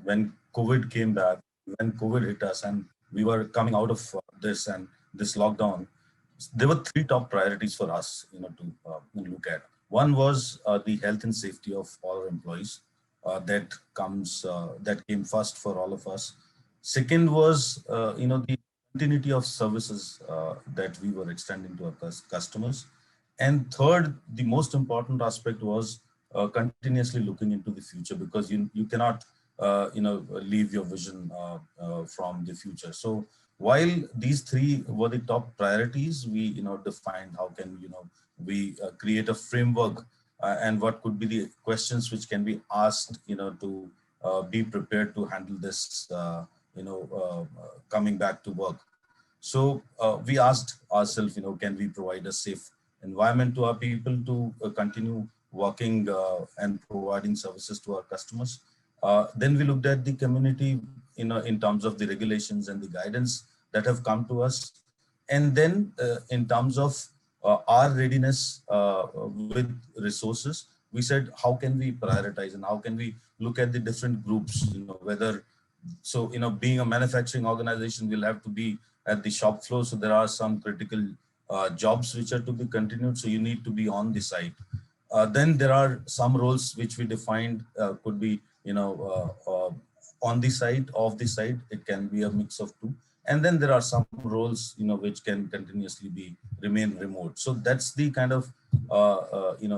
when COVID came back, when COVID hit us, and we were coming out of this and this lockdown, there were three top priorities for us, to look at. One was the health and safety of all our employees. That came first for all of us. Second was, the continuity of services that we were extending to our customers. And third, the most important aspect was continuously looking into the future, because you cannot leave your vision from the future. So while these three were the top priorities, we defined how can we create a framework and what could be the questions which can be asked to be prepared to handle this coming back to work. So we asked ourselves, can we provide a safe environment to our people to continue working and providing services to our customers. Then we looked at the community, in terms of the regulations and the guidance that have come to us. And then in terms of our readiness with resources, we said, how can we prioritize and how can we look at the different groups, being a manufacturing organization, we'll have to be at the shop floor. So there are some critical jobs which are to be continued. So you need to be on the site. Then there are some roles which we defined could be, on the site, off the site. It can be a mix of two. And then there are some roles, which can continuously remain remote. So that's the kind of,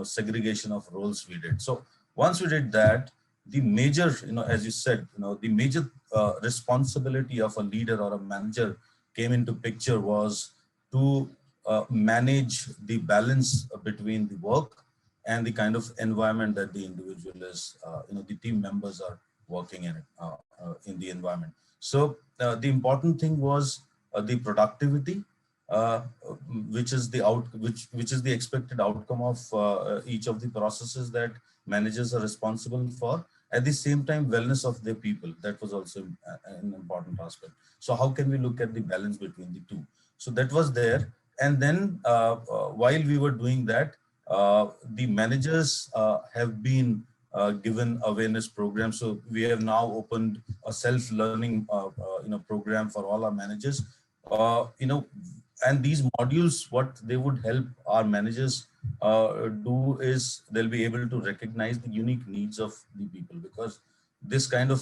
segregation of roles we did. So once we did that, the major, as you said, the major responsibility of a leader or a manager came into picture was to manage the balance between the work and the kind of environment that the individual is, the team members are working in the environment. So the important thing was the productivity, which is the expected outcome of each of the processes that managers are responsible for. At the same time, wellness of their people, that was also an important aspect. So how can we look at the balance between the two? So that was there. And then while we were doing that, the managers have been given awareness programs. So we have now opened a self-learning program for all our managers. And these modules, what they would help our managers do is they'll be able to recognize the unique needs of the people, because this kind of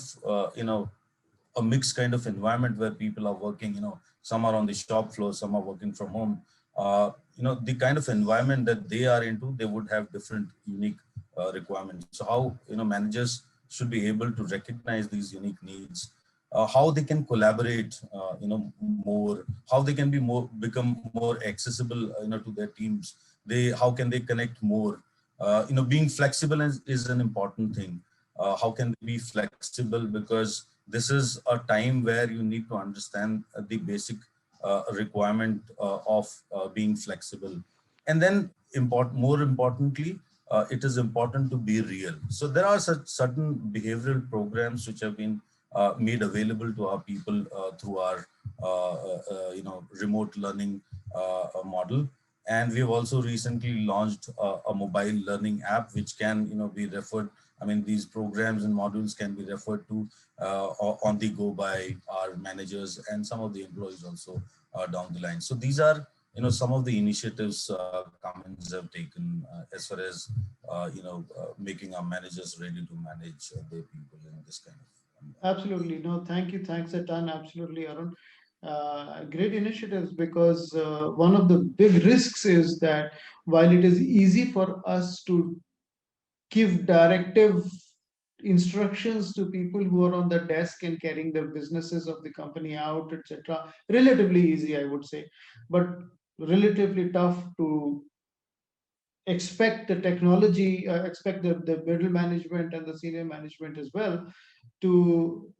a mixed kind of environment where people are working, some are on the shop floor, some are working from home. The kind of environment that they are into, they would have different unique requirements. So how managers should be able to recognize these unique needs, how they can collaborate, more, how they can become more accessible, to their teams. How can they connect more? Being flexible is an important thing. How can they be flexible? Because this is a time where you need to understand the basic requirement of being flexible. And then more importantly, it is important to be real. So there are certain behavioral programs which have been made available to our people through our remote learning model. And we have also recently launched a mobile learning app which can be referred. I mean, these programs and modules can be referred to on the go by our managers and some of the employees also down the line. So these are some of the initiatives Cummins have taken as far as making our managers ready to manage their people in this kind of. Absolutely. No, thank you. Thanks a ton. Absolutely, Arun. Great initiatives, because one of the big risks is that while it is easy for us to give directive instructions to people who are on the desk and carrying the businesses of the company out, etc., relatively easy, I would say, but relatively tough to expect the technology, expect the middle management and the senior management as well to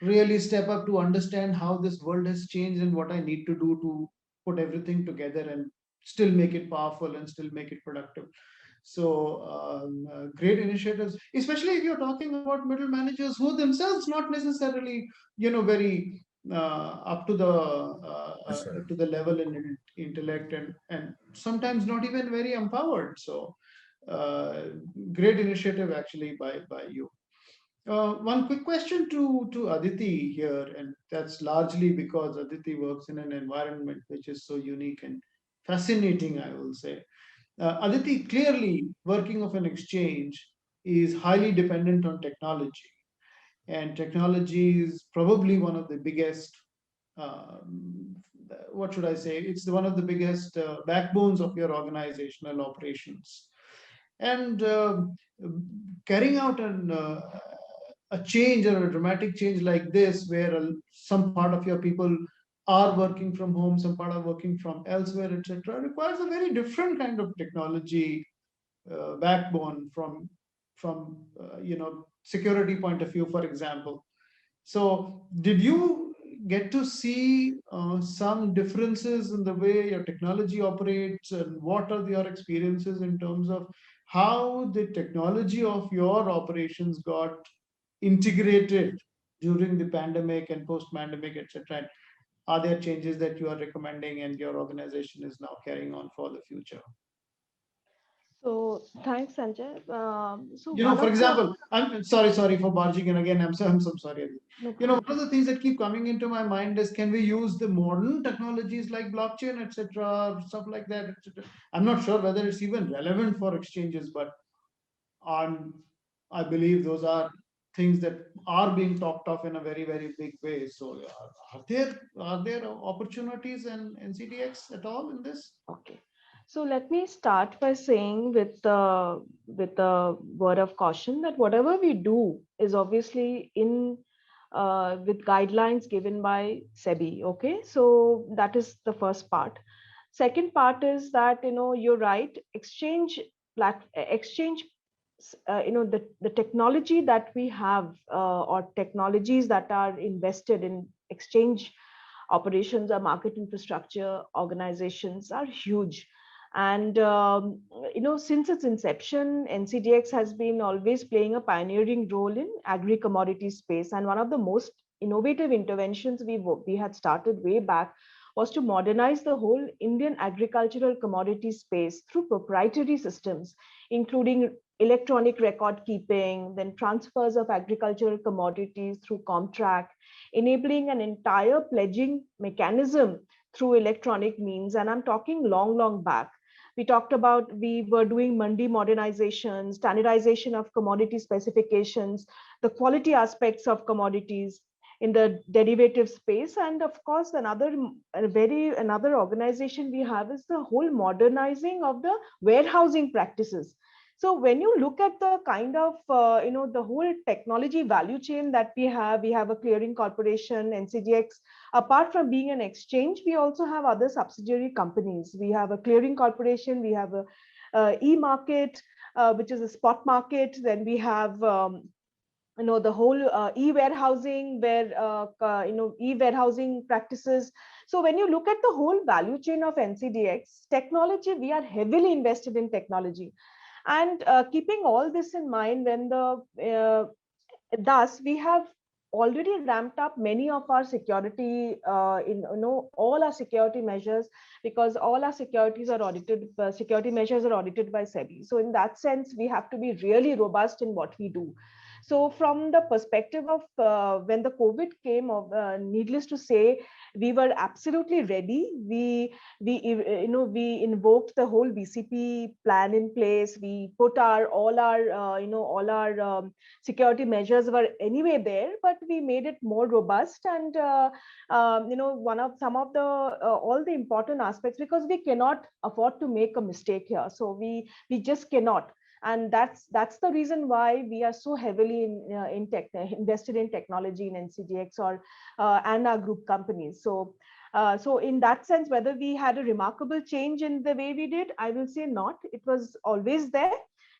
really step up to understand how this world has changed and what I need to do to put everything together and still make it powerful and still make it productive. So great initiatives, especially if you're talking about middle managers who themselves not necessarily, very up to the level in intellect and sometimes not even very empowered. So great initiative actually by you. One quick question to Aditi here, and that's largely because Aditi works in an environment which is so unique and fascinating, I will say. Aditi, clearly working of an exchange is highly dependent on technology, and technology is probably one of the biggest, what should I say? It's one of the biggest backbones of your organizational operations. And carrying out a change or a dramatic change like this, where some part of your people are working from home, some part are working from elsewhere, etc., requires a very different kind of technology backbone from security point of view, for example. So, did you get to see some differences in the way your technology operates, and what are your experiences in terms of how the technology of your operations got integrated during the pandemic and post-pandemic, etc.? Are there changes that you are recommending and your organization is now carrying on for the future? So thanks, Sanjay. For example, I'm sorry for barging in again. I'm so sorry. No one of the things that keep coming into my mind is, can we use the modern technologies like blockchain, etc., stuff like that, etc. I'm not sure whether it's even relevant for exchanges, but I believe those are things that are being talked of in a very, very big way. So are there opportunities in NCDX at all in this? Okay. So let me start by saying with a word of caution that whatever we do is obviously in with guidelines given by SEBI. Okay, so that is the first part. Second part is that you're right. Exchange, the technology that we have or technologies that are invested in exchange operations or market infrastructure organizations are huge. And since its inception, NCDX has been always playing a pioneering role in agri-commodity space. And one of the most innovative interventions we had started way back was to modernize the whole Indian agricultural commodity space through proprietary systems, including electronic record keeping, then transfers of agricultural commodities through Comtrack, enabling an entire pledging mechanism through electronic means. And I'm talking long back. We were doing mandi modernization, standardization of commodity specifications, the quality aspects of commodities in the derivative space. And of course, another organization we have is the whole modernizing of the warehousing practices. So when you look at the kind of, the whole technology value chain that we have a clearing corporation, NCDX. Apart from being an exchange, we also have other subsidiary companies. We have a clearing corporation, we have a e-market, which is a spot market. Then we have, the whole e-warehousing where, e-warehousing practices. So when you look at the whole value chain of NCDX, technology, we are heavily invested in technology. And keeping all this in mind, thus we have already ramped up many of our security, all our security measures, because all our securities are audited, security measures are audited by SEBI. So in that sense, we have to be really robust in what we do. So from the perspective of when the COVID came, needless to say, we were absolutely ready. We invoked the whole BCP plan in place. We put all our security measures were anyway there, but we made it more robust. And all the important aspects, because we cannot afford to make a mistake here. So we just cannot. And that's the reason why we are so heavily invested in technology in NCDX and our group companies. So So in that sense, whether we had a remarkable change in the way we did, I will say not. It was always there.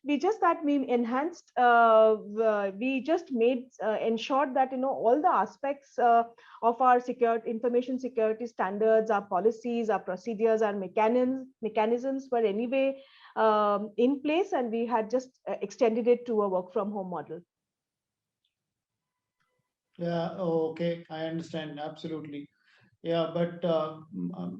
We just that we enhanced, we just made, ensured that, all the aspects of our information security standards, our policies, our procedures, our mechanisms were anyway in place, and we had just extended it to a work from home model. Yeah, okay, I understand, absolutely. Yeah, but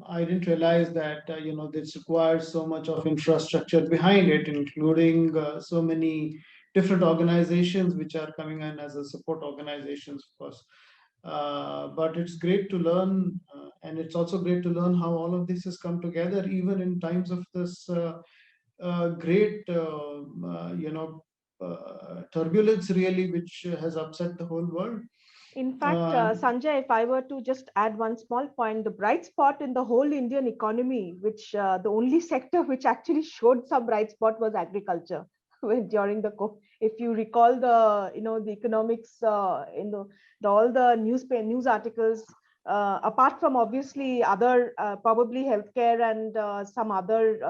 I didn't realize that, this requires so much of infrastructure behind it, including so many different organizations which are coming in as a support organizations, of course. But it's great to learn, and it's also great to learn how all of this has come together, even in times of this great, turbulence, really, which has upset the whole world. In fact, Sanjay, if I were to just add one small point, the bright spot in the whole Indian economy, which the only sector which actually showed some bright spot was agriculture during the COVID. If you recall the, the economics in all the news articles, apart from obviously other probably healthcare and some other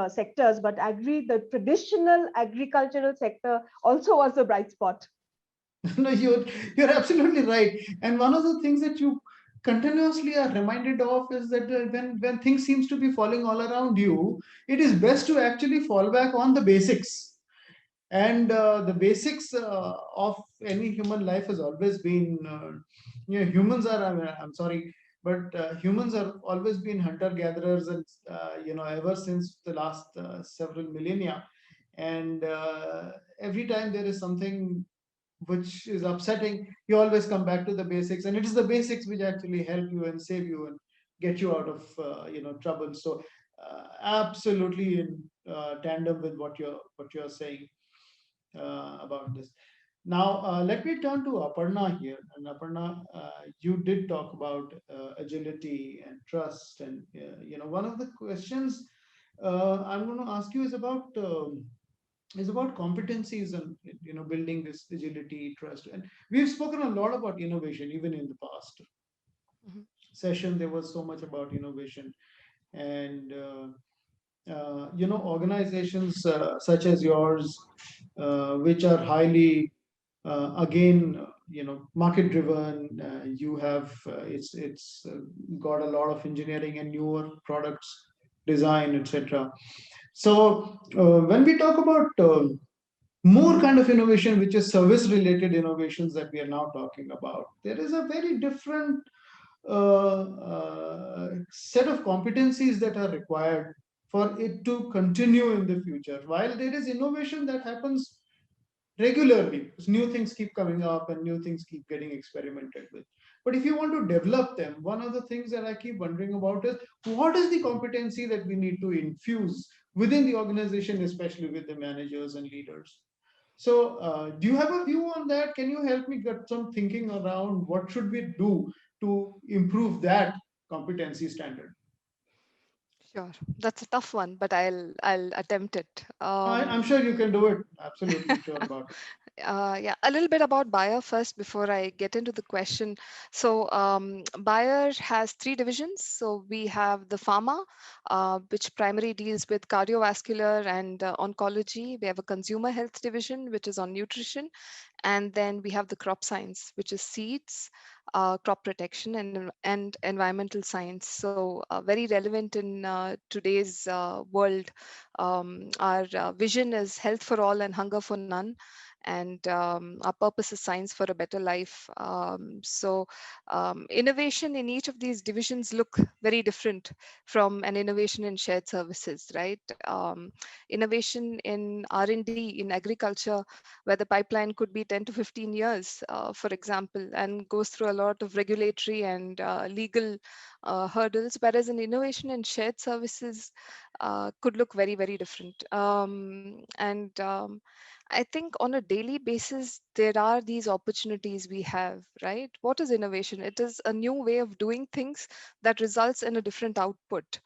sectors, but the traditional agricultural sector also was a bright spot. No, you're absolutely right. And one of the things that you continuously are reminded of is that when things seems to be falling all around you, it is best to actually fall back on the basics. And the basics of any human life has always been, humans are, I'm sorry, but humans have always been hunter-gatherers, and ever since the last several millennia. And every time there is something which is upsetting, you always come back to the basics, and it is the basics which actually help you and save you and get you out of trouble. So absolutely in tandem with what you're saying about this. Now let me turn to Aparna here. And Aparna, you did talk about agility and trust, and one of the questions I'm going to ask you is about competencies and building this agility, trust. And we've spoken a lot about innovation even in the past session. There was so much about innovation, and organizations such as yours, which are highly again market driven. You have it's got a lot of engineering and newer products design, etc. So when we talk about more kind of innovation, which is service related innovations that we are now talking about, there is a very different set of competencies that are required for it to continue in the future. While there is innovation that happens regularly, new things keep coming up and new things keep getting experimented with. But if you want to develop them, one of the things that I keep wondering about is what is the competency that we need to infuse within the organization, especially with the managers and leaders. So do you have a view on that? Can you help me get some thinking around what should we do to improve that competency standard? Sure, that's a tough one, but I'll attempt it. I'm sure you can do it. Absolutely sure about it. Yeah, a little bit about Bayer first before I get into the question. So Bayer has 3 divisions. So we have the pharma, which primarily deals with cardiovascular and oncology. We have a consumer health division, which is on nutrition. And then we have the crop science, which is seeds, crop protection, and environmental science. So very relevant in today's world. Our vision is health for all and hunger for none. And our purpose is science for a better life. So innovation in each of these divisions look very different from an innovation in shared services, right? Innovation in R&D in agriculture, where the pipeline could be 10 to 15 years, for example, and goes through a lot of regulatory and legal hurdles, whereas an innovation in shared services could look very, very different. I think on a daily basis, there are these opportunities we have, right? What is innovation? It is a new way of doing things that results in a different output.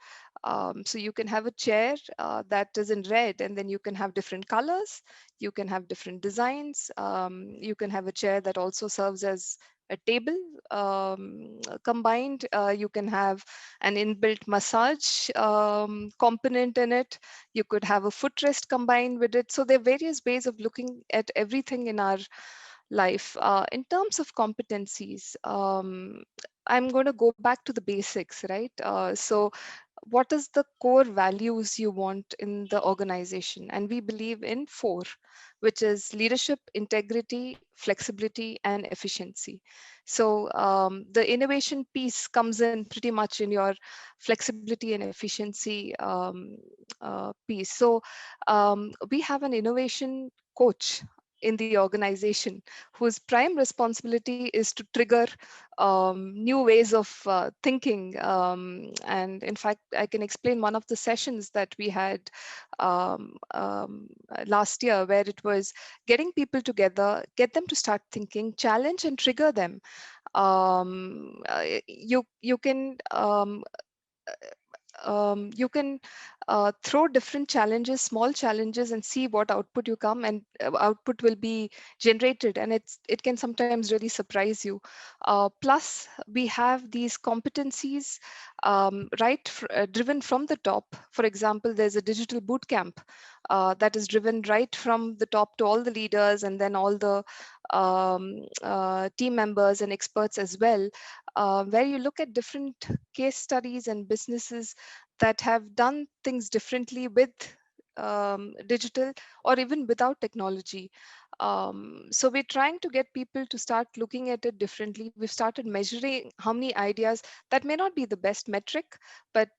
So you can have a chair that is in red, and then you can have different colors, you can have different designs, you can have a chair that also serves as a table. Combined, you can have an inbuilt massage component in it. You could have a footrest combined with it. So there are various ways of looking at everything in our life. In terms of competencies, I'm going to go back to the basics, right? So what is the core values you want in the organization? And we believe in 4, which is leadership, integrity, flexibility, and efficiency. So the innovation piece comes in pretty much in your flexibility and efficiency piece. So we have an innovation coach in the organization whose prime responsibility is to trigger new ways of thinking. And in fact, I can explain one of the sessions that we had last year, where it was getting people together, get them to start thinking, challenge and trigger them. You can throw different challenges, small challenges, and see what output you come, and output will be generated, and it can sometimes really surprise you. Plus, we have these competencies driven from the top. For example, there's a digital boot camp that is driven right from the top to all the leaders, and then all the team members and experts as well, where you look at different case studies and businesses that have done things differently with digital or even without technology. So we're trying to get people to start looking at it differently. We've started measuring how many ideas. That may not be the best metric, but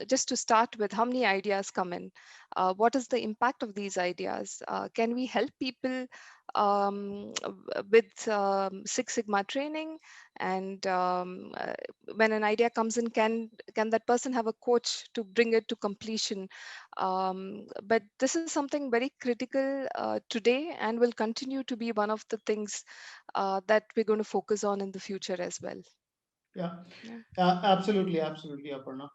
just to start with, how many ideas come in? What is the impact of these ideas? Can we help people with Six Sigma training? And when an idea comes in, can that person have a coach to bring it to completion? But this is something very critical today, and will continue to be one of the things that we're going to focus on in the future as well. Yeah, absolutely, Aparna.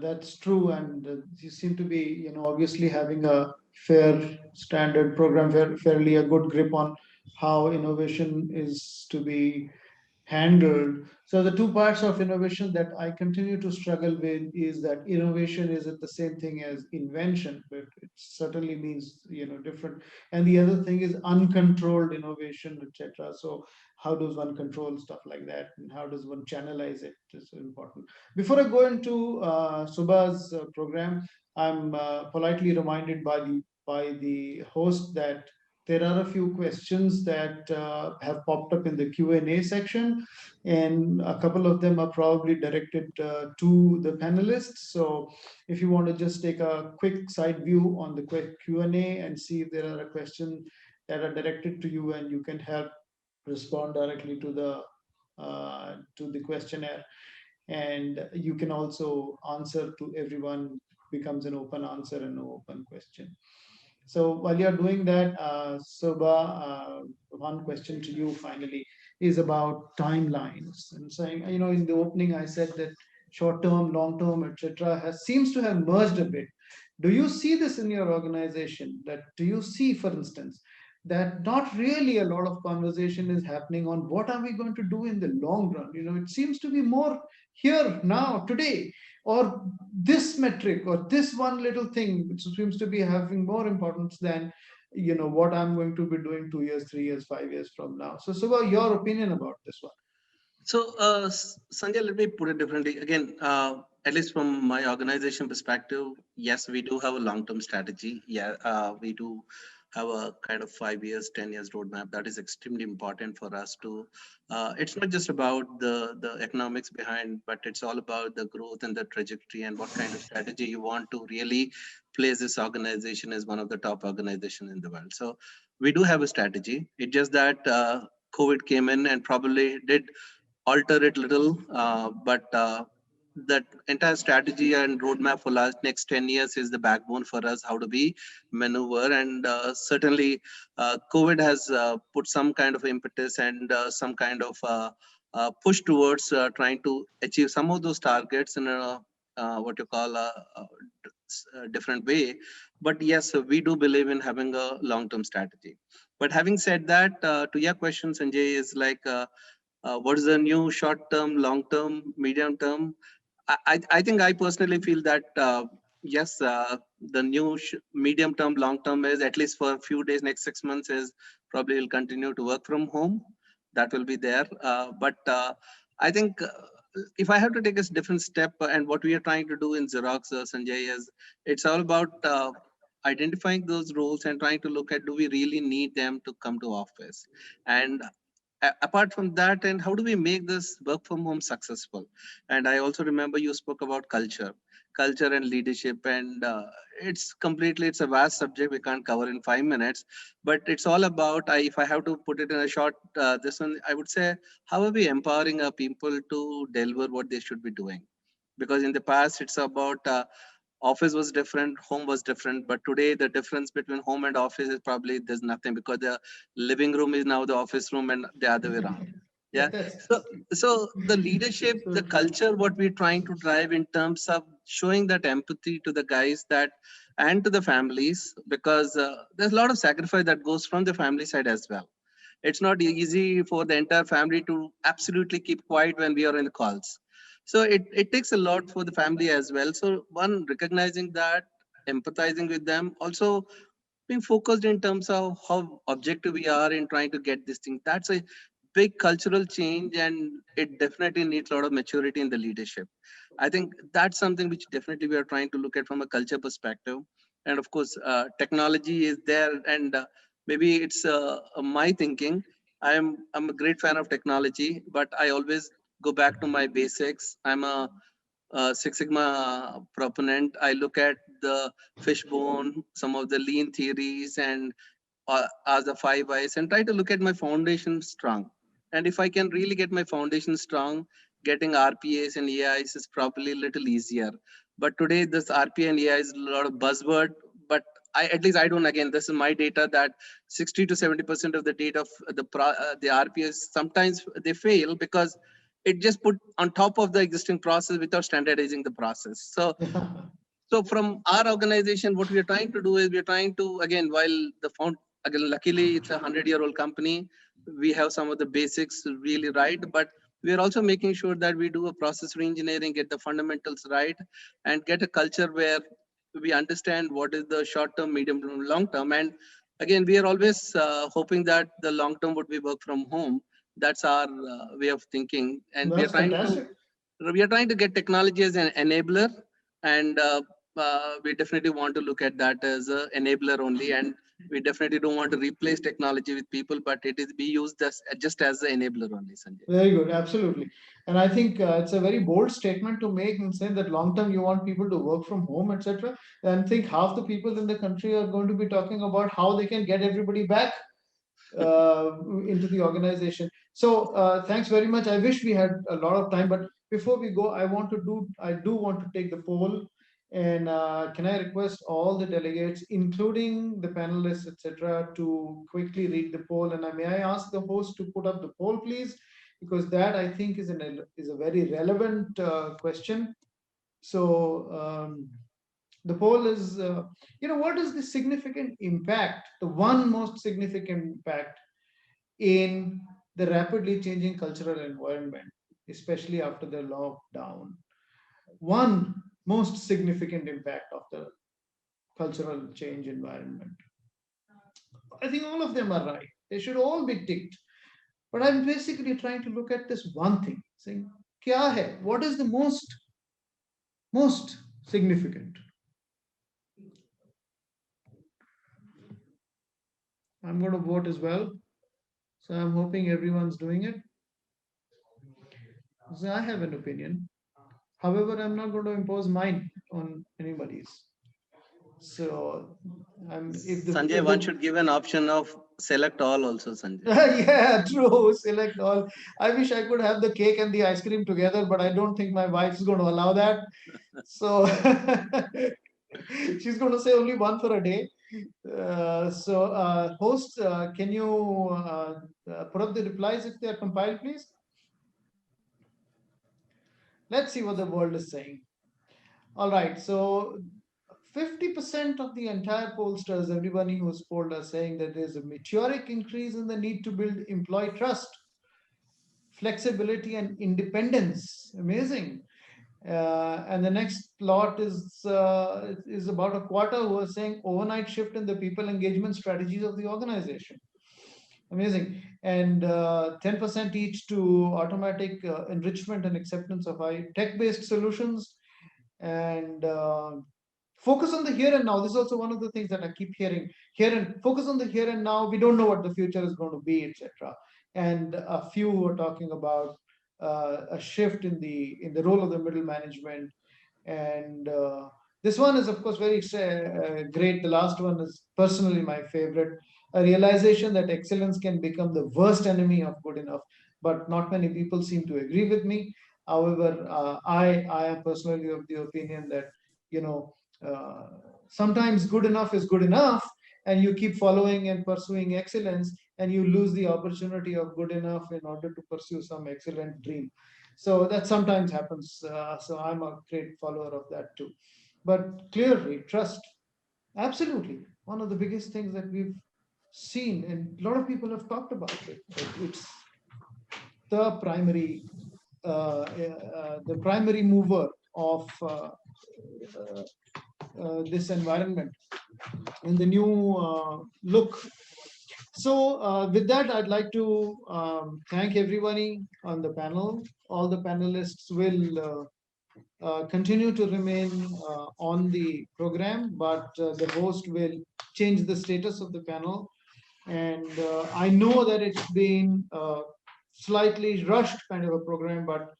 That's true, and you seem to be, obviously having a fair standard program, fairly a good grip on how innovation is to be handled. So the two parts of innovation that I continue to struggle with is that innovation isn't the same thing as invention, but it certainly means different. And the other thing is uncontrolled innovation, etc. So how does one control stuff like that, and how does one channelize it is important. Before I go into Subha's program, I'm politely reminded by the host that there are a few questions that have popped up in the Q&A section, and a couple of them are probably directed to the panelists. So if you want to just take a quick side view on the Q&A and see if there are questions that are directed to you, and you can help respond directly to the questionnaire. And you can also answer to everyone, becomes an open answer and no open question. So while you're doing that, Sobha, one question to you finally is about timelines. And saying, in the opening, I said that short term, long term, etc., seems to have merged a bit. Do you see this in your organization? Do you see, for instance, that not really a lot of conversation is happening on what are we going to do in the long run? It seems to be more here, now, today, or this metric, or this one little thing, which seems to be having more importance than what I'm going to be doing 2 years, 3 years, 5 years from now. So Subha, your opinion about this one? So Sanjay, let me put it differently. Again, at least from my organization perspective, yes, we do have a long-term strategy. Yeah, we do have a kind of 5 years, 10 years roadmap. That is extremely important for us to, it's not just about the economics behind, but it's all about the growth and the trajectory and what kind of strategy you want to really place this organization as one of the top organizations in the world. So we do have a strategy. It's just that COVID came in and probably did alter it little, but that entire strategy and roadmap for last next 10 years is the backbone for us, how to be maneuver. And certainly COVID has put some kind of impetus and some kind of push towards trying to achieve some of those targets in a what you call a different way. But yes, we do believe in having a long-term strategy. But having said that, to your question, Sanjay, is like, what is the new short-term, long-term, medium-term? I think I personally feel that yes, the new medium-term, long-term is at least for a few days, next 6 months is probably will continue to work from home. That will be there. But I think if I have to take a different step, and what we are trying to do in Xerox, Sanjay, is it's all about identifying those roles and trying to look at, do we really need them to come to office? And apart from that, and how do we make this work from home successful? And I also remember you spoke about culture and leadership, and it's a vast subject we can't cover in 5 minutes, but it's all about, if I have to put it in a short, this one, I would say, how are we empowering our people to deliver what they should be doing? Because in the past, it's about office was different, home was different, but today the difference between home and office is probably there's nothing, because the living room is now the office room and the other way around. Yeah. So the leadership, the culture, what we're trying to drive in terms of showing that empathy to the guys and to the families, because there's a lot of sacrifice that goes from the family side as well. It's not easy for the entire family to absolutely keep quiet when we are in the calls. So it takes a lot for the family as well. So one, recognizing that, empathizing with them, also being focused in terms of how objective we are in trying to get this thing. That's a big cultural change, and it definitely needs a lot of maturity in the leadership. I think that's something which definitely we are trying to look at from a culture perspective. And of course, technology is there, and maybe it's my thinking. I'm a great fan of technology, but I always go back to my basics. I'm a Six Sigma proponent. I look at the fishbone, some of the lean theories, and as the 5 Whys, and try to look at my foundation strong. And if I can really get my foundation strong, getting RPAs and AIs is probably a little easier. But today, this RPA and AI is a lot of buzzword. But at least I don't. Again, this is my data that 60 to 70% of the data of the RPAs sometimes they fail because it just put on top of the existing process without standardizing the process. So from our organization, what we are trying to do is we're trying to, again, luckily it's a 100-year-old company. We have some of the basics really right, but we are also making sure that we do a process reengineering, get the fundamentals right, and get a culture where we understand what is the short-term, medium-term, long-term. And again, we are always hoping that the long-term would be work from home. That's our way of thinking. And we are trying to get technology as an enabler, and we definitely want to look at that as an enabler only, and we definitely don't want to replace technology with people, but it is be used just as an enabler only, Sanjay. Very good, absolutely. And I think it's a very bold statement to make in saying that long term you want people to work from home, etc. And think half the people in the country are going to be talking about how they can get everybody back into the organization. So thanks very much. I wish we had a lot of time, but before we go, I do want to take the poll. And can I request all the delegates, including the panelists, etc., to quickly read the poll? And may I ask the host to put up the poll, please? Because that, I think, is a very relevant question. So the poll is, what is the significant impact, the one most significant impact in the rapidly changing cultural environment, especially after the lockdown? One most significant impact of the cultural change environment. I think all of them are right. They should all be ticked. But I'm basically trying to look at this one thing, saying, kya hai? What is the most significant? I'm going to vote as well. So I'm hoping everyone's doing it. So I have an opinion. However, I'm not going to impose mine on anybody's. So Sanjay, one should give an option of select all also, Sanjay. Yeah, true. Select all. I wish I could have the cake and the ice cream together, but I don't think my wife is going to allow that. So she's going to say only one for a day. Host, can you put up the replies if they are compiled, please? Let's see what the world is saying. All right, so 50% of the entire pollsters, everybody who was polled, are saying that there's a meteoric increase in the need to build employee trust, flexibility, and independence. Amazing. And the next lot is about a quarter who are saying overnight shift in the people engagement strategies of the organization. Amazing. And 10% each to automatic enrichment and acceptance of high tech-based solutions. And focus on the here and now. This is also one of the things that I keep hearing. Focus on the here and now. We don't know what the future is going to be, etc. And a few were talking about a shift in the role of the middle management. And this one is, of course, very great. The last one is personally my favorite. A realization that excellence can become the worst enemy of good enough. But not many people seem to agree with me. However, I am personally of the opinion that, sometimes good enough is good enough, and you keep following and pursuing excellence, and you lose the opportunity of good enough in order to pursue some excellent dream. So that sometimes happens. So I'm a great follower of that too. But clearly, trust, absolutely, one of the biggest things that we've seen, and a lot of people have talked about it. It's the primary mover of this environment in the new look. So with that, I'd like to thank everybody on the panel. All the panelists will continue to remain on the program, but the host will change the status of the panel. And I know that it's been slightly rushed kind of a program, but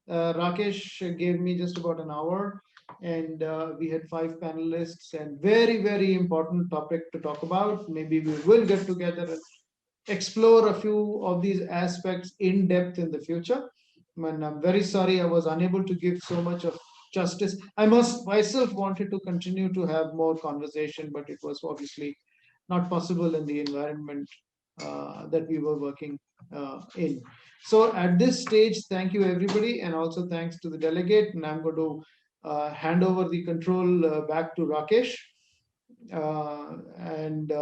Rakesh gave me just about an hour, and we had 5 panelists and very, very important topic to talk about. Maybe we will get together and explore a few of these aspects in depth in the future. And I'm very sorry I was unable to give so much of justice. I myself wanted to continue to have more conversation, but it was obviously not possible in the environment that we were working in. So at this stage, thank you everybody, and also thanks to the delegate. And I'm going to hand over the control back to Rakesh, and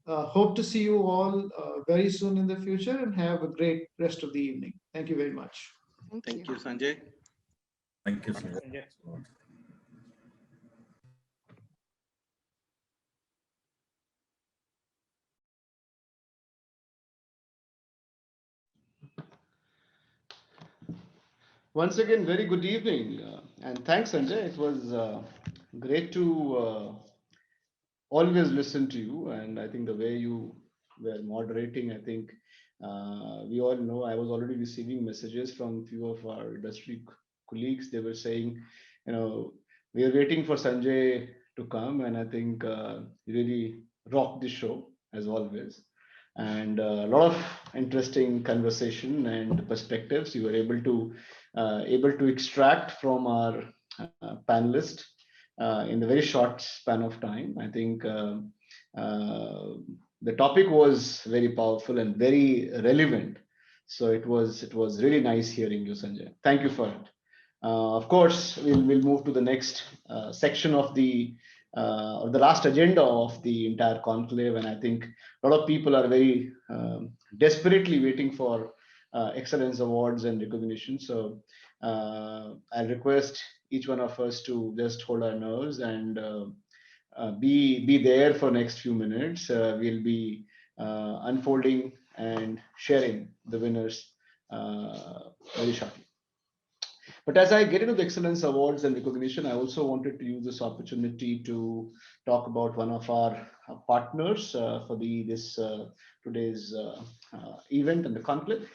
hope to see you all very soon in the future, and have a great rest of the evening. Thank you very much. Thank you, Sanjay. Thank you, Sanjay. Once again, very good evening, and thanks, Sanjay. It was great to always listen to you, and I think the way you were moderating, I think we all know. I was already receiving messages from few of our industry colleagues. They were saying, we are waiting for Sanjay to come, and I think he really rocked the show as always. And a lot of interesting conversation and perspectives you were able to extract from our panelist in a very short span of time. I think the topic was very powerful and very relevant. So it was really nice hearing you, Sanjay. Thank you for it. Of course, we'll move to the next section of the or the last agenda of the entire conclave, and I think a lot of people are very desperately waiting for excellence awards and recognition. So I request each one of us to just hold our nerves and be there for next few minutes. We'll be unfolding and sharing the winners very shortly. But as I get into the excellence awards and recognition, I also wanted to use this opportunity to talk about one of our partners for today's event and the conclave.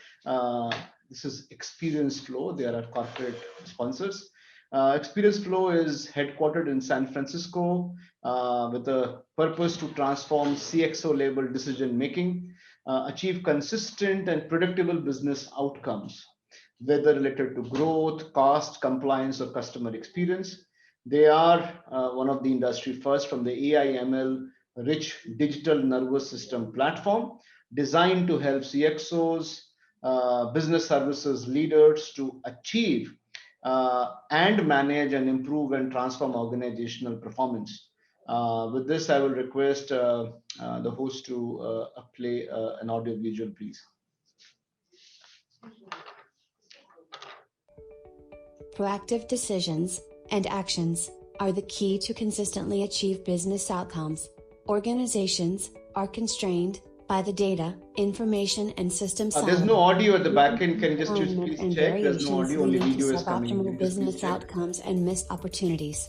This is Experience Flow. They are our corporate sponsors. Experience Flow is headquartered in San Francisco with a purpose to transform CXO-labeled decision making, achieve consistent and predictable business outcomes, whether related to growth, cost, compliance, or customer experience. They are one of the industry first from the AI/ML rich digital nervous system platform designed to help CXOs, business services leaders to achieve and manage and improve and transform organizational performance. With this, I will request the host to play an audio visual, please. Proactive decisions and actions are the key to consistently achieve business outcomes. Organizations are constrained by the data, information, and system There's no audio at the back end. Can you just please and check? There's no variations audio, only leading to video is coming. Can suboptimal you just please business check? outcomes and missed opportunities.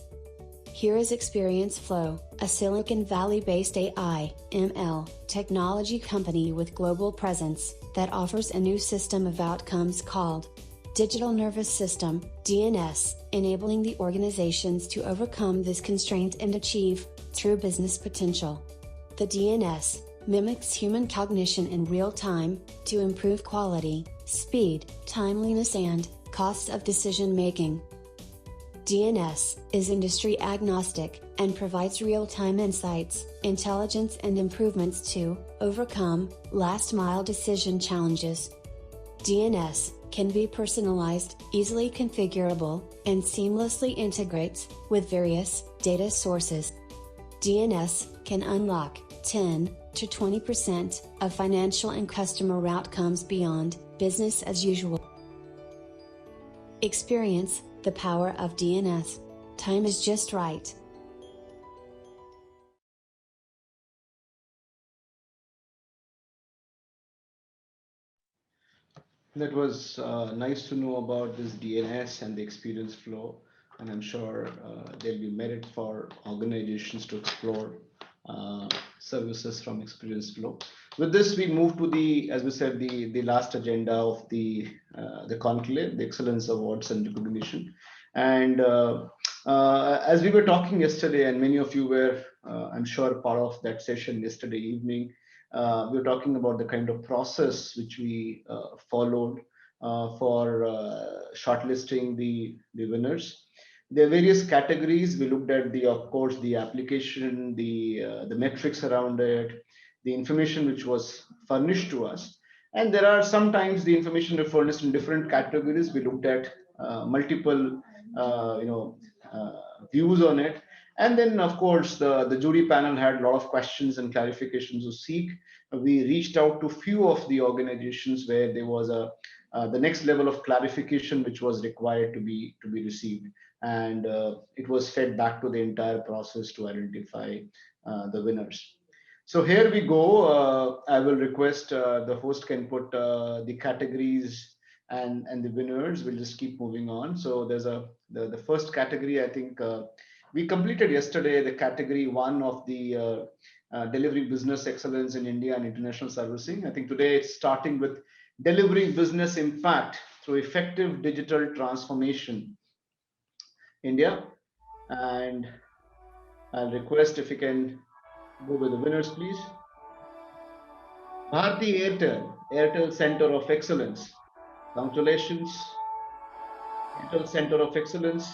Here is Experience Flow, a Silicon Valley-based AI, ML, technology company with global presence that offers a new system of outcomes called Digital Nervous System, DNS, enabling the organizations to overcome this constraint and achieve true business potential. The DNS mimics human cognition in real time to improve quality, speed, timeliness, and costs of decision making. DNS is industry agnostic and provides real-time insights, intelligence, and improvements to overcome last-mile decision challenges. DNS can be personalized, easily configurable, and seamlessly integrates with various data sources. DNS can unlock 10 to 20% of financial and customer outcomes beyond business as usual. Experience the power of DNS. Time is just right. That was nice to know about this DNS and the experience flow, and I'm sure there'll be merit for organizations to explore services from experience flow. With this, we move to the, as we said, the last agenda of the conclave, the Excellence Awards and Recognition. And as we were talking yesterday, and many of you were, I'm sure, part of that session yesterday evening, we were talking about the kind of process which we followed for shortlisting the winners. There are various categories. We looked at of course, the application, the metrics around it, the information which was furnished to us. And there are sometimes the information furnished in different categories. We looked at multiple, views on it. And then, of course, the jury panel had a lot of questions and clarifications to seek. We reached out to few of the organizations where there was the next level of clarification which was required to be received, and it was fed back to the entire process to identify the winners. So here we go. I will request the host can put the categories and the winners. We'll just keep moving on. So there's the first category. I think we completed yesterday the category 1 of the delivering business excellence in India and international servicing. I think today it's starting with delivering business impact through effective digital transformation India. And I'll request if you can go with the winners, please. Bharti Airtel Center of Excellence. Congratulations, Airtel Center of Excellence.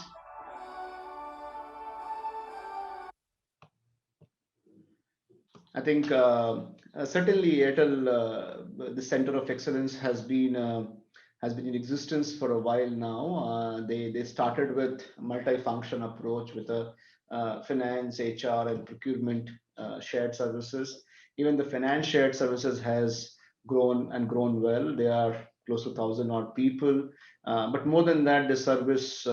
I think certainly Airtel, the Center of Excellence has been in existence for a while now. They started with multi-function approach with a finance, HR, and procurement shared services. Even the finance shared services has grown and grown well. They are close to 1,000 odd people, but more than that, they service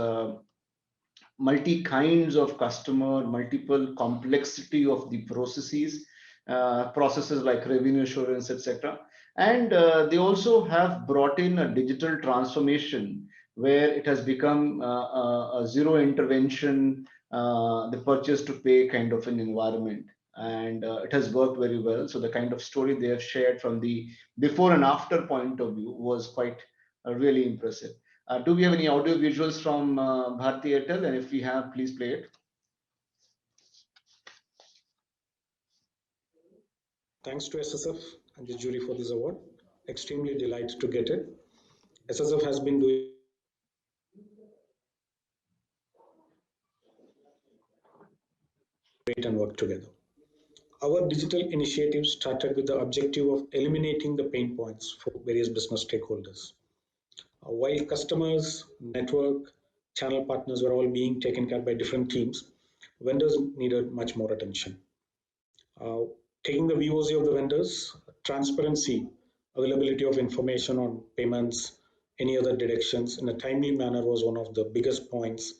multi kinds of customer, multiple complexity of the processes like revenue assurance, etc. And they also have brought in a digital transformation where it has become a zero intervention, the purchase to pay kind of an environment. And it has worked very well. So the kind of story they have shared from the before and after point of view was quite really impressive. Do we have any audio visuals from Bharti Airtel? And if we have, please play it. Thanks to SSF and the jury for this award. Extremely delighted to get it. SSF has been doing great and work together. Our digital initiative started with the objective of eliminating the pain points for various business stakeholders. While customers, network, channel partners were all being taken care by different teams, vendors needed much more attention. Taking the VOC of the vendors, transparency, availability of information on payments, any other deductions in a timely manner was one of the biggest points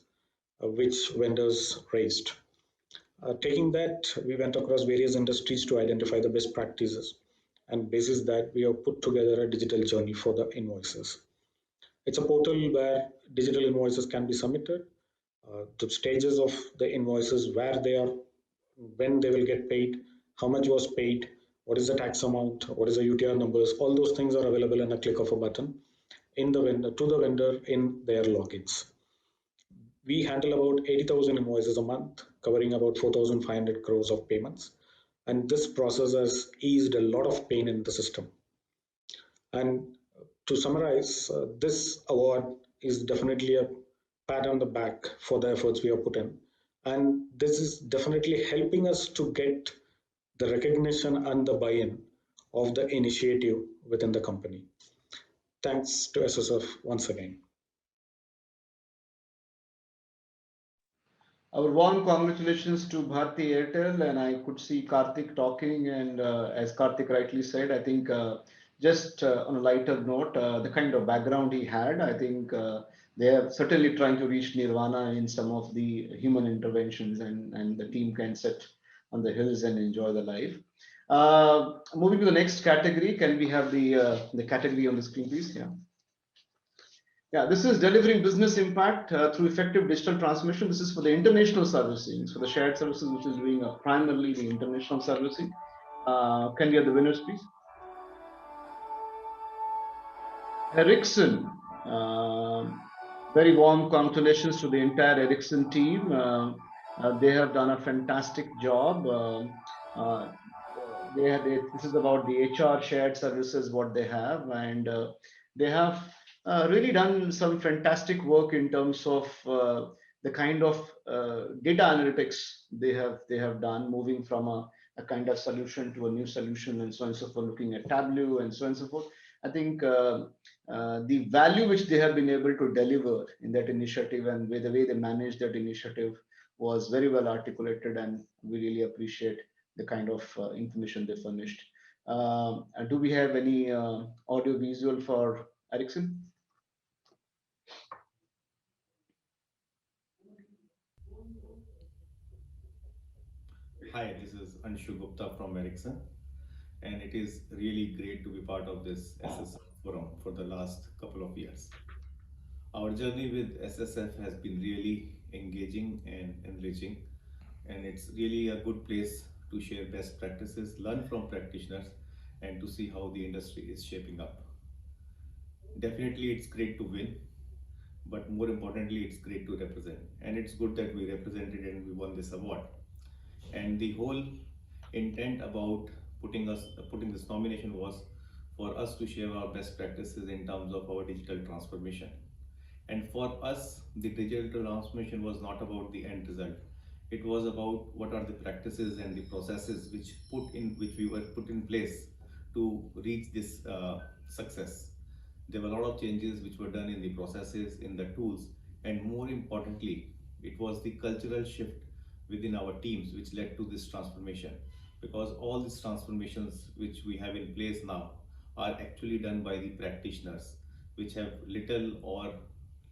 which vendors raised. Taking that, we went across various industries to identify the best practices, and basis that we have put together a digital journey for the invoices. It's a portal where digital invoices can be submitted, the stages of the invoices, where they are, when they will get paid, how much was paid, what is the tax amount, what is the UTR numbers, all those things are available in a click of a button in the vendor, to the vendor in their logins. We handle about 80,000 invoices a month, covering about 4,500 crores of payments. And this process has eased a lot of pain in the system. And to summarize, this award is definitely a pat on the back for the efforts we have put in. And this is definitely helping us to get the recognition and the buy-in of the initiative within the company. Thanks to SSF once again. Our warm congratulations to Bharti Airtel, and I could see Karthik talking, and as Karthik rightly said, I think just on a lighter note, the kind of background he had, I think they are certainly trying to reach nirvana in some of the human interventions, and the team can sit on the hills and enjoy the life. Moving to the next category, can we have the category on the screen, please? Yeah. Yeah, this is delivering business impact through effective digital transformation. This is for the international servicing, so the shared services, which is doing primarily the international servicing. Can we have the winners, please? Ericsson. Very warm congratulations to the entire Ericsson team. They have done a fantastic job. This is about the HR shared services, what they have, and they have really done some fantastic work in terms of the kind of data analytics they have done, moving from a kind of solution to a new solution, and so on and so forth, looking at Tableau and so on and so forth. I think the value which they have been able to deliver in that initiative and with the way they managed that initiative was very well articulated, and we really appreciate the kind of information they furnished. Do we have any audio visual for Ericsson? Hi, this is Anshu Gupta from Ericsson, and it is really great to be part of this SSF forum for the last couple of years. Our journey with SSF has been really engaging and enriching, and it's really a good place to share best practices, learn from practitioners, and to see how the industry is shaping up. Definitely, it's great to win, but more importantly, it's great to represent, and it's good that we represented and we won this award. And the whole intent about putting this nomination was for us to share our best practices in terms of our digital transformation. And for us, the digital transformation was not about the end result. It was about what are the practices and the processes which we were put in place to reach this success. There were a lot of changes which were done in the processes, in the tools, and more importantly, it was the cultural shift within our teams which led to this transformation, because all these transformations which we have in place now are actually done by the practitioners which have little or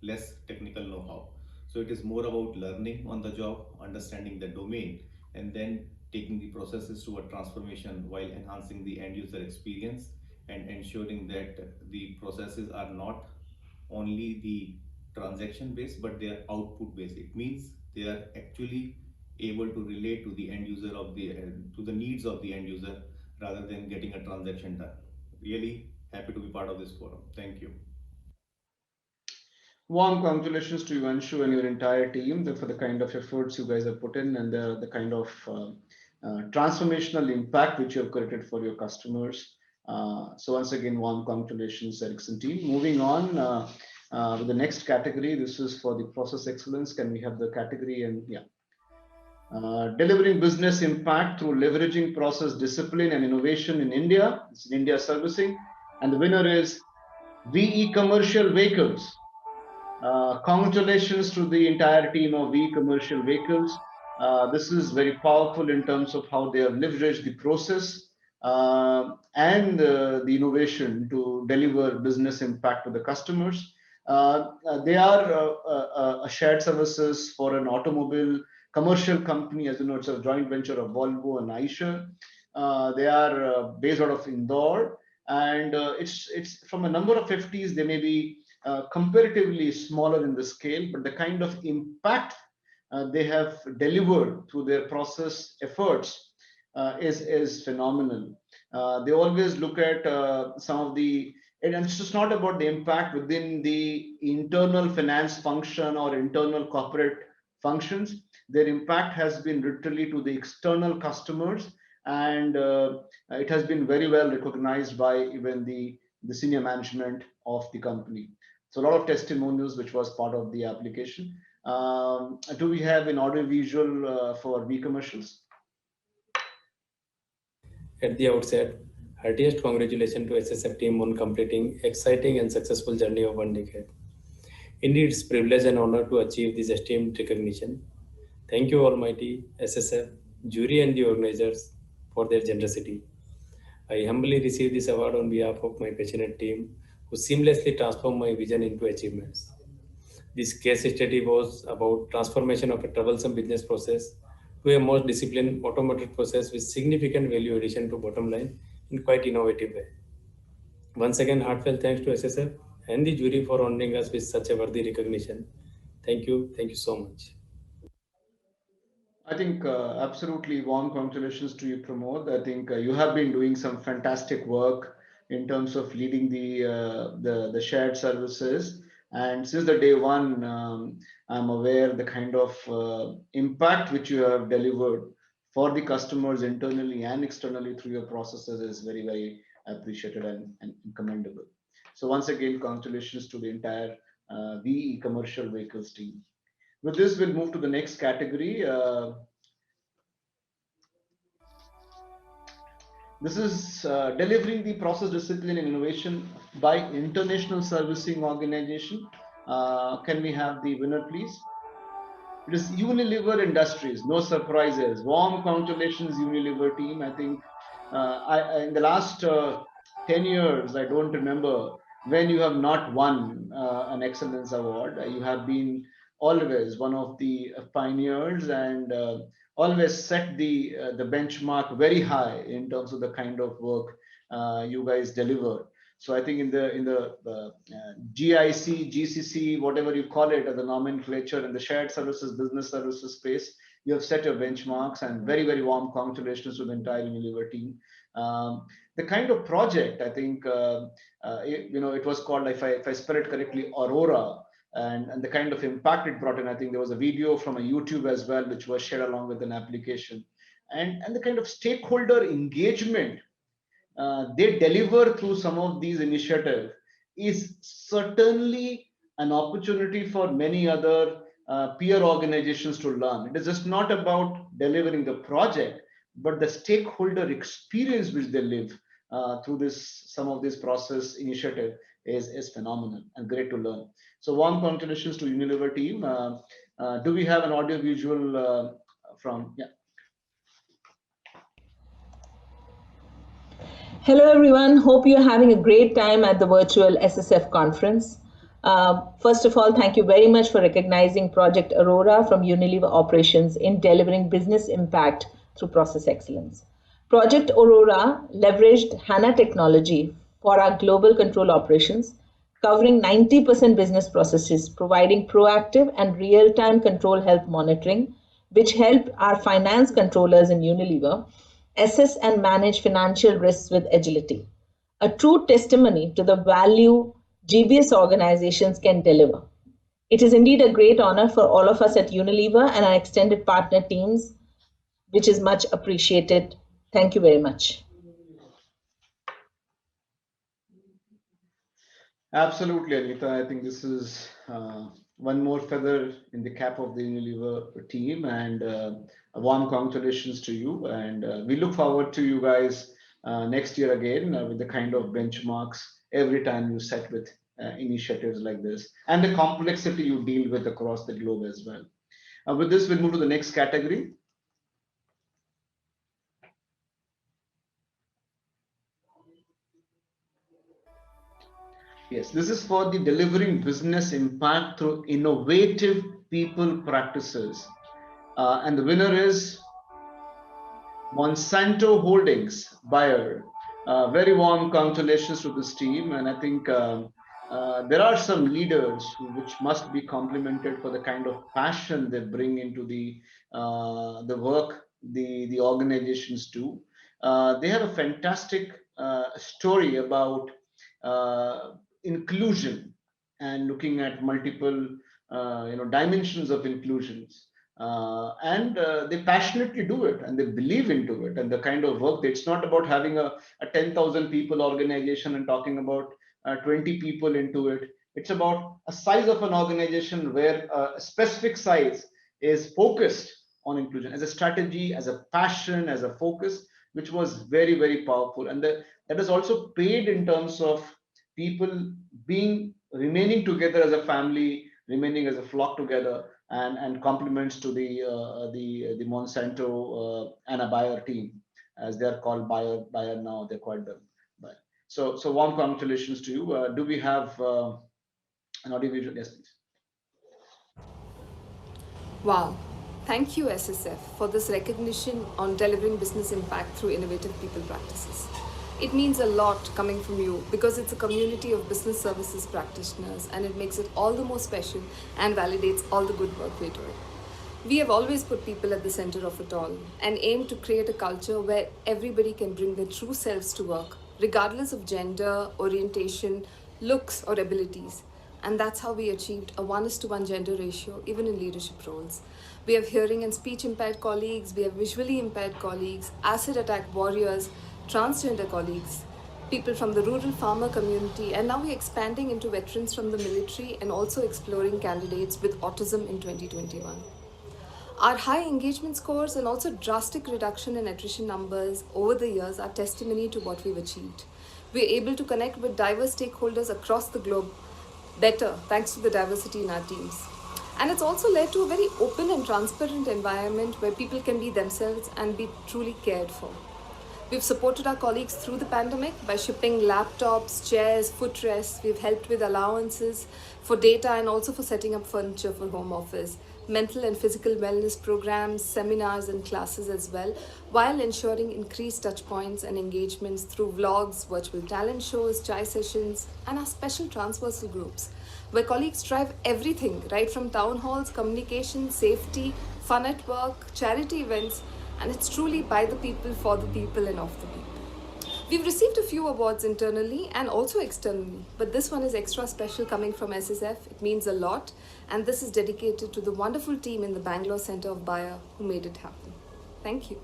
less technical know-how. So it is more about learning on the job, understanding the domain, and then taking the processes to a transformation while enhancing the end user experience and ensuring that the processes are not only the transaction based but they are output based. It means they are actually able to relate to the end user to the needs of the end user rather than getting a transaction done. Really happy to be part of this forum. Thank you. Warm congratulations to you, Anshu, and your entire team for the kind of efforts you guys have put in, and the kind of transformational impact which you have created for your customers. So once again, warm congratulations, Ericsson team. Moving on with the next category. This is for the process excellence. Can we have the category? And yeah. Delivering business impact through leveraging process discipline and innovation in India. It's in India servicing. And the winner is VE Commercial Vehicles. Congratulations to the entire team of e-commercial vehicles. This is very powerful in terms of how they have leveraged the process and the innovation to deliver business impact to the customers. They are a shared services for an automobile commercial company. As you know, it's a joint venture of Volvo and Eicher. They are based out of Indore, and it's from a number of FTs. They may be comparatively smaller in the scale, but the kind of impact they have delivered through their process efforts is phenomenal. They always look at some of the, and it's just not about the impact within the internal finance function or internal corporate functions. Their impact has been literally to the external customers, and it has been very well recognized by even the senior management of the company. So a lot of testimonials, which was part of the application. Do we have an audio visual for v-commercials? At the outset, heartiest congratulations to SSF team on completing exciting and successful journey of 1 decade. Indeed, it's a privilege and honor to achieve this esteemed recognition. Thank you, Almighty SSF, jury and the organizers for their generosity. I humbly receive this award on behalf of my passionate team who seamlessly transformed my vision into achievements. This case study was about transformation of a troublesome business process to a more disciplined automated process with significant value addition to bottom line in quite innovative way. Once again, heartfelt thanks to SSF and the jury for honoring us with such a worthy recognition. Thank you so much. I think absolutely warm congratulations to you, Pramod. I think you have been doing some fantastic work in terms of leading the shared services. And since the day one, I'm aware the kind of impact which you have delivered for the customers internally and externally through your processes is very, very appreciated and commendable. So once again, congratulations to the entire VE commercial vehicles team. With this, we'll move to the next category. This is delivering the process discipline and innovation by international servicing organization. Can we have the winner, please? It is Unilever Industries. No surprises. Warm congratulations, Unilever team. I think in the last 10 years, I don't remember when you have not won an excellence award. You have been always one of the pioneers and always set the benchmark very high in terms of the kind of work you guys deliver. So I think in the GIC, GCC, whatever you call it as a nomenclature, in the shared services, business services space, you have set your benchmarks, and very, very warm congratulations to the entire Unilever team. The kind of project, I think, it was called, if I spell it correctly, Aurora, and the kind of impact it brought in. I think there was a video from a YouTube as well, which was shared along with an application, and the kind of stakeholder engagement they deliver through some of these initiatives is certainly an opportunity for many other peer organizations to learn. It is just not about delivering the project, but the stakeholder experience which they live through some of this process initiative is phenomenal and great to learn. So warm congratulations to Unilever team. Do we have an audio visual from, yeah. Hello, everyone. Hope you're having a great time at the virtual SSF conference. First of all, thank you very much for recognizing Project Aurora from Unilever Operations in delivering business impact through process excellence. Project Aurora leveraged HANA technology for our global control operations, covering 90% business processes, providing proactive and real-time control health monitoring, which helped our finance controllers in Unilever assess and manage financial risks with agility. A true testimony to the value GBS organizations can deliver. It is indeed a great honor for all of us at Unilever and our extended partner teams, which is much appreciated. Thank you very much. Absolutely, Anita. I think this is one more feather in the cap of the Unilever team, and a warm congratulations to you. And we look forward to you guys next year again with the kind of benchmarks every time you set with initiatives like this, and the complexity you deal with across the globe as well. With this, we'll move to the next category. Yes, this is for the delivering business impact through innovative people practices. And the winner is Monsanto Holdings, Bayer. Very warm congratulations to this team. And I think there are some leaders which must be complimented for the kind of passion they bring into the work the organizations do. They have a fantastic story about inclusion and looking at multiple dimensions of inclusions. And they passionately do it and they believe into it and the kind of work. It's not about having a 10,000 people organization and talking about 20 people into it. It's about a size of an organization where a specific size is focused on inclusion as a strategy, as a passion, as a focus, which was very, very powerful. And that is also paid in terms of people remaining together as a family, remaining as a flock together, and compliments to the Monsanto and a Bayer team, as they are called Bayer now. They're called them. So warm congratulations to you. Do we have an audio visual? Yes, please. Wow. Thank you, SSF, for this recognition on delivering business impact through innovative people practices. It means a lot coming from you because it's a community of business services practitioners and it makes it all the more special and validates all the good work we're doing. We have always put people at the center of it all and aim to create a culture where everybody can bring their true selves to work, regardless of gender, orientation, looks, or abilities. And that's how we achieved a 1:1 gender ratio, even in leadership roles. We have hearing and speech impaired colleagues, we have visually impaired colleagues, acid attack warriors, transgender colleagues, people from the rural farmer community, and now we're expanding into veterans from the military and also exploring candidates with autism in 2021. Our high engagement scores and also drastic reduction in attrition numbers over the years are testimony to what we've achieved. We're able to connect with diverse stakeholders across the globe better thanks to the diversity in our teams. And it's also led to a very open and transparent environment where people can be themselves and be truly cared for. We've supported our colleagues through the pandemic by shipping laptops, chairs, footrests. We've helped with allowances for data and also for setting up furniture for home office, mental and physical wellness programs, seminars and classes as well, while ensuring increased touch points and engagements through vlogs, virtual talent shows, chai sessions, and our special transversal groups, where colleagues drive everything, right from town halls, communication, safety, fun at work, charity events, and it's truly by the people, for the people, and of the people. We've received a few awards internally and also externally, but this one is extra special coming from SSF. It means a lot, and this is dedicated to the wonderful team in the Bangalore Center of Bayer who made it happen. Thank you.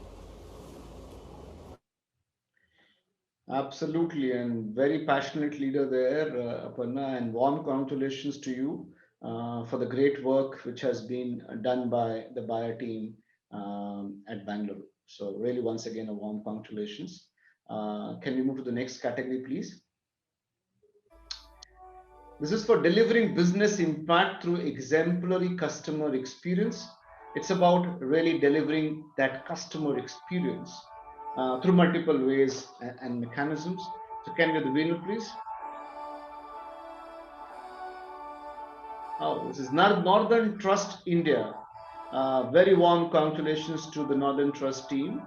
Absolutely, and very passionate leader there, Aparna, and warm congratulations to you for the great work which has been done by the Bayer team at Bangalore. So really, once again, a warm congratulations. Can we move to the next category, please? This is for delivering business impact through exemplary customer experience. It's about really delivering that customer experience through multiple ways and mechanisms. So can we have the winner, please? Oh, this is Northern Trust India. Very warm congratulations to the Northern Trust team.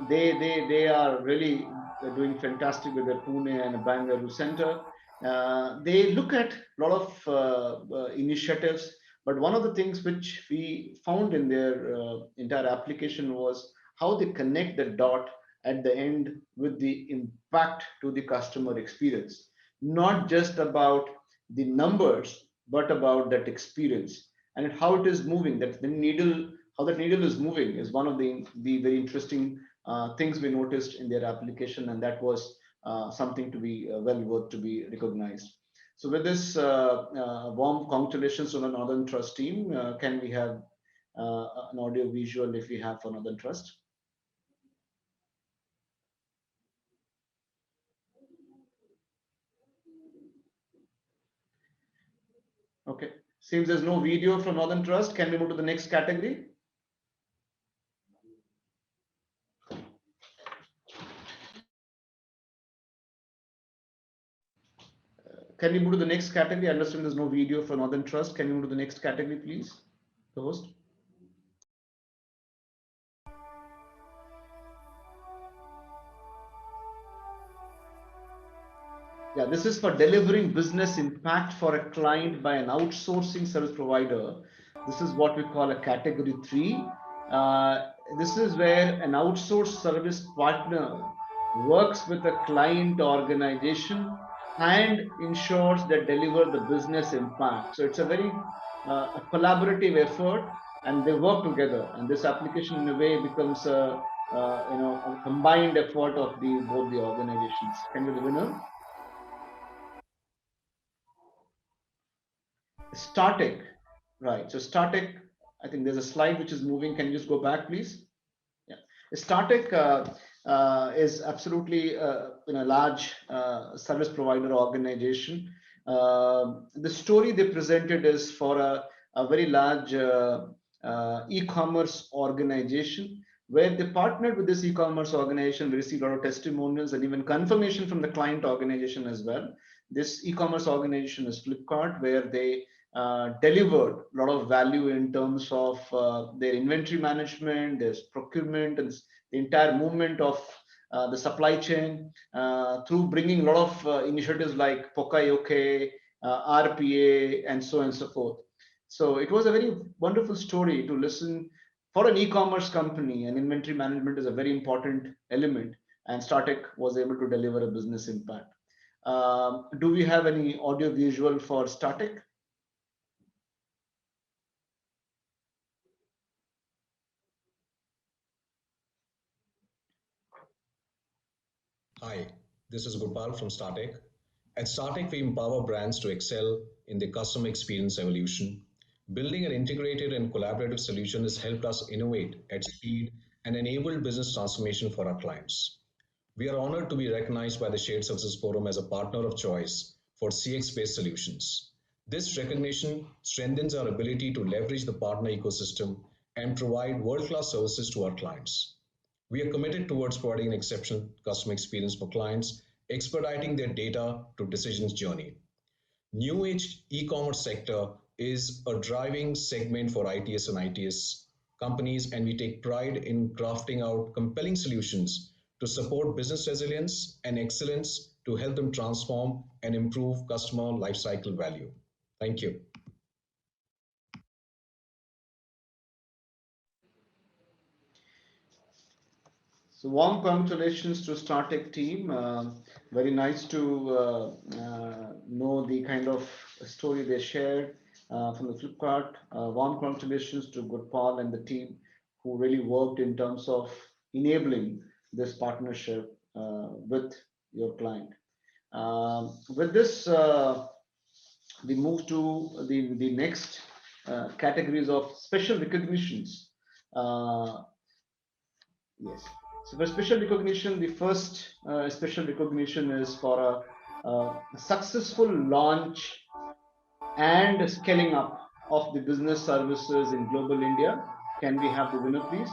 They are really doing fantastic with their Pune and Bangalore center. They look at a lot of initiatives, but one of the things which we found in their entire application was how they connect the dot at the end with the impact to the customer experience. Not just about the numbers, but about that experience and how it is moving. That the needle, how that needle is moving, is one of the very interesting things we noticed in their application, and that was something to be well worth to be recognized. So with this warm congratulations to the Northern Trust team, can we have an audio visual if we have for Northern Trust? Okay. Seems there's no video from Northern Trust. Can we move to the next category? Can we move to the next category? I understand there's no video for Northern Trust. Can we move to the next category, please? The host. Yeah, this is for delivering business impact for a client by an outsourcing service provider. This is what we call a category 3. This is where an outsourced service partner works with a client organization and ensures they deliver the business impact. So it's a very a collaborative effort, and they work together. And this application, in a way, becomes a a combined effort of both the organizations. Can you be the winner? Static, right? So static, I think there's a slide which is moving. Can you just go back, please? Yeah, static is absolutely large service provider organization. The story they presented is for a very large e-commerce organization, where they partnered with this e-commerce organization. We received a lot of testimonials and even confirmation from the client organization as well. This e-commerce organization is Flipkart, where they delivered a lot of value in terms of their inventory management, their procurement, and the entire movement of the supply chain through bringing a lot of initiatives like Pokayoke, RPA, and so on and so forth. So it was a very wonderful story to listen. For an e-commerce company, and inventory management is a very important element, and Startek was able to deliver a business impact. Do we have any audio visual for Startek? Hi, this is Gopal from Startek. At Startek, we empower brands to excel in the customer experience evolution. Building an integrated and collaborative solution has helped us innovate at speed and enable business transformation for our clients. We are honored to be recognized by the Shared Services Forum as a partner of choice for CX-based solutions. This recognition strengthens our ability to leverage the partner ecosystem and provide world-class services to our clients. We are committed towards providing an exceptional customer experience for clients, expediting their data to decisions journey. New age e-commerce sector is a driving segment for ITS and ITS companies, and we take pride in crafting out compelling solutions to support business resilience and excellence to help them transform and improve customer lifecycle value. Thank you. So warm congratulations to Startek team. Very nice to know the kind of story they shared from the Flipkart. Warm congratulations to Gopal and the team who really worked in terms of enabling this partnership with your client. With this, we move to the next categories of special recognitions. Yes. So for special recognition, the first special recognition is for a successful launch and scaling up of the business services in global India. Can we have the winner, please?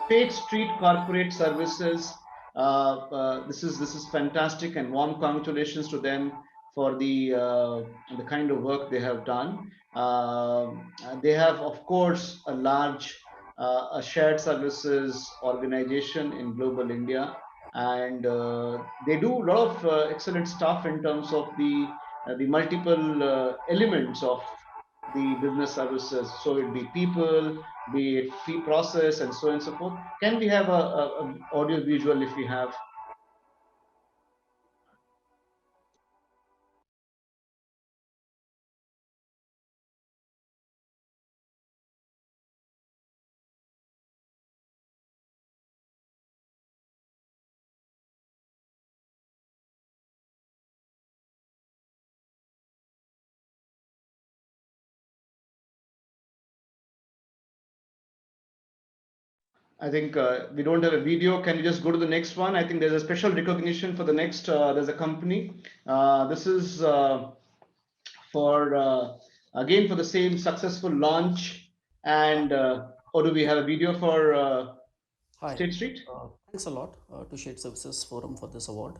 State Street Corporate Services. This is fantastic, and warm congratulations to them for the kind of work they have done. They have, of course, a large a shared services organization in global India, and they do a lot of excellent stuff in terms of the multiple elements of the business services. So it be people, be it fee process, and so on and so forth. Can we have a audio visual if we have? I think we don't have a video. Can you just go to the next one? I think there's a special recognition for the next. There's a company. This is for again for the same successful launch. And or do we have a video for Hi. State Street? Thanks a lot to Shared Services Forum for this award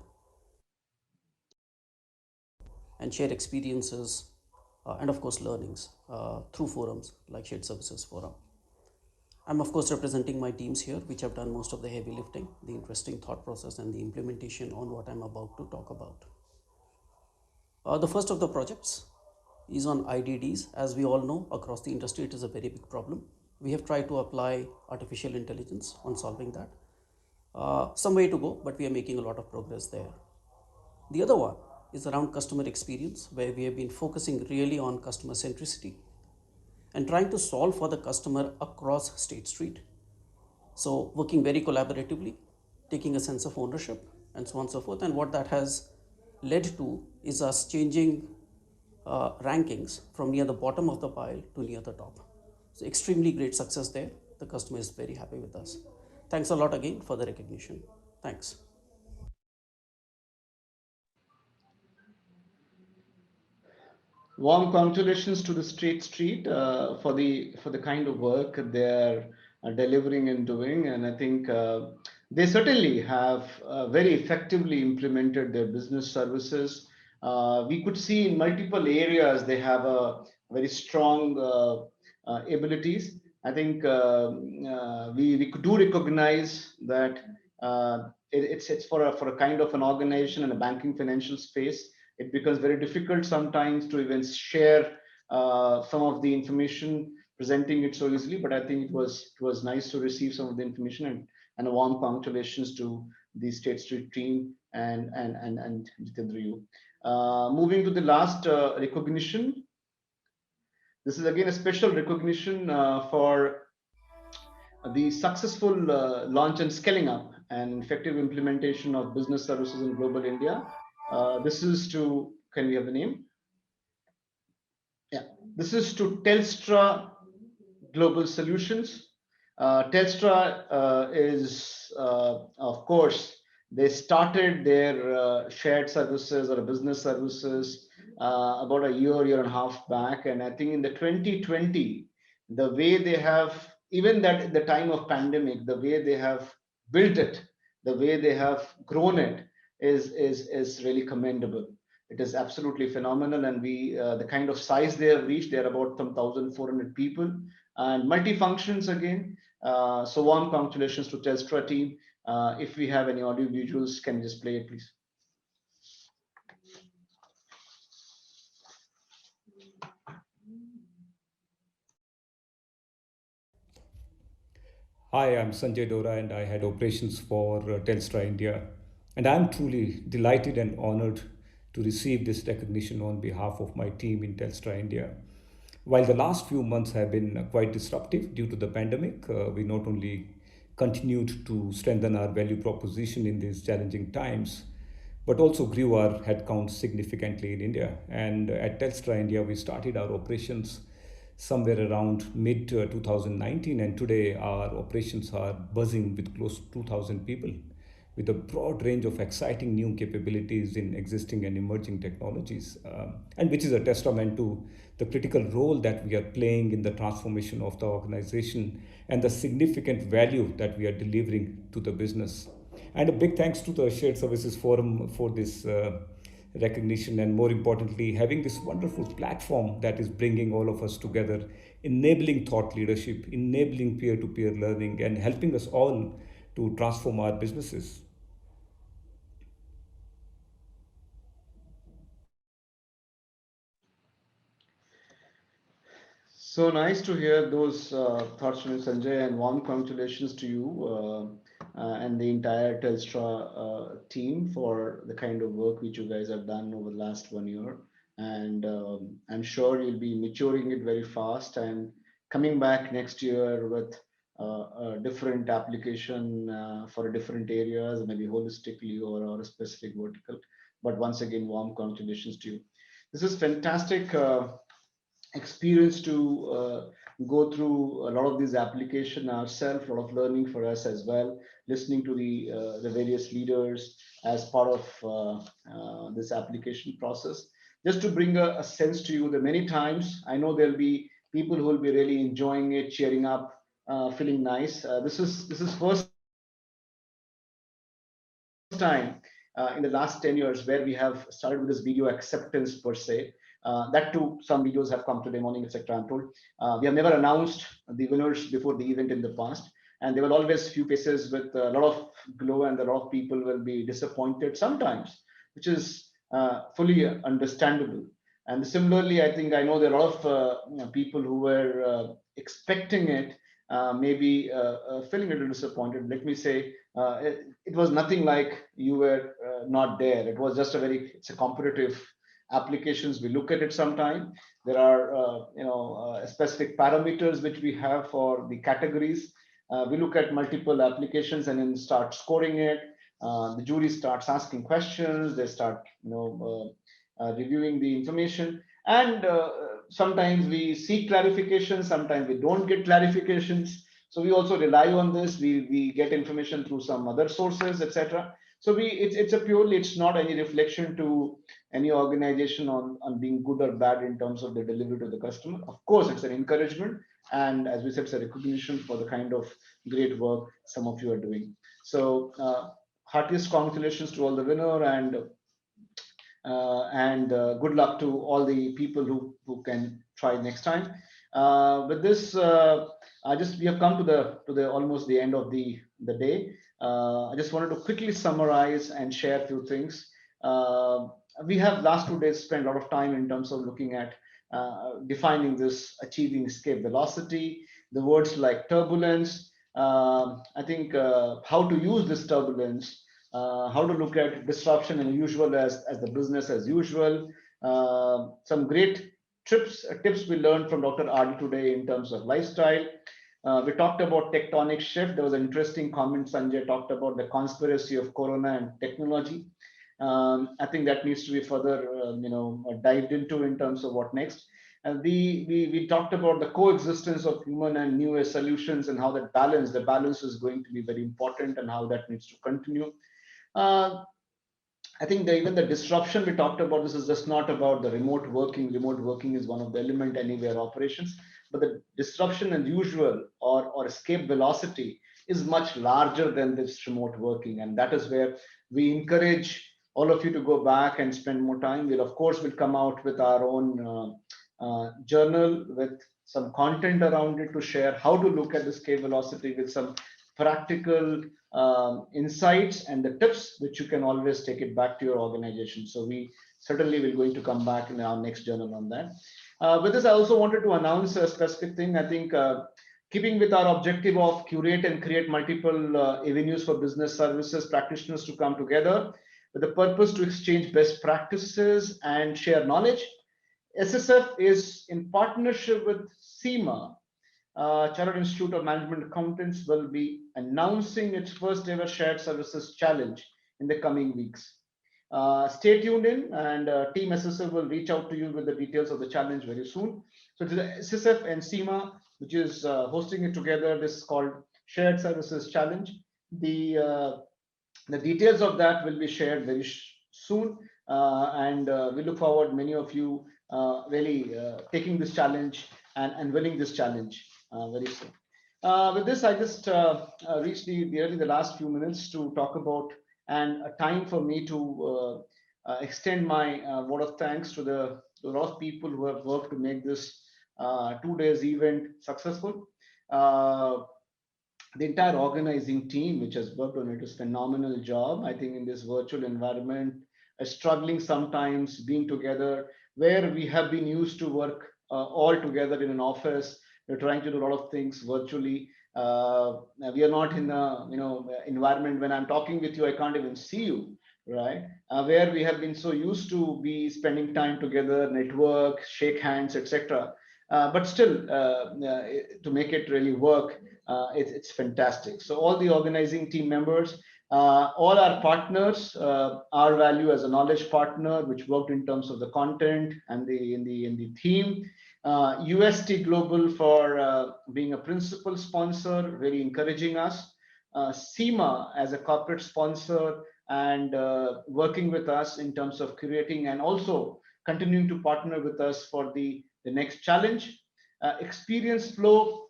and share experiences and of course learnings through forums like Shared Services Forum. I'm of course representing my teams here, which have done most of the heavy lifting, the interesting thought process and the implementation on what I'm about to talk about. The first of the projects is on IDDs. As we all know, across the industry, it is a very big problem. We have tried to apply artificial intelligence on solving that. Some way to go, but we are making a lot of progress there. The other one is around customer experience, where we have been focusing really on customer centricity and trying to solve for the customer across State Street. So working very collaboratively, taking a sense of ownership and so on and so forth. And what that has led to is us changing rankings from near the bottom of the pile to near the top. So extremely great success there. The customer is very happy with us. Thanks a lot again for the recognition. Thanks. Warm congratulations to the State Street for the kind of work they're delivering and doing, and I think they certainly have very effectively implemented their business services. We could see in multiple areas they have a very strong abilities. I think we do recognize that it's for a kind of an organization in a banking financial space. It becomes very difficult sometimes to even share some of the information, presenting it so easily. But I think it was nice to receive some of the information, and a warm congratulations to the State Street team and Jitendra. Moving to the last recognition. This is again a special recognition for the successful launch and scaling up and effective implementation of business services in global India. This is to, can we have the name? Yeah, this is to Telstra Global Solutions. Telstra is, of course, they started their shared services or business services about a year and a half back. And I think in the 2020, the way they have, even that at the time of pandemic, the way they have built it, the way they have grown it is really commendable. It is absolutely phenomenal, and we the kind of size they have reached, they're about some 1,400 people and multi-functions again. So warm congratulations to Telstra team. If we have any audio visuals, can you just play it, please? Hi, I'm Sanjay Dora and I head operations for Telstra India. And I'm truly delighted and honored to receive this recognition on behalf of my team in Telstra India. While the last few months have been quite disruptive due to the pandemic, we not only continued to strengthen our value proposition in these challenging times, but also grew our headcount significantly in India. And at Telstra India, we started our operations somewhere around mid 2019, and today our operations are buzzing with close to 2,000 people, with a broad range of exciting new capabilities in existing and emerging technologies, and which is a testament to the critical role that we are playing in the transformation of the organization and the significant value that we are delivering to the business. And a big thanks to the Shared Services Forum for this recognition, and more importantly, having this wonderful platform that is bringing all of us together, enabling thought leadership, enabling peer-to-peer learning, and helping us all to transform our businesses. So nice to hear those thoughts from you, Sanjay, and warm congratulations to you and the entire Telstra team for the kind of work which you guys have done over the last 1 year. And I'm sure you'll be maturing it very fast and coming back next year with a different application for different areas, maybe holistically or a specific vertical. But once again, warm congratulations to you. This is fantastic experience to go through a lot of these applications ourselves, a lot of learning for us as well, listening to the various leaders as part of this application process. Just to bring a sense to you that many times I know there'll be people who will be really enjoying it, cheering up, feeling nice. This is first time in the last 10 years where we have started with this video acceptance per se. That too, some videos have come today morning, etc. I'm told. We have never announced the winners before the event in the past, and there will always few faces with a lot of glow, and a lot of people will be disappointed sometimes, which is fully understandable. And similarly, I think I know there are a lot of people who were expecting it, maybe feeling a little disappointed. Let me say, it was nothing like you were not there. It was just it's a competitive applications. We look at it sometime. There are specific parameters which we have for the categories. We look at multiple applications and then start scoring it. The jury starts asking questions. They start reviewing the information, and sometimes we seek clarification, sometimes we don't get clarifications. So we also rely on this. We get information through some other sources, etc. So it's not any reflection to any organization on being good or bad in terms of the delivery to the customer. Of course, it's an encouragement, and as we said, it's a recognition for the kind of great work some of you are doing. So heartiest congratulations to all the winner, and good luck to all the people who can try next time. With this, we have come to the almost the end of the day. I just wanted to quickly summarize and share a few things. We have last 2 days spent a lot of time in terms of looking at defining this achieving escape velocity, the words like turbulence. I think how to use this turbulence, how to look at disruption and usual as the business as usual. Some great tips we learned from Dr. Adi today in terms of lifestyle. We talked about tectonic shift. There was an interesting comment. Sanjay talked about the conspiracy of Corona and technology. I think that needs to be further, dived into in terms of what next. And we talked about the coexistence of human and new age solutions and how the balance is going to be very important and how that needs to continue. I think even the disruption we talked about, this is just not about the remote working. Remote working is one of the element anywhere operations, but the disruption and usual or escape velocity is much larger than this remote working. And that is where we encourage all of you to go back and spend more time. We'll come out with our own journal with some content around it to share how to look at the escape velocity with some practical insights and the tips which you can always take it back to your organization. So we certainly will going to come back in our next journal on that. With this, I also wanted to announce a specific thing. I think keeping with our objective of curate and create multiple avenues for business services practitioners to come together with the purpose to exchange best practices and share knowledge, SSF is in partnership with CIMA, Chartered Institute of Management Accountants, will be announcing its first ever shared services challenge in the coming weeks. Stay tuned in, and Team SSF will reach out to you with the details of the challenge very soon. So to the SSF and CIMA, which is hosting it together, this is called Shared Services Challenge. The details of that will be shared very soon, and we look forward many of you really taking this challenge and winning this challenge very soon. With this, I just reached the last few minutes to talk about and a time for me to extend my word of thanks to a lot of people who have worked to make this 2 days event successful. The entire organizing team which has worked on it is phenomenal job. I think in this virtual environment, struggling sometimes being together where we have been used to work all together in an office. We're trying to do a lot of things virtually. We are not in a environment when I'm talking with you, I can't even see you, right? Where we have been so used to be spending time together, network, shake hands, etc. But still, to make it really work, it's fantastic. So all the organizing team members, All our partners, our value as a knowledge partner, which worked in terms of the content and in the theme. UST Global for being a principal sponsor, really encouraging us. SEMA as a corporate sponsor and working with us in terms of curating and also continuing to partner with us for the next challenge. Experience Flow.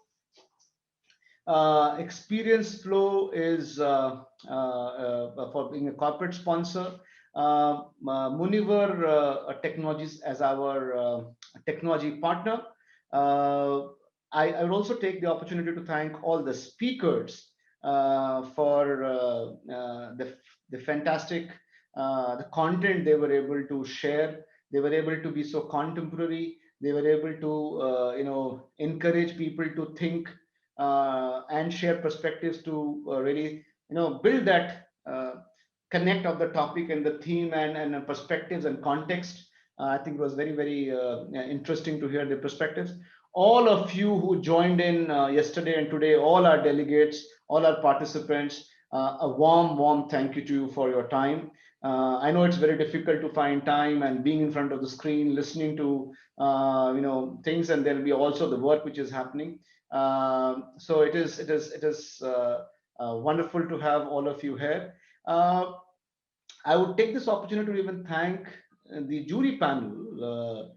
Experience Flow is for being a corporate sponsor. Muniver Technologies as our technology partner. I would also take the opportunity to thank all the speakers for the fantastic the content they were able to share. They were able to be so contemporary. They were able to encourage people to think and share perspectives to really build that connect of the topic and the theme and perspectives and context. I think it was very interesting to hear the perspectives. All of you who joined in yesterday and today, all our delegates, all our participants, a warm thank you to you for your time. I know it's very difficult to find time and being in front of the screen, listening to things, and there will be also the work which is happening. So it is wonderful to have all of you here. I would take this opportunity to even thank the jury panel,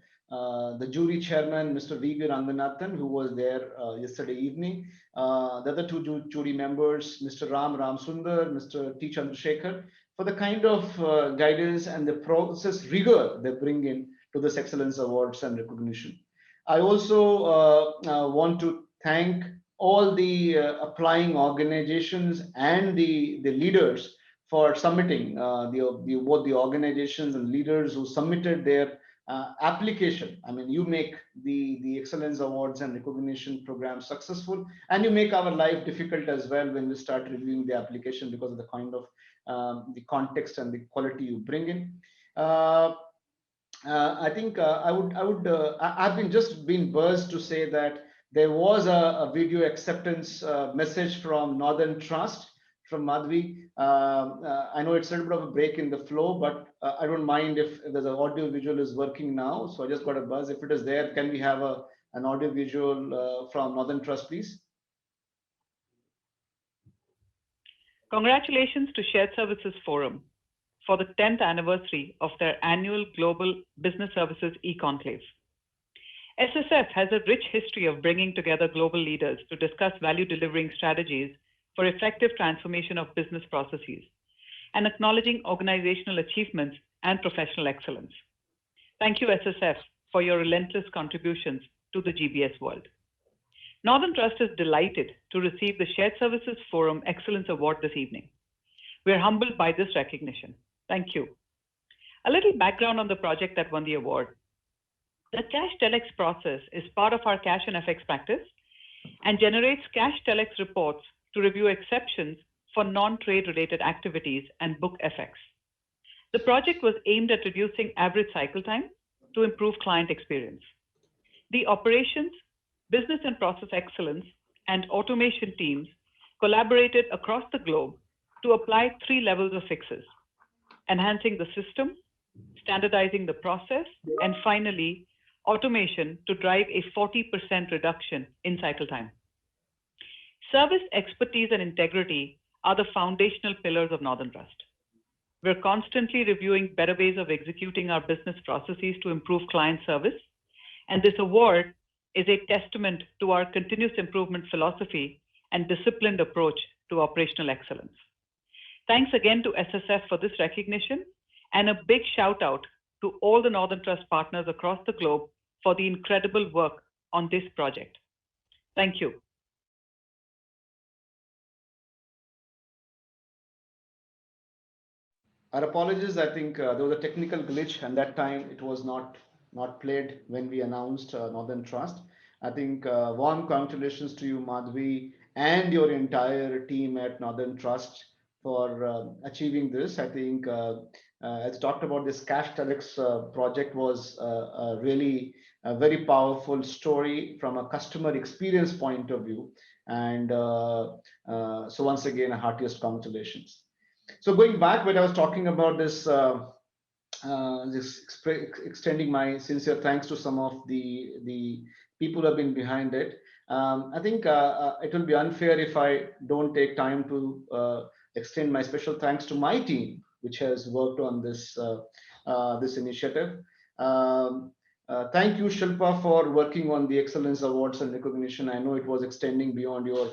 the jury chairman, Mr. V.V. Ranganathan, who was there yesterday evening, the other two jury members, Mr. Ram Sundar, Mr. T. Chandrasekhar, for the kind of guidance and the process rigor they bring in to this Excellence Awards and recognition. I also want to thank all the applying organizations and the leaders for submitting both the organizations and leaders who submitted their application. I mean, you make the Excellence Awards and recognition program successful, and you make our life difficult as well when we start reviewing the application because of the kind of the context and the quality you bring in. I think I've been buzzed to say that there was a video acceptance message from Northern Trust from Madhvi. I know it's a little bit of a break in the flow, but I don't mind if there's an audio visual is working now. So I just got a buzz. If it is there, can we have an audio visual from Northern Trust, please? Congratulations to Shared Services Forum for the 10th anniversary of their annual Global Business Services e-Conclave. SSF has a rich history of bringing together global leaders to discuss value delivering strategies for effective transformation of business processes and acknowledging organizational achievements and professional excellence. Thank you, SSF, for your relentless contributions to the GBS world. Northern Trust is delighted to receive the Shared Services Forum Excellence Award this evening. We are humbled by this recognition. Thank you. A little background on the project that won the award. The Cash Telex process is part of our cash and FX practice and generates Cash Telex reports to review exceptions for non-trade related activities and book FX. The project was aimed at reducing average cycle time to improve client experience. The operations, business and process excellence, and automation teams collaborated across the globe to apply 3 levels of fixes: enhancing the system, standardizing the process, and finally, automation to drive a 40% reduction in cycle time. Service expertise and integrity are the foundational pillars of Northern Trust. We're constantly reviewing better ways of executing our business processes to improve client service, and this award is a testament to our continuous improvement philosophy and disciplined approach to operational excellence. Thanks again to SSF for this recognition, and a big shout out to all the Northern Trust partners across the globe for the incredible work on this project. Thank you. Our apologies. I think there was a technical glitch, and that time it was not played when we announced Northern Trust. I think warm congratulations to you, Madhvi, and your entire team at Northern Trust for achieving this. I think as talked about, this Cash Telex project was really a very powerful story from a customer experience point of view. And so once again, a heartiest congratulations. So going back when I was talking about this, extending my sincere thanks to some of the people who have been behind it. I think it will be unfair if I don't take time to extend my special thanks to my team, which has worked on this this initiative. Thank you, Shilpa, for working on the Excellence Awards and recognition. I know it was extending beyond your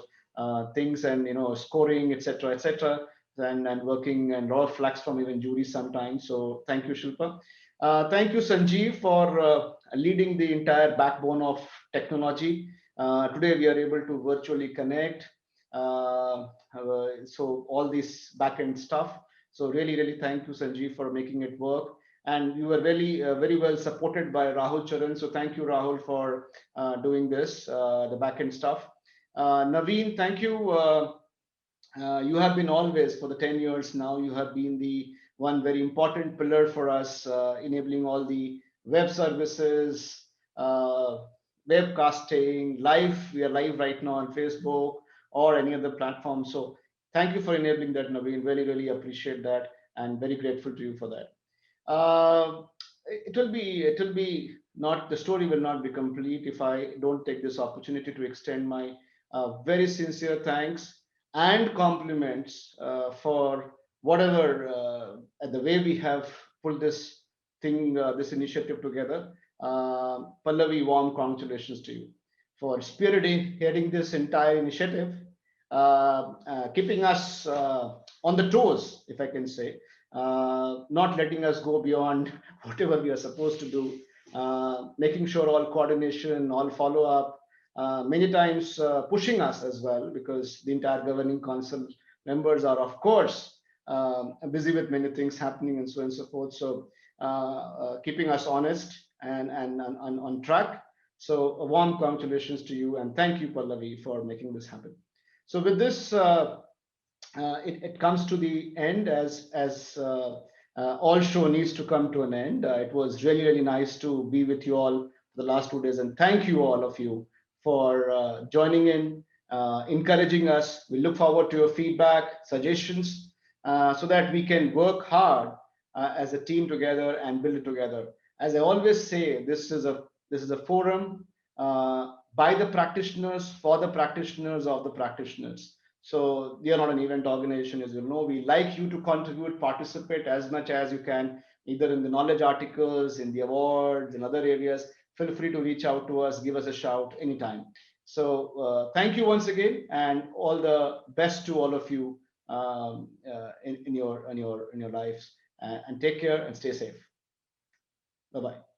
things and scoring, etc., etc., and working and raw flags from even juries sometimes. So thank you, Shilpa. Thank you, Sanjeev, for leading the entire backbone of technology. Today we are able to virtually connect. So all this backend stuff. So really, really thank you, Sanjeev, for making it work. And you were really very well supported by Rahul Charan. So thank you, Rahul, for doing this, the backend stuff. Naveen, thank you. You have been always, for the 10 years now, you have been the one very important pillar for us, enabling all the web services, webcasting, live. We are live right now on Facebook or any other platform. So thank you for enabling that, Naveen. Really, really appreciate that and very grateful to you for that. It will be not, the story will not be complete if I don't take this opportunity to extend my very sincere thanks and compliments for whatever the way we have pulled this thing, this initiative together. Pallavi, warm congratulations to you for spearheading heading this entire initiative, keeping us on the toes, if I can say, not letting us go beyond whatever we are supposed to do, making sure all coordination, all follow up, many times pushing us as well, because the entire governing council members are, of course, busy with many things happening and so on and so forth. So keeping us honest and on track. So a warm congratulations to you, and thank you, Pallavi, for making this happen. So with this, it comes to the end, as all show needs to come to an end. It was really, really nice to be with you all for the last 2 days, and thank you, all of you, for joining in, encouraging us. We look forward to your feedback, suggestions, so that we can work hard as a team together and build it together. As I always say, this is a forum by the practitioners, for the practitioners, of the practitioners. So we are not an event organization, as you know. We like you to contribute, participate as much as you can, either in the knowledge articles, in the awards, in other areas. Feel free to reach out to us, give us a shout anytime. So thank you once again, and all the best to all of you in your lives. And take care and stay safe. Bye-bye.